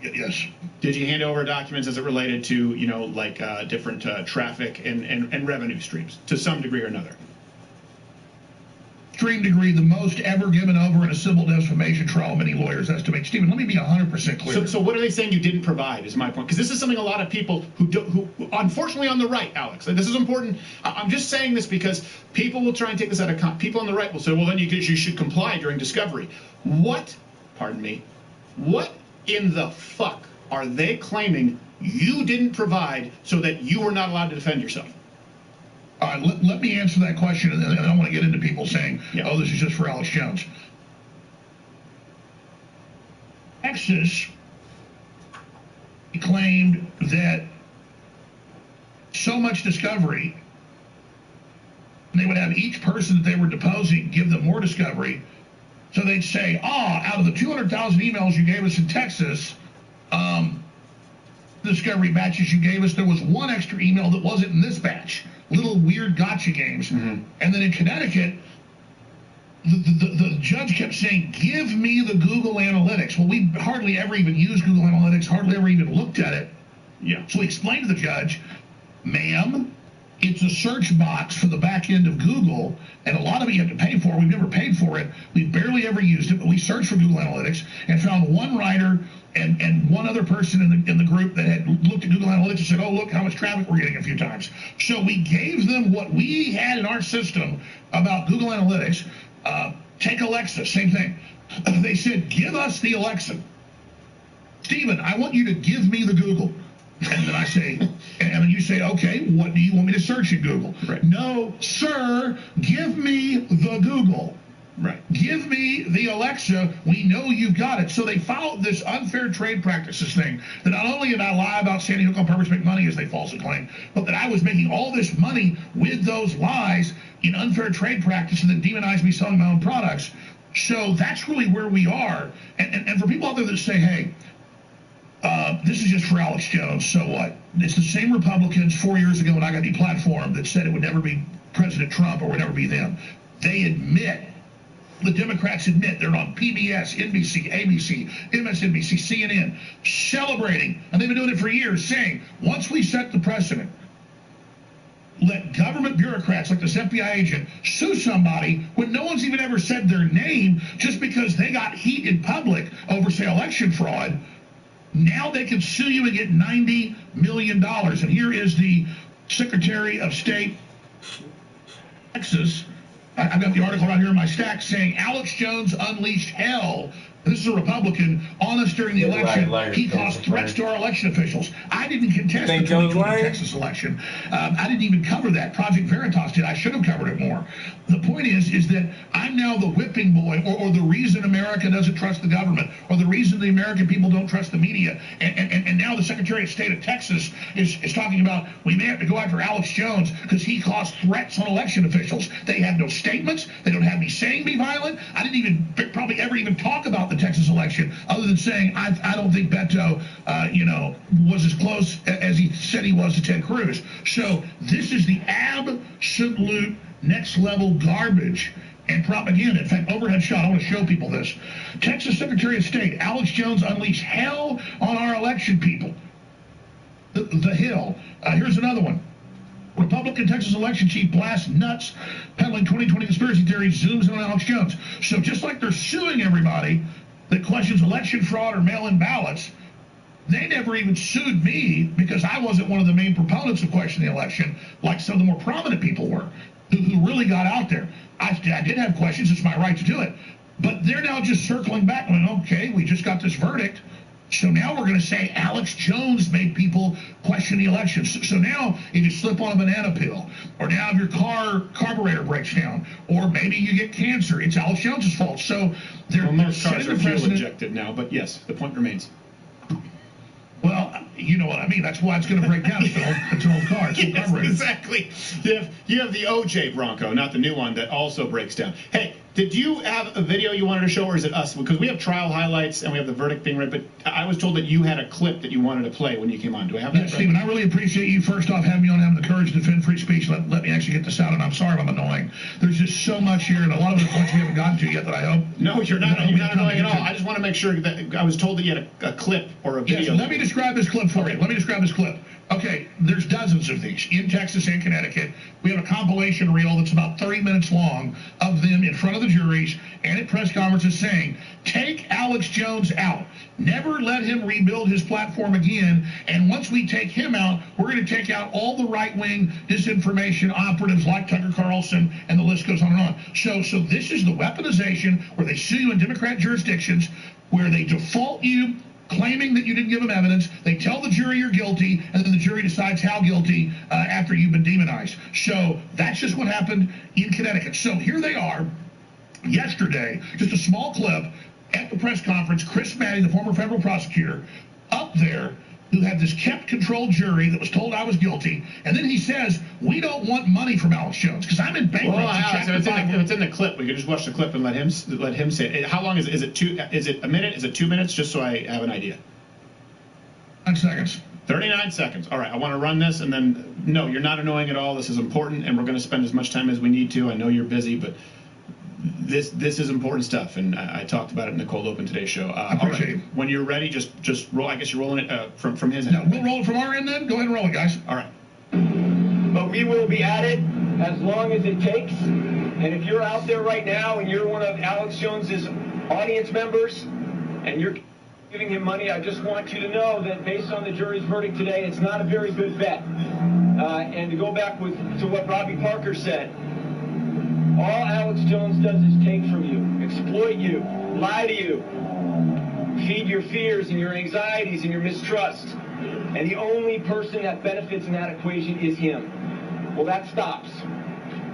Yes. Did you hand over documents as it related to, different traffic and revenue streams to some degree or another? Extreme degree, the most ever given over in a civil defamation trial, many lawyers estimate. Stephen, let me be 100% clear. So what are they saying you didn't provide is my point. Because this is something a lot of people who unfortunately on the right, Alex, and this is important. I'm just saying this because people will try and take this out of context. People on the right will say, well, then you should comply during discovery. What in the fuck are they claiming you didn't provide so that you were not allowed to defend yourself? All right, let me answer that question, and then I don't want to get into people saying, oh, this is just for Alex Jones. Texas claimed that so much discovery, they would have each person that they were deposing give them more discovery. So they'd say, out of the 200,000 emails you gave us in Texas, discovery batches you gave us, there was one extra email that wasn't in this batch. Little weird gotcha games. Mm-hmm. And then in Connecticut, the judge kept saying, give me the Google Analytics. Well, we hardly ever even used Google Analytics, hardly ever even looked at it. Yeah. So we explained to the judge, ma'am, it's a search box for the back end of Google, and a lot of it you have to pay for. We've never paid for it. We've barely ever used it, but we searched for Google Analytics and found one writer and one other person in the group that had looked at Google Analytics and said, oh, look how much traffic we're getting a few times. So we gave them what we had in our system about Google Analytics. Take Alexa, same thing. They said, give us the Alexa. Stephen, I want you to give me the Google. And then I say, and then you say, okay, what do you want me to search in Google? Right. No, sir, give me the Google. Right. Give me the Alexa. We know you've got it. So they followed this unfair trade practices thing that not only did I lie about Sandy Hook on purpose to make money, as they falsely claim, but that I was making all this money with those lies in unfair trade practice and then demonized me selling my own products. So that's really where we are. And for people out there that say, hey, this is just for Alex Jones, so what? It's the same Republicans 4 years ago when I got deplatformed that said it would never be President Trump or would never be them. They admit, the Democrats admit, they're on PBS, NBC, ABC, MSNBC, CNN, celebrating, and they've been doing it for years, saying, once we set the precedent, let government bureaucrats like this FBI agent sue somebody when no one's even ever said their name just because they got heat in public over, say, election fraud. Now they can sue you and get $90 million. And here is the Secretary of State, Texas. I've got the article right here in my stack saying Alex Jones unleashed hell. This is a Republican on us during the election. He caused threats to our election officials. I didn't contest the 2020 Texas election. I didn't even cover that. Project Veritas did. I should have covered it more. The point is that I'm now the whipping boy, or the reason America doesn't trust the government, or the reason the American people don't trust the media. And now the Secretary of State of Texas is talking about we may have to go after Alex Jones because he caused threats on election officials. They have no statements. They don't have me saying be violent. I didn't even probably ever even talk about the Texas election other than saying I don't think Beto, was as close as he said he was to Ted Cruz. So this is the absolute next level garbage and propaganda. In fact, overhead shot, I want to show people this. Texas Secretary of State, Alex Jones unleashed hell on our election people. The Hill. Here's another one. Republican Texas election chief blasts nuts, peddling 2020 conspiracy theories, zooms in on Alex Jones. So just like they're suing everybody that questions election fraud or mail-in ballots, they never even sued me because I wasn't one of the main proponents of questioning the election like some of the more prominent people were who really got out there. I did have questions. It's my right to do it. But they're now just circling back going, okay, we just got this verdict. So now we're going to say Alex Jones made people question the election. So now if you slip on a banana peel, or now if your carburetor breaks down, or maybe you get cancer, it's Alex Jones's fault. So they're most cars setting are the fuel precedent. injected now, but yes, the point remains. Well, you know what I mean. That's why it's going to break down. It's an old car. It's Yes, carburetor. exactly. You have the OJ Bronco, not the new one that also breaks down. Hey, did you have a video you wanted to show, or is it us? Because we have trial highlights and we have the verdict being read, but I was told that you had a clip that you wanted to play when you came on. Do I have that? Yeah, Stephen, I really appreciate you, first off, having me on, having the courage to defend free speech. Let me actually get this out, and I'm sorry if I'm annoying. There's just so much here, and a lot of the points we haven't gotten to yet that I hope. No, you're not annoying at all. I just want to make sure that I was told that you had a clip or a video. Yes, let me describe this clip for you. Let me describe this clip. Okay, there's dozens of these in Texas and Connecticut. We have a compilation reel that's about 30 minutes long of them in front of the juries and at press conferences saying, take Alex Jones out. Never let him rebuild his platform again. And once we take him out, we're going to take out all the right-wing disinformation operatives like Tucker Carlson, and the list goes on and on. So this is the weaponization where they sue you in Democrat jurisdictions, where they default you claiming that you didn't give them evidence. They tell the jury you're guilty, and then the jury decides how guilty after you've been demonized. So that's just what happened in Connecticut. So here they are yesterday, just a small clip at the press conference. Chris Maddy, the former federal prosecutor, up there, who had this kept controlled jury that was told I was guilty, and then he says, we don't want money from Alex Jones because I'm in bankruptcy. If it's in the clip, we could just watch the clip and let him say it. How long is it? Is it a minute? Is it 2 minutes? Just so I have an idea. 9 seconds. 39 seconds. All right, I want to run this, and then, no, you're not annoying at all. This is important, and we're going to spend as much time as we need to. I know you're busy, but this is important stuff, and I talked about it in the Cold Open Today show. I appreciate it. When you're ready, just roll. I guess you're rolling it from his No, end. we'll roll it from our end then. Go ahead and roll it, guys. All right. But we will be at it as long as it takes. And if you're out there right now and you're one of Alex Jones's audience members and you're giving him money, I just want you to know that based on the jury's verdict today, it's not a very good bet. And to go back to what Robbie Parker said, all Alex Jones does is take from you, exploit you, lie to you, feed your fears and your anxieties and your mistrust. And the only person that benefits in that equation is him. Well, that stops.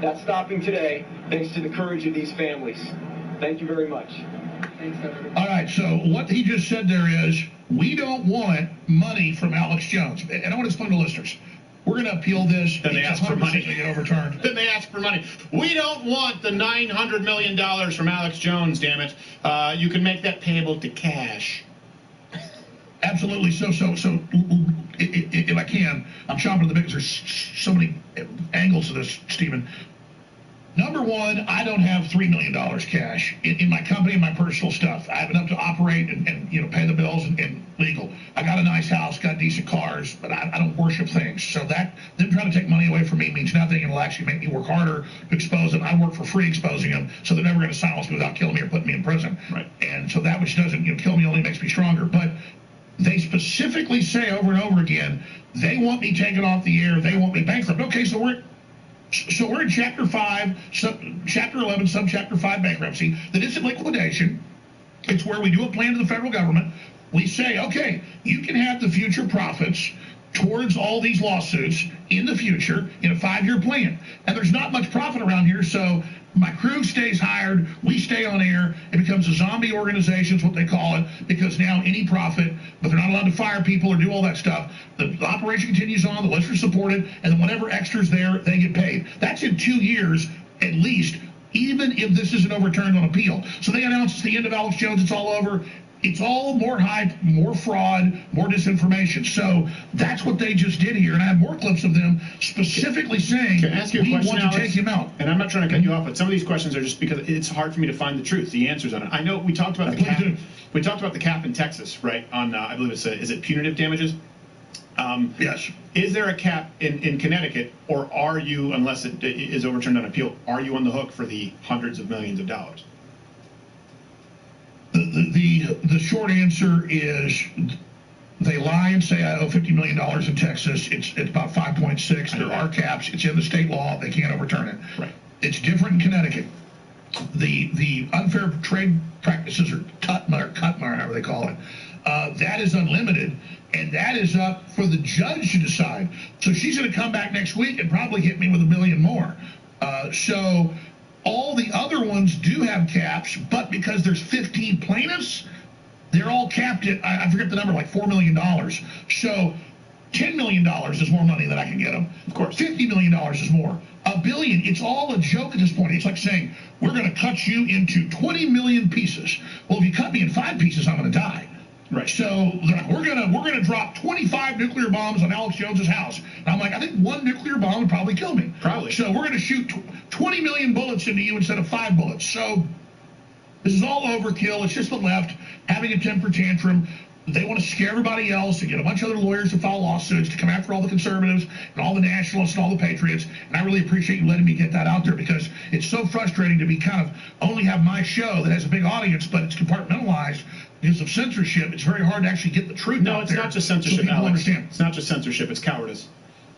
That's stopping today, thanks to the courage of these families. Thank you very much. Thanks, everybody. All right, so what he just said there is, we don't want money from Alex Jones. And I want to explain to listeners. We're going to appeal this. Then they ask for money. To get overturned. Then they ask for money. We don't want the $900 million from Alex Jones, damn it. You can make that payable to cash. Absolutely. So, if I can, I'm chomping at the bit because there's so many angles to this, Stephen. Number one, I don't have $3 million cash in my company and my personal stuff. I have enough to operate and pay the bills and legal. I got a nice house, got decent cars, but I don't worship things. So that them trying to take money away from me means nothing, and will actually make me work harder to expose them. I work for free exposing them, so they're never going to silence me without killing me or putting me in prison. Right. And so that which doesn't kill me only makes me stronger. But they specifically say over and over again, they want me taken off the air. They want me bankrupt. Okay, so we're in Chapter 5, Chapter 11, Subchapter 5 bankruptcy. That isn't liquidation. It's where we do a plan to the federal government. We say, okay, you can have the future profits towards all these lawsuits in the future in a 5-year plan. And there's not much profit around here, so my crew stays hired, we stay on air, it becomes a zombie organization is what they call it, because now any profit, but they're not allowed to fire people or do all that stuff, the operation continues on, the listeners supported, and then whatever extras there, they get paid. That's in 2 years at least, even if this isn't overturned on appeal. So they announce it's the end of Alex Jones, it's all over. It's all more hype, more fraud, more disinformation. So that's what they just did here. And I have more clips of them specifically saying, Can I ask you a we question, want Alex? to take him out. And I'm not trying to cut you off, but some of these questions are just because it's hard for me to find the truth, the answers on it. I know we talked about the cap. We talked about the cap in Texas, right? On I believe is it punitive damages? Yes. Is there a cap in Connecticut, or are you, unless it is overturned on appeal, are you on the hook for the hundreds of millions of dollars? The short answer is they lie and say I owe $50 million in Texas. It's about 5.6. There are caps. It's in the state law. They can't overturn it. Right. It's different in Connecticut. The unfair trade practices, or TUTMA, however they call it, that is unlimited, and that is up for the judge to decide. So she's going to come back next week and probably hit me with $1 million more. So all the other ones do have caps, but because there's 15 plaintiffs, they're all capped at, I forget the number, like $4 million. So $10 million is more money than I can get them. Of course. $50 million is more. $1 billion, it's all a joke at this point. It's like saying, we're going to cut you into 20 million pieces. Well, if you cut me in 5 pieces, I'm going to die. Right. So they're like, we're gonna drop 25 nuclear bombs on Alex Jones's house. And I'm like, I think 1 nuclear bomb would probably kill me. Probably. So we're gonna shoot 20 million bullets into you instead of 5 bullets. So this is all overkill. It's just the left having a temper tantrum. They want to scare everybody else and get a bunch of other lawyers to file lawsuits to come after all the conservatives and all the nationalists and all the patriots. And I really appreciate you letting me get that out there, because it's so frustrating to be kind of only have my show that has a big audience, but it's compartmentalized because of censorship. It's very hard to actually get the truth out there. No, it's not just censorship, so people Alex. understand. It's not just censorship. It's cowardice.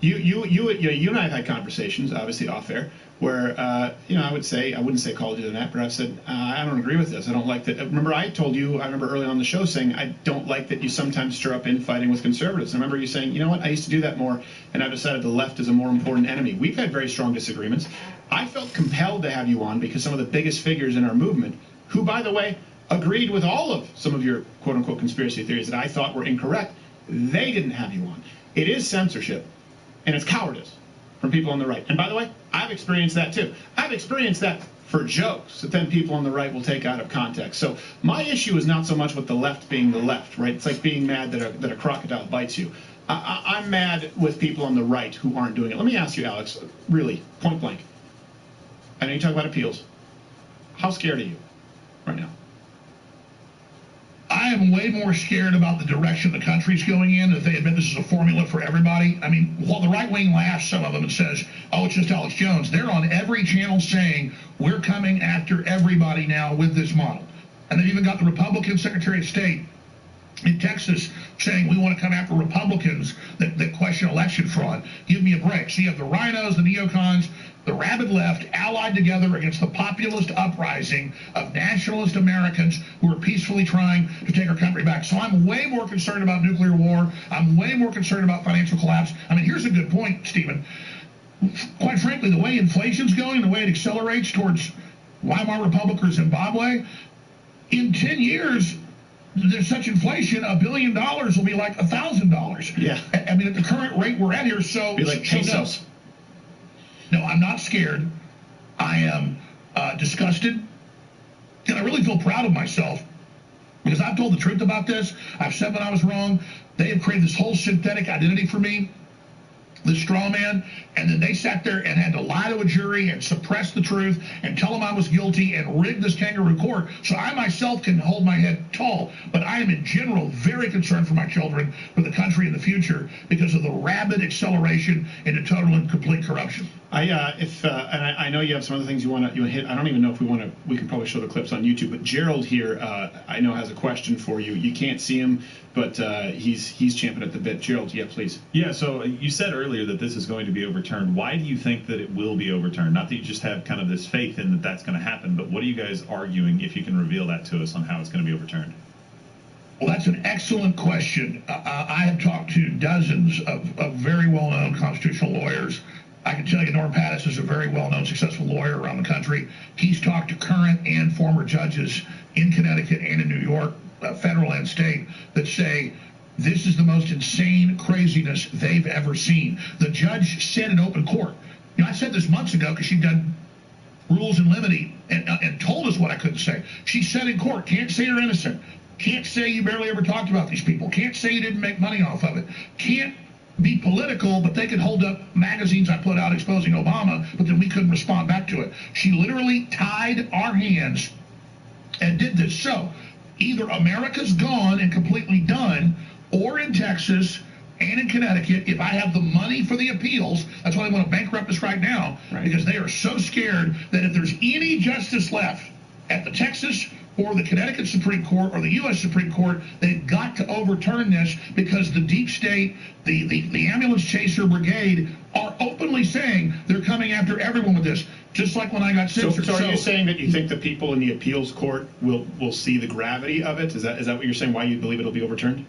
You and I have had conversations, obviously off air, where I wouldn't say called you to that, but I've said I don't agree with this. I don't like that. Remember, I told you. I remember early on the show saying I don't like that you sometimes stir up infighting with conservatives. I remember you saying, you know what, I used to do that more, and I've decided the left is a more important enemy. We've had very strong disagreements. I felt compelled to have you on because some of the biggest figures in our movement, who, by the way, agreed with all of some of your quote-unquote conspiracy theories that I thought were incorrect, they didn't have you on. It is censorship. And it's cowardice from people on the right. And by the way, I've experienced that too. I've experienced that for jokes that then people on the right will take out of context. So my issue is not so much with the left being the left, right? It's like being mad that a crocodile bites you. I'm mad with people on the right who aren't doing it. Let me ask you, Alex, really, point blank. I know you talk about appeals. How scared are you right now? I am way more scared about the direction the country's going in if they admit this is a formula for everybody. I mean, while the right wing laughs, some of them, and says, oh, it's just Alex Jones, they're on every channel saying we're coming after everybody now with this model. And they've even got the Republican Secretary of State in Texas saying we want to come after Republicans that question election fraud. Give me a break. So you have the rhinos, the neocons, The rabid left allied together against the populist uprising of nationalist Americans who are peacefully trying to take our country back. So I'm way more concerned about nuclear war. I'm way more concerned about financial collapse. I mean, here's a good point, Stephen. Quite frankly, the way inflation's going, the way it accelerates towards Weimar Republic or Zimbabwe, in 10 years, there's such inflation, $1 billion will be like $1,000. Yeah. I mean, at the current rate we're at here, so... Be like pesos. No, I'm not scared. I am disgusted. And I really feel proud of myself because I've told the truth about this. I've said when I was wrong. They have created this whole synthetic identity for me, this straw man, and then they sat there and had to lie to a jury and suppress the truth and tell them I was guilty and rig this kangaroo court so I myself can hold my head tall. But I am in general very concerned for my children, for the country in the future because of the rapid acceleration into total and complete corruption. I know you have some other things you want to hit. I don't even know if we can probably show the clips on YouTube. But Gerald here, I know has a question for you. You can't see him, but he's champing at the bit. Gerald, yeah, please. Yeah. So you said earlier that this is going to be overturned. Why do you think that it will be overturned? Not that you just have kind of this faith in that that's going to happen, but what are you guys arguing? If you can reveal that to us on how it's going to be overturned. Well, that's an excellent question. I have talked to dozens of very well-known constitutional lawyers. I can tell you Norm Pattis is a very well-known, successful lawyer around the country. He's talked to current and former judges in Connecticut and in New York, federal and state, that say this is the most insane craziness they've ever seen. The judge said in open court, I said this months ago because she'd done rules in limine and told us what I couldn't say. She said in court, can't say you're innocent. Can't say you barely ever talked about these people. Can't say you didn't make money off of it. Can't be political, but they could hold up magazines I put out exposing Obama, but then we couldn't respond back to it. She literally tied our hands and did this. So either America's gone and completely done, or in Texas and in Connecticut, if I have the money for the appeals, that's why they want to bankrupt us right now, because they are so scared that if there's any justice left at the Texas or the Connecticut Supreme Court or the U.S. Supreme Court, they've got to overturn this because the deep state, the ambulance chaser brigade are openly saying they're coming after everyone with this, just like when I got censored. So are you saying that you think the people in the appeals court will see the gravity of it? Is that what you're saying, why you believe it'll be overturned?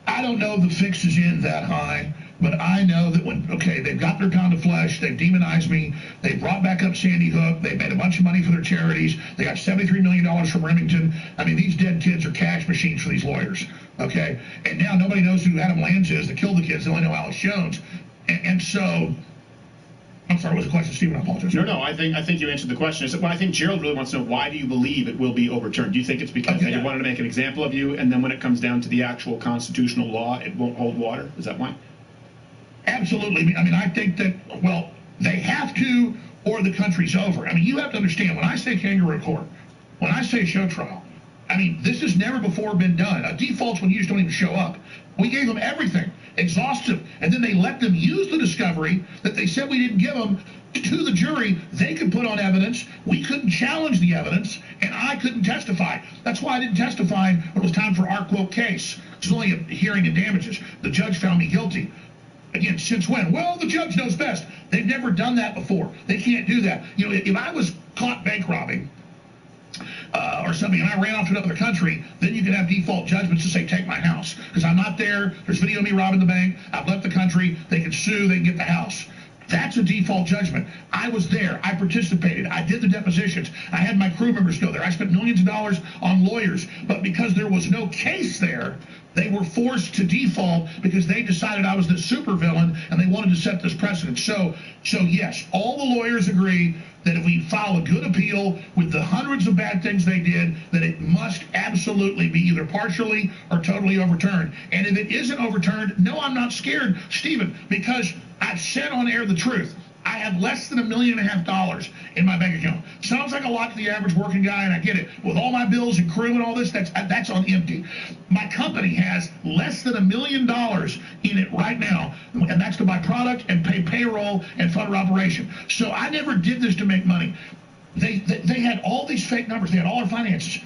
I don't know the fix is in that high, but I know that they've got their pound of flesh, they've demonized me, they brought back up Sandy Hook, they made a bunch of money for their charities, they got $73 million from Remington. I mean, these dead kids are cash machines for these lawyers, okay? And now nobody knows who Adam Lanza is that killed the kids, they only know Alex Jones. And so, I'm sorry, what was the question, Stephen? I apologize. No, I think you answered the question. I think Gerald really wants to know, why do you believe it will be overturned? Do you think it's because they wanted to make an example of you, and then when it comes down to the actual constitutional law, it won't hold water? Is that why? Absolutely. I mean, I think that, well, they have to, or the country's over. I mean, you have to understand, when I say kangaroo court, when I say show trial, I mean, this has never before been done. Defaults when you just don't even show up. We gave them everything, exhaustive, and then they let them use the discovery that they said we didn't give them to the jury. They could put on evidence. We couldn't challenge the evidence, and I couldn't testify. That's why I didn't testify when it was time for our quote case. It was only a hearing and damages. The judge found me guilty. Again, since when? Well, the judge knows best. They've never done that before. They can't do that. If I was caught bank robbing or something and I ran off to another country, then you can have default judgments to say, take my house. Because I'm not there. There's video of me robbing the bank. I've left the country. They can sue. They can get the house. That's a default judgment. I was there. I participated. I did the depositions. I had my crew members go there. I spent millions of dollars on lawyers. But because there was no case there, they were forced to default because they decided I was the supervillain and they wanted to set this precedent. So yes, all the lawyers agree that if we file a good appeal with the hundreds of bad things they did, that it must absolutely be either partially or totally overturned. And if it isn't overturned, no, I'm not scared, Stephen, because I've said on air the truth. I have less than $1.5 million in my bank account. Sounds like a lot to the average working guy, and I get it. With all my bills and crew and all this, that's on empty. My company has less than $1 million in it right now, and that's to buy product and pay payroll and fund our operation. So I never did this to make money. They had all these fake numbers. They had all our finances.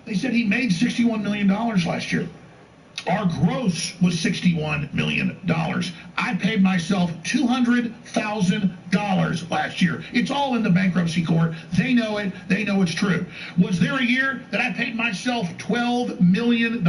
They said he made $61 million last year. Our gross was $61 million. I paid myself $200,000 last year. It's all in the bankruptcy court. They know it. They know it's true. Was there a year that I paid myself $12 million?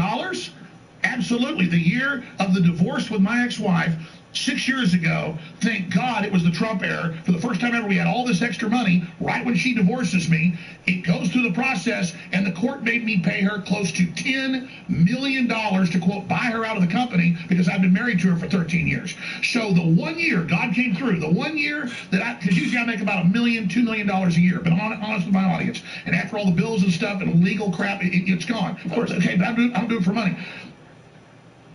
Absolutely. The year of the divorce with my ex-wife, 6 years ago, thank God it was the Trump era. For the first time ever, we had all this extra money right when she divorces me. It goes through the process, and the court made me pay her close to $10 million to, quote, buy her out of the company because I've been married to her for 13 years. So the 1 year God came through, the 1 year that because usually I make about $1 million, $2 million a year, but honest with my audience. And after all the bills and stuff and legal crap, it's gone. Of course, okay, but I don't do it for money.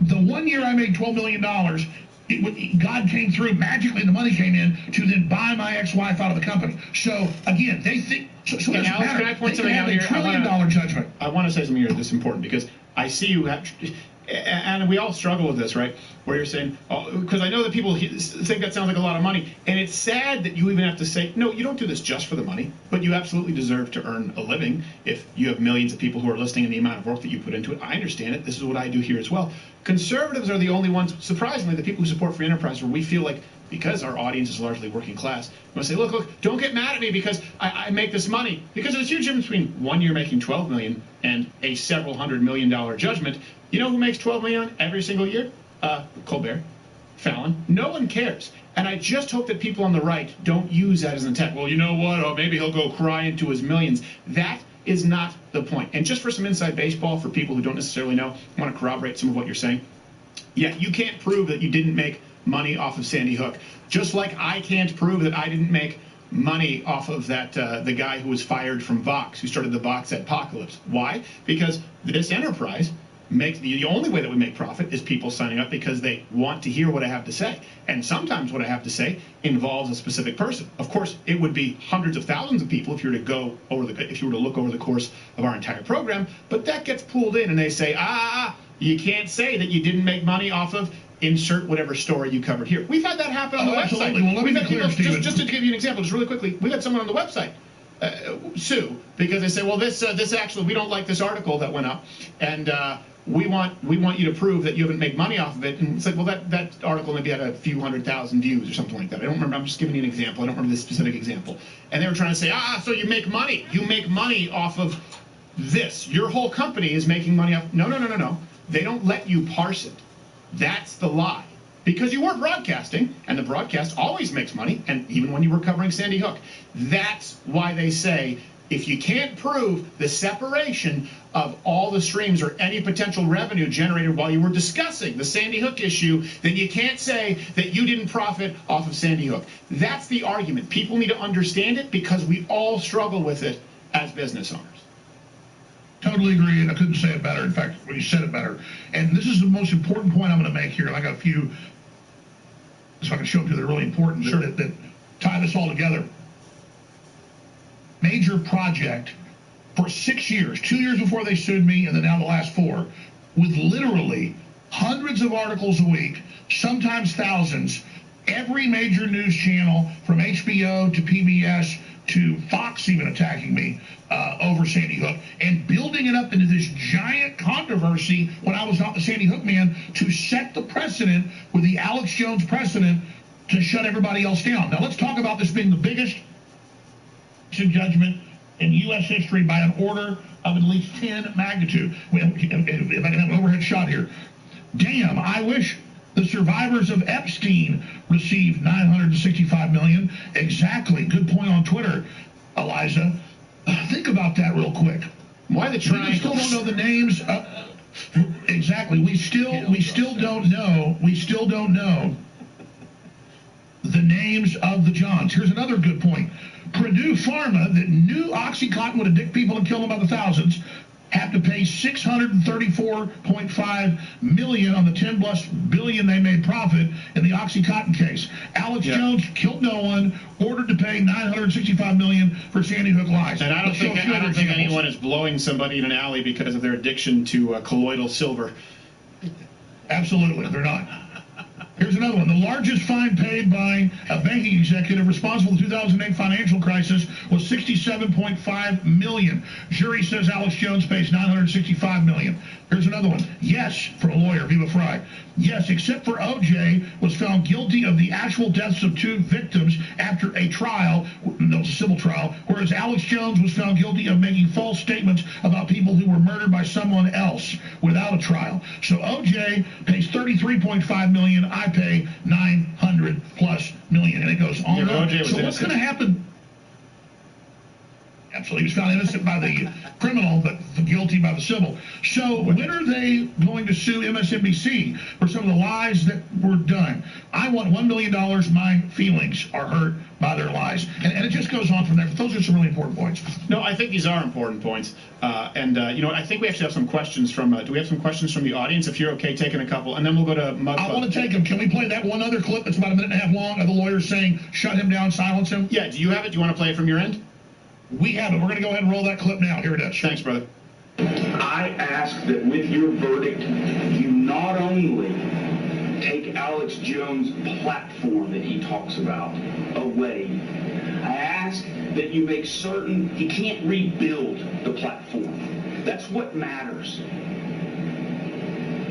The 1 year I made $12 million, God came through magically, and the money came in to then buy my ex-wife out of the company. So again, they think. So it doesn't matter. Can I point They something have out a here? $1 trillion judgment. I want to say something here that's important because I see you have, and we all struggle with this, right? Where you're saying, because I know that people think that sounds like a lot of money, and it's sad that you even have to say, no, you don't do this just for the money, but you absolutely deserve to earn a living if you have millions of people who are listening and the amount of work that you put into it. I understand it. This is what I do here as well. Conservatives are the only ones, surprisingly, the people who support free enterprise, where we feel like, because our audience is largely working class, we want to say, look, don't get mad at me because I make this money. Because there's a huge difference between 1 year making $12 million and a several $100 million judgment. You know who makes $12 million every single year? Colbert, Fallon. No one cares. And I just hope that people on the right don't use that as an attack. Well, you know what? Oh, maybe he'll go cry into his millions. That is not the point. And just for some inside baseball, for people who don't necessarily know, I want to corroborate some of what you're saying. Yeah, you can't prove that you didn't make money off of Sandy Hook. Just like I can't prove that I didn't make money off of that the guy who was fired from Vox, who started the Vox apocalypse. Why? Because this enterprise makes the only way that we make profit is people signing up because they want to hear what I have to say. And sometimes what I have to say involves a specific person. Of course, it would be hundreds of thousands of people if you were to look over the course of our entire program. But that gets pulled in, and they say, you can't say that you didn't make money off of insert whatever story you covered here. We've had that happen on the website. Absolutely. Well, let me be clear, Stephen. Just to give you an example, just really quickly, we had someone on the website sue because they say, well, this actually, we don't like this article that went up, and we want you to prove that you haven't made money off of it. And it's like, well, that article maybe had a few 100,000 views or something like that. I don't remember. I'm just giving you an example. I don't remember this specific example. And they were trying to say, so you make money. You make money off of this. Your whole company is making money off. No. They don't let you parse it. That's the lie. Because you were broadcasting, and the broadcast always makes money, and even when you were covering Sandy Hook. That's why they say, if you can't prove the separation of all the streams or any potential revenue generated while you were discussing the Sandy Hook issue, then you can't say that you didn't profit off of Sandy Hook. That's the argument. People need to understand it because we all struggle with it as business owners. Totally agree, and I couldn't say it better. In fact, you said it better. And this is the most important point I'm going to make here. And I got a few, so I can show them to you. They're really important that tie this all together. Major project for 6 years, 2 years before they sued me, and then now the last 4, with literally hundreds of articles a week, sometimes thousands. Every major news channel, from HBO to PBS to Fox, even attacking me over Sandy Hook, and building it up into this giant controversy when I was not the Sandy Hook man, to set the precedent with the Alex Jones precedent to shut everybody else down. Now let's talk about this being the biggest judgment in U.S. history by an order of at least 10 magnitude. If I can have an overhead shot here. Damn, I wish the survivors of Epstein received $965 million. Exactly. Good point on Twitter, Eliza. Think about that real quick. Why the triangle? We still don't know the names. Exactly. We still don't know. We still don't know the names of the Johns. Here's another good point. Purdue Pharma, that knew OxyContin would addict people and kill them by the thousands, have to pay $634.5 million on the $10+ billion they made profit in the OxyContin case. Alex Jones killed no one, ordered to pay $965 million for Sandy Hook lies. And I don't think anyone is blowing somebody in an alley because of their addiction to colloidal silver. Absolutely, they're not. Here's another one. The largest fine paid by a banking executive responsible for the 2008 financial crisis was $67.5 million. Jury says Alex Jones pays $965 million. Here's another one. Yes, for a lawyer, Viva Fry. Yes, except for O.J. was found guilty of the actual deaths of 2 victims after a trial, no, it's a civil trial, whereas Alex Jones was found guilty of making false statements about people who were murdered by someone else without a trial. So O.J. pays $33.5 million. I pay $900+ million, and it goes on and on. So what's going to happen? Absolutely, he was found innocent by the criminal, but guilty by the civil. So when are they going to sue MSNBC for some of the lies that were done? I want $1 million. My feelings are hurt by their lies. And it just goes on from there. But those are some really important points. No, I think these are important points. You know what? I think we actually have some questions from, do we have some questions from the audience? If you're okay taking a couple, and then we'll go to Mug Club. I want to take them. Can we play that one other clip that's about a minute and a half long of the lawyer saying, shut him down, silence him? Yeah, do you have it? Do you want to play it from your end? We have it. We're going to go ahead and roll that clip now. Here it is. Thanks, brother. I ask that with your verdict, you not only take Alex Jones' platform that he talks about away, I ask that you make certain he can't rebuild the platform. That's what matters.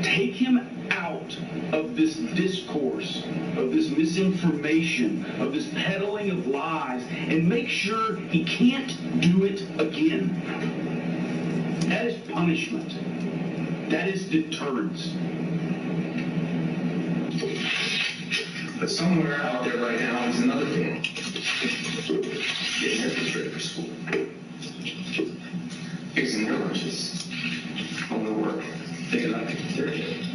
Take him out of this discourse, of this misinformation, of this peddling of lies, and make sure he can't do it again. That is punishment. That is deterrence. But somewhere out there right now is another thing. Getting their kids ready for school. Fixing their lunches. On the work. Thinking about taking care of it.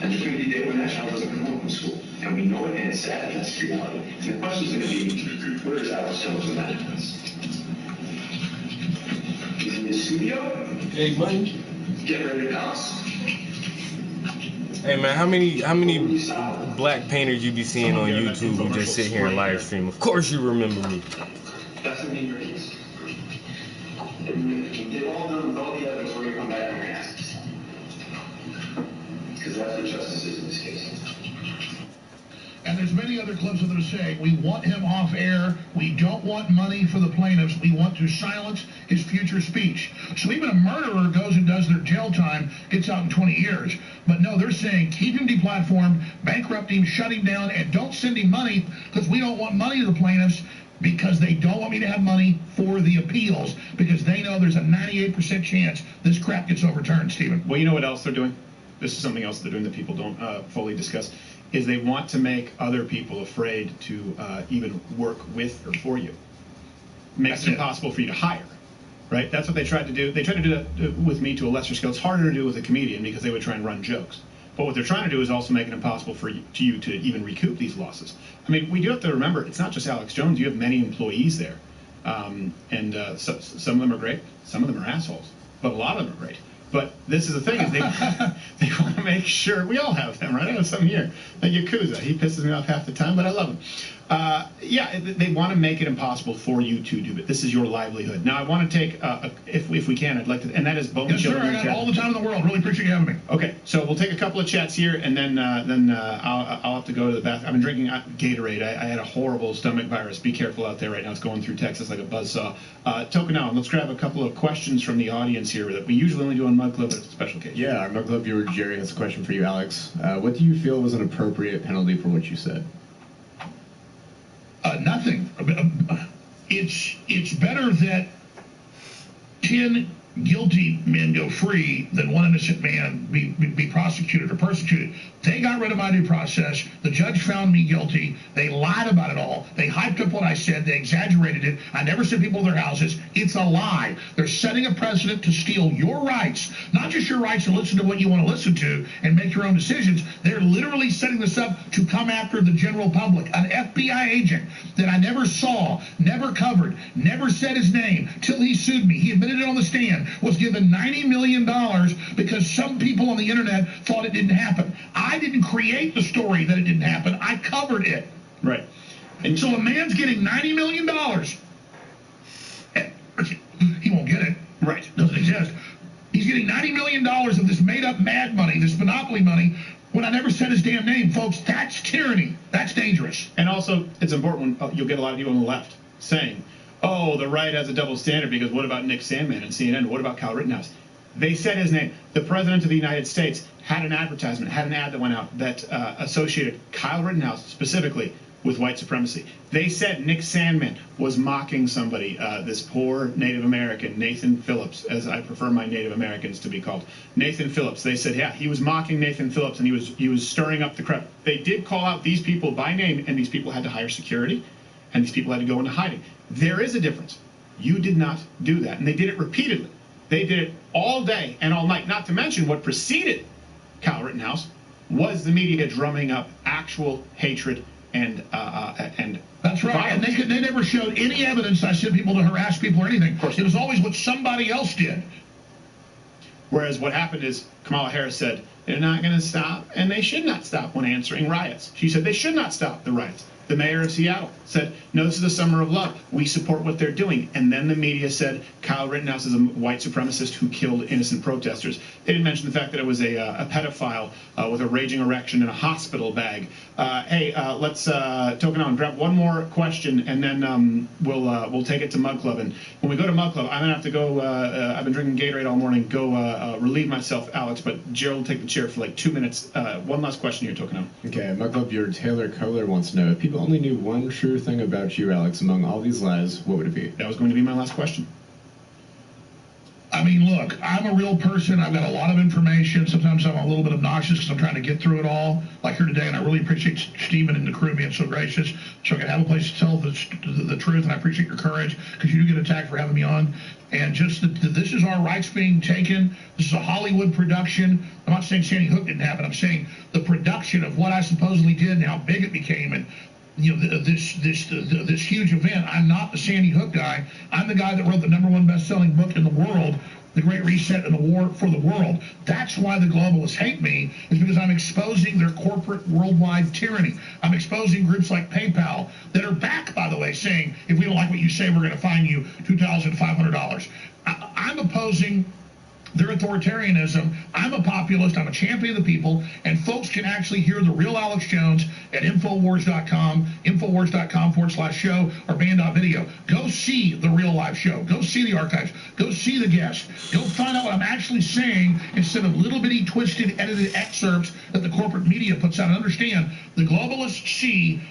And there's going to be a day when that child doesn't come home from school. And we know it, and it's sad, and that's reality. And the question's going to be, where is Alex Jones in that? He's in the studio. Big money. Getting ready to bounce. Hey man, how many black painters you be seeing on YouTube who just sit here and live stream? Of course you remember me. That's the main reason. If you did all done with all the evidence, we're going to come back on your asses. Because that's what justice is in this case. And there's many other clips that are saying, we want him off air. We don't want money for the plaintiffs. We want to silence his future speech. So even a murderer goes and does their jail time, gets out in 20 years. But no, they're saying keep him deplatformed, bankrupt him, shut him down, and don't send him money because we don't want money to the plaintiffs because they don't want me to have money for the appeals because they know there's a 98% chance this crap gets overturned, Stephen. Well, you know what else they're doing? This is something else they're doing that people don't fully discuss, is they want to make other people afraid to even work with or for you. Makes it impossible for you to hire, right? That's what they tried to do. They tried to do that with me to a lesser scale. It's harder to do with a comedian because they would try and run jokes. But what they're trying to do is also make it impossible for you to even recoup these losses. I mean, we do have to remember, it's not just Alex Jones. You have many employees there. Some of them are great. Some of them are assholes. But a lot of them are great. But this is the thing, is they want to make sure, we all have them, right? I have some here. Like Yakuza, he pisses me off half the time, but I love him. Yeah, they want to make it impossible for you to do it. This is your livelihood. Now, I want to take, if we can, I'd like to, and that is Bone Yes, sir, I got all the time in the world. Really appreciate you having me. Okay, so we'll take a couple of chats here, and then I'll have to go to the bathroom. I've been drinking Gatorade. I had a horrible stomach virus. Be careful out there right now. It's going through Texas like a buzzsaw. Tokunawa, let's grab a couple of questions from the audience here that we usually only do on Mug Club, but it's a special case. Yeah, our Mug Club viewer Jerry has a question for you, Alex. What do you feel was an appropriate penalty for what you said? Nothing. It's better that 10 guilty men go free than one innocent man be prosecuted or persecuted. They got rid of my due process. The judge found me guilty. They lied about it all. They hyped up what I said. They exaggerated it. I never sent people to their houses. It's a lie. They're setting a precedent to steal your rights, not just your rights to listen to what you want to listen to and make your own decisions. They're literally setting this up to come after the general public. An FBI agent that I never saw, never covered, never said his name till he sued me. He admitted it on the stand, was given $90 million because some people on the internet thought it didn't happen. I didn't create the story that it didn't happen. I covered it. Right. And so a man's getting $90 million. He won't get it. Right. Doesn't exist. He's getting $90 million of this made-up mad money, this monopoly money, when I never said his damn name, folks. That's tyranny. That's dangerous. And also, it's important when you'll get a lot of people on the left saying, oh, the right has a double standard because what about Nick Sandmann and CNN? What about Kyle Rittenhouse? They said his name. The President of the United States had an advertisement, had an ad that went out that associated Kyle Rittenhouse specifically with white supremacy. They said Nick Sandmann was mocking somebody, this poor Native American, Nathan Phillips, as I prefer my Native Americans to be called. Nathan Phillips. They said, yeah, he was mocking Nathan Phillips and he was stirring up the crowd. They did call out these people by name, and these people had to hire security, and these people had to go into hiding. There is a difference. You did not do that, and they did it repeatedly. They did it all day and all night, not to mention what preceded Kyle Rittenhouse was the media drumming up actual hatred and that's right. And they never showed any evidence I sent people to harass people or anything. Of course, it was always what somebody else did. Whereas what happened is Kamala Harris said they're not going to stop, and they should not stop when answering riots. She said they should not stop the riots. The mayor of Seattle said, no, this is the summer of love. We support what they're doing. And then the media said Kyle Rittenhouse is a white supremacist who killed innocent protesters. They didn't mention the fact that it was a pedophile with a raging erection in a hospital bag. Hey, let's token on. Grab one more question, and then we'll take it to Mug Club. And when we go to Mug Club, I'm going to have to go. I've been drinking Gatorade all morning. Go relieve myself, Alex. But Gerald will take the chair for like 2 minutes. One last question here, token on. Okay, Mug Club viewer Taylor Kohler wants to know, if people only knew one true thing about you, Alex, among all these lies, what would it be? That was going to be my last question. I mean, look, I'm a real person. I've got a lot of information. Sometimes I'm a little bit obnoxious because I'm trying to get through it all, like here today. And I really appreciate Stephen and the crew being so gracious so I can have a place to tell the truth. And I appreciate your courage because you do get attacked for having me on. And just this is our rights being taken. This is a Hollywood production. I'm not saying Sandy Hook didn't happen. I'm saying the production of what I supposedly did and how big it became. And you know, this huge event. I'm not the Sandy Hook guy. I'm the guy that wrote the #1 best-selling book in the world, The Great Reset and the War for the World. That's why the globalists hate me, is because I'm exposing their corporate worldwide tyranny. I'm exposing groups like PayPal that are back, by the way, saying, if we don't like what you say, we're going to fine you $2,500. I'm opposing their authoritarianism. I'm a populist. I'm a champion of the people. And folks can actually hear the real Alex Jones at Infowars.com, Infowars.com/show, or Band.video. Go see the real live show. Go see the archives. Go see the guests. Go find out what I'm actually saying instead of little bitty twisted edited excerpts that the corporate media puts out. And understand, the globalists see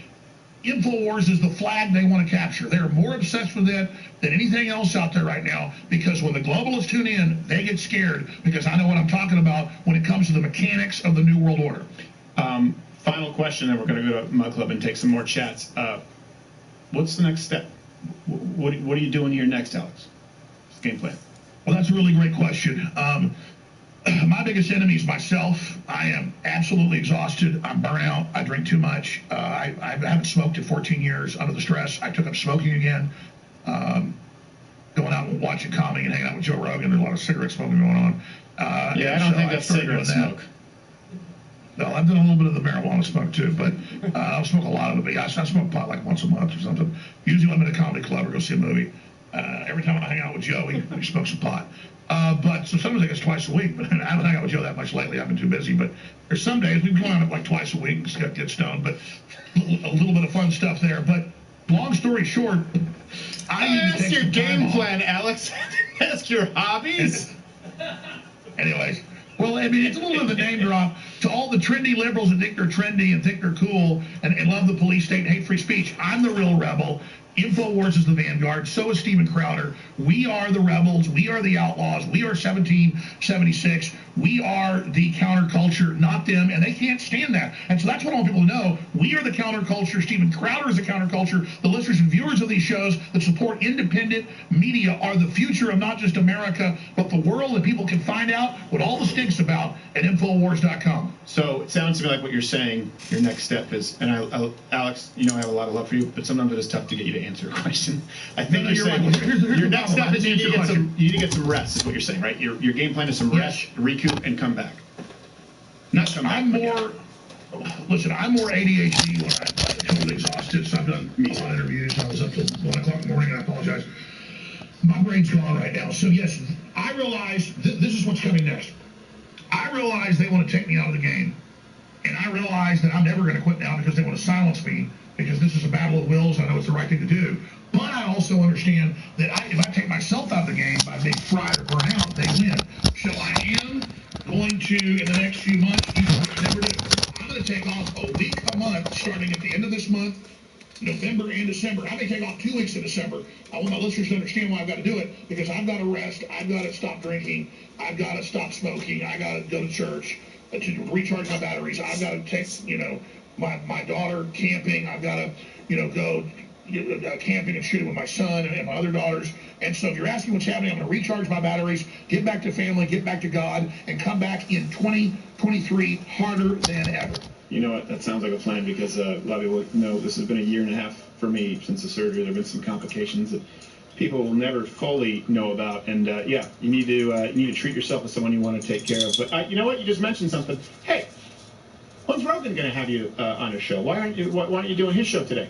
InfoWars is the flag they want to capture. They're more obsessed with it than anything else out there right now, because when the globalists tune in, they get scared, because I know what I'm talking about when it comes to the mechanics of the New World Order. Final question, then we're going to go to Mug Club and take some more chats. What's the next step? What are you doing here next, Alex? What's the game plan? Well, that's a really great question. My biggest enemy is myself. I am absolutely exhausted. I'm burnt out. I drink too much. I haven't smoked in 14 years under the stress. I took up smoking again. Going out and watching comedy and hanging out with Joe Rogan. There's a lot of cigarette smoking going on. Yeah, I don't think that's cigarette smoke. No, I've done a little bit of the marijuana smoke too, but I don't smoke a lot of it. But I smoke pot like once a month or something. Usually I'm at a comedy club or go see a movie. Every time I hang out with Joe, we smoke some pot. But so sometimes I guess twice a week, but I haven't hung out with Joe that much lately. I've been too busy. But there's some days we've gone out like twice a week, just get stoned, but a little bit of fun stuff there. But long story short, That's your game plan, Alex. That's your hobbies. Anyways, well, I mean, it's a little bit of a name drop to all the trendy liberals that think they're trendy and think they're cool and love the police state and hate free speech. I'm the real rebel. InfoWars is the vanguard. So is Steven Crowder. We are the rebels. We are the outlaws. We are 1776. We are the counterculture, not them, and they can't stand that. And so that's what I want people to know. We are the counterculture. Steven Crowder is the counterculture. The listeners and viewers of these shows that support independent media are the future of not just America, but the world, and people can find out what all the stink's about at Infowars.com. So it sounds to me like what you're saying, your next step is, and Alex, you know I have a lot of love for you, but sometimes it is tough to get you to answer a question. I think you're saying right. your next step is you need to get some rest, is what you're saying, right? Your game plan is some rest, recoup, and come back. Not come back. I'm more ADHD when I'm totally exhausted. So I've done a lot of interviews. I was up till 1 o'clock in the morning, and I apologize. My brain's gone right now. So yes, I realize this is what's coming next. I realize they want to take me out of the game. And I realize that I'm never going to quit now because they want to silence me, because this is a battle of wills. I know it's the right thing to do. But I also understand that if I take myself out of the game by being fried or burnt out, they win. So I am going to, in the next few months, do what I never do. I'm going to take off a week a month, starting at the end of this month, November and December. I may take off 2 weeks in December. I want my listeners to understand why I've got to do it, because I've got to rest. I've got to stop drinking. I've got to stop smoking. I got to go to church to recharge my batteries. I've got to take, my daughter camping. I've got to, go camping and shooting with my son and my other daughters. And so if you're asking what's happening, I'm going to recharge my batteries, get back to family, get back to God, and come back in 2023 harder than ever. You know what? That sounds like a plan, because a lot of people know this has been a year and a half for me since the surgery. There have been some complications that people will never fully know about, and you need to treat yourself as someone you want to take care of. But you know what? You just mentioned something. Hey, when's Rogan going to have you on his show? Why aren't you doing his show today?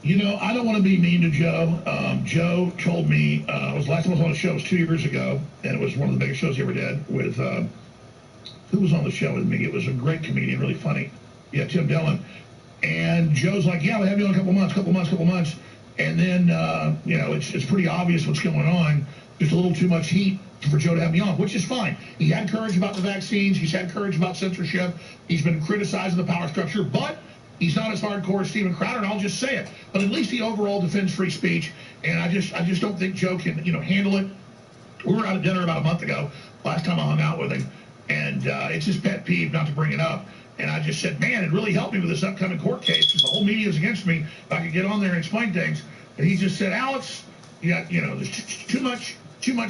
I don't want to be mean to Joe. Joe told me, last time I was on the show was 2 years ago, and it was one of the biggest shows he ever did with, who was on the show with me? It was a great comedian, really funny. Yeah, Tim Dillon. And Joe's like, yeah, we'll have you on a couple months. And then, it's pretty obvious what's going on. Just a little too much heat for Joe to have me on, which is fine. He had courage about the vaccines. He's had courage about censorship. He's been criticizing the power structure, but he's not as hardcore as Steven Crowder, and I'll just say it. But at least he overall defends free speech, and I just don't think Joe can, handle it. We were out at dinner about a month ago, last time I hung out with him, and it's his pet peeve not to bring it up. And I just said, man, it really helped me with this upcoming court case, because the whole media is against me. If I could get on there and explain things. And he just said, Alex, there's too much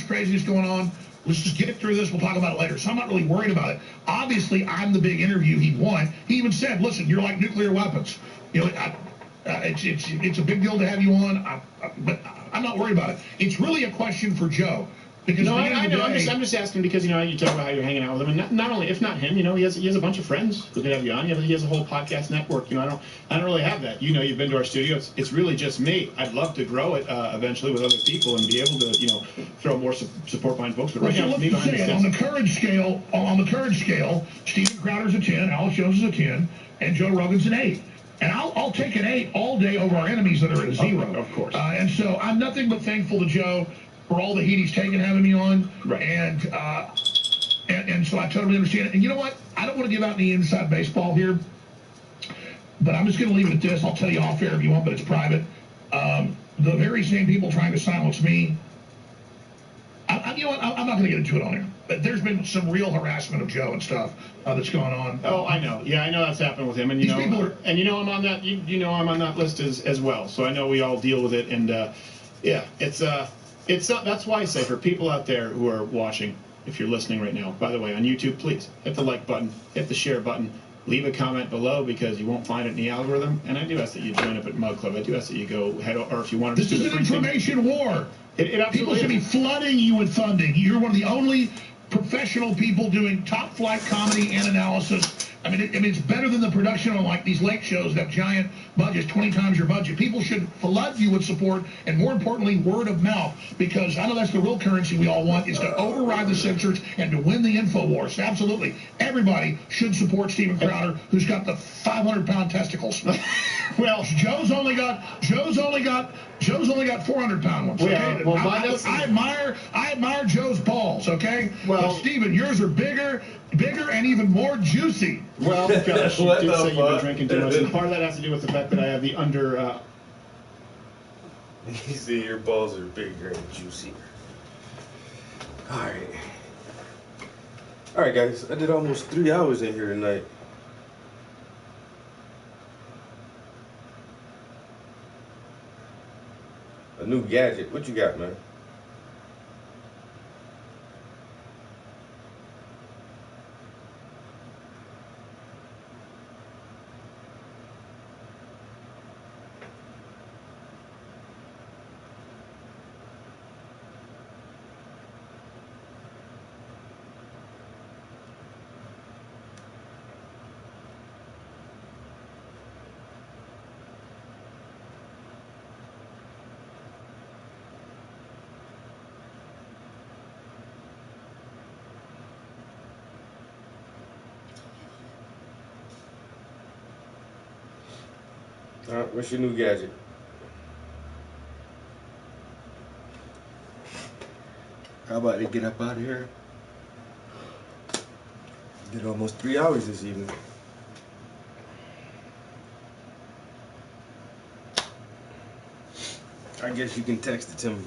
craziness going on. Let's just get through this. We'll talk about it later. So I'm not really worried about it. Obviously, I'm the big interview he won. He even said, listen, you're like nuclear weapons. It's a big deal to have you on, but I'm not worried about it. It's really a question for Joe. Because I know. I'm just asking because you talk about how you're hanging out with him, and not only, if not him, he has a bunch of friends who could have you on. He has a whole podcast network. I don't really have that. You've been to our studio. It's really just me. I'd love to grow it eventually with other people and be able to throw more support behind folks. But right now, it's me behind the scenes. On the courage scale, Steven Crowder's a 10, Alex Jones is a 10, and Joe Rogan's an 8. And I'll take an 8 all day over our enemies that are at a 0. Of course. And so I'm nothing but thankful to Joe for all the heat he's taken having me on. Right. And so I totally understand it. And you know what? I don't want to give out any inside baseball here, but I'm just going to leave it at this. I'll tell you off air if you want, but it's private. The very same people trying to silence me, I'm not going to get into it on here. But there's been some real harassment of Joe and stuff that's gone on. Oh, I know. Yeah, I know that's happened with him, and I'm on that. I'm on that list as well. So I know we all deal with it, and it's not, that's why I say for people out there who are watching, if you're listening right now, by the way, on YouTube, please hit the like button, hit the share button, leave a comment below because you won't find it in the algorithm. And I do ask that you join up at Mug Club. I do ask that you go head, or if you want to. This is an information war. It absolutely People should be flooding you with funding. You're one of the only professional people doing top flight comedy and analysis. I mean, it's better than the production on like these late shows that have giant budgets, 20 times your budget. People should flood you with support, and more importantly, word of mouth, because I know that's the real currency we all want, is to override the censors and to win the info wars. Absolutely. Everybody should support Steven Crowder, who's got the 500-pound testicles. Well, Joe's only got 400-pound ones. Okay? Yeah, well, I admire Joe's balls. Okay. Well, but Steven, yours are bigger and even more juicy. Well, gosh, you did say you've been drinking too much, and part of that has to do with the fact that I have the under. You see, your balls are bigger and juicier. All right, guys. I did almost 3 hours in here tonight. A new gadget. What you got, man? What's your new gadget? How about they get up out of here? Did almost 3 hours this evening. I guess you can text it to me.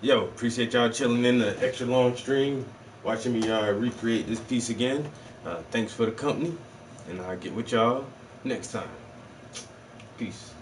Yo, appreciate y'all chilling in the extra long stream, watching me recreate this piece again. Thanks for the company, and I'll get with y'all next time. Peace.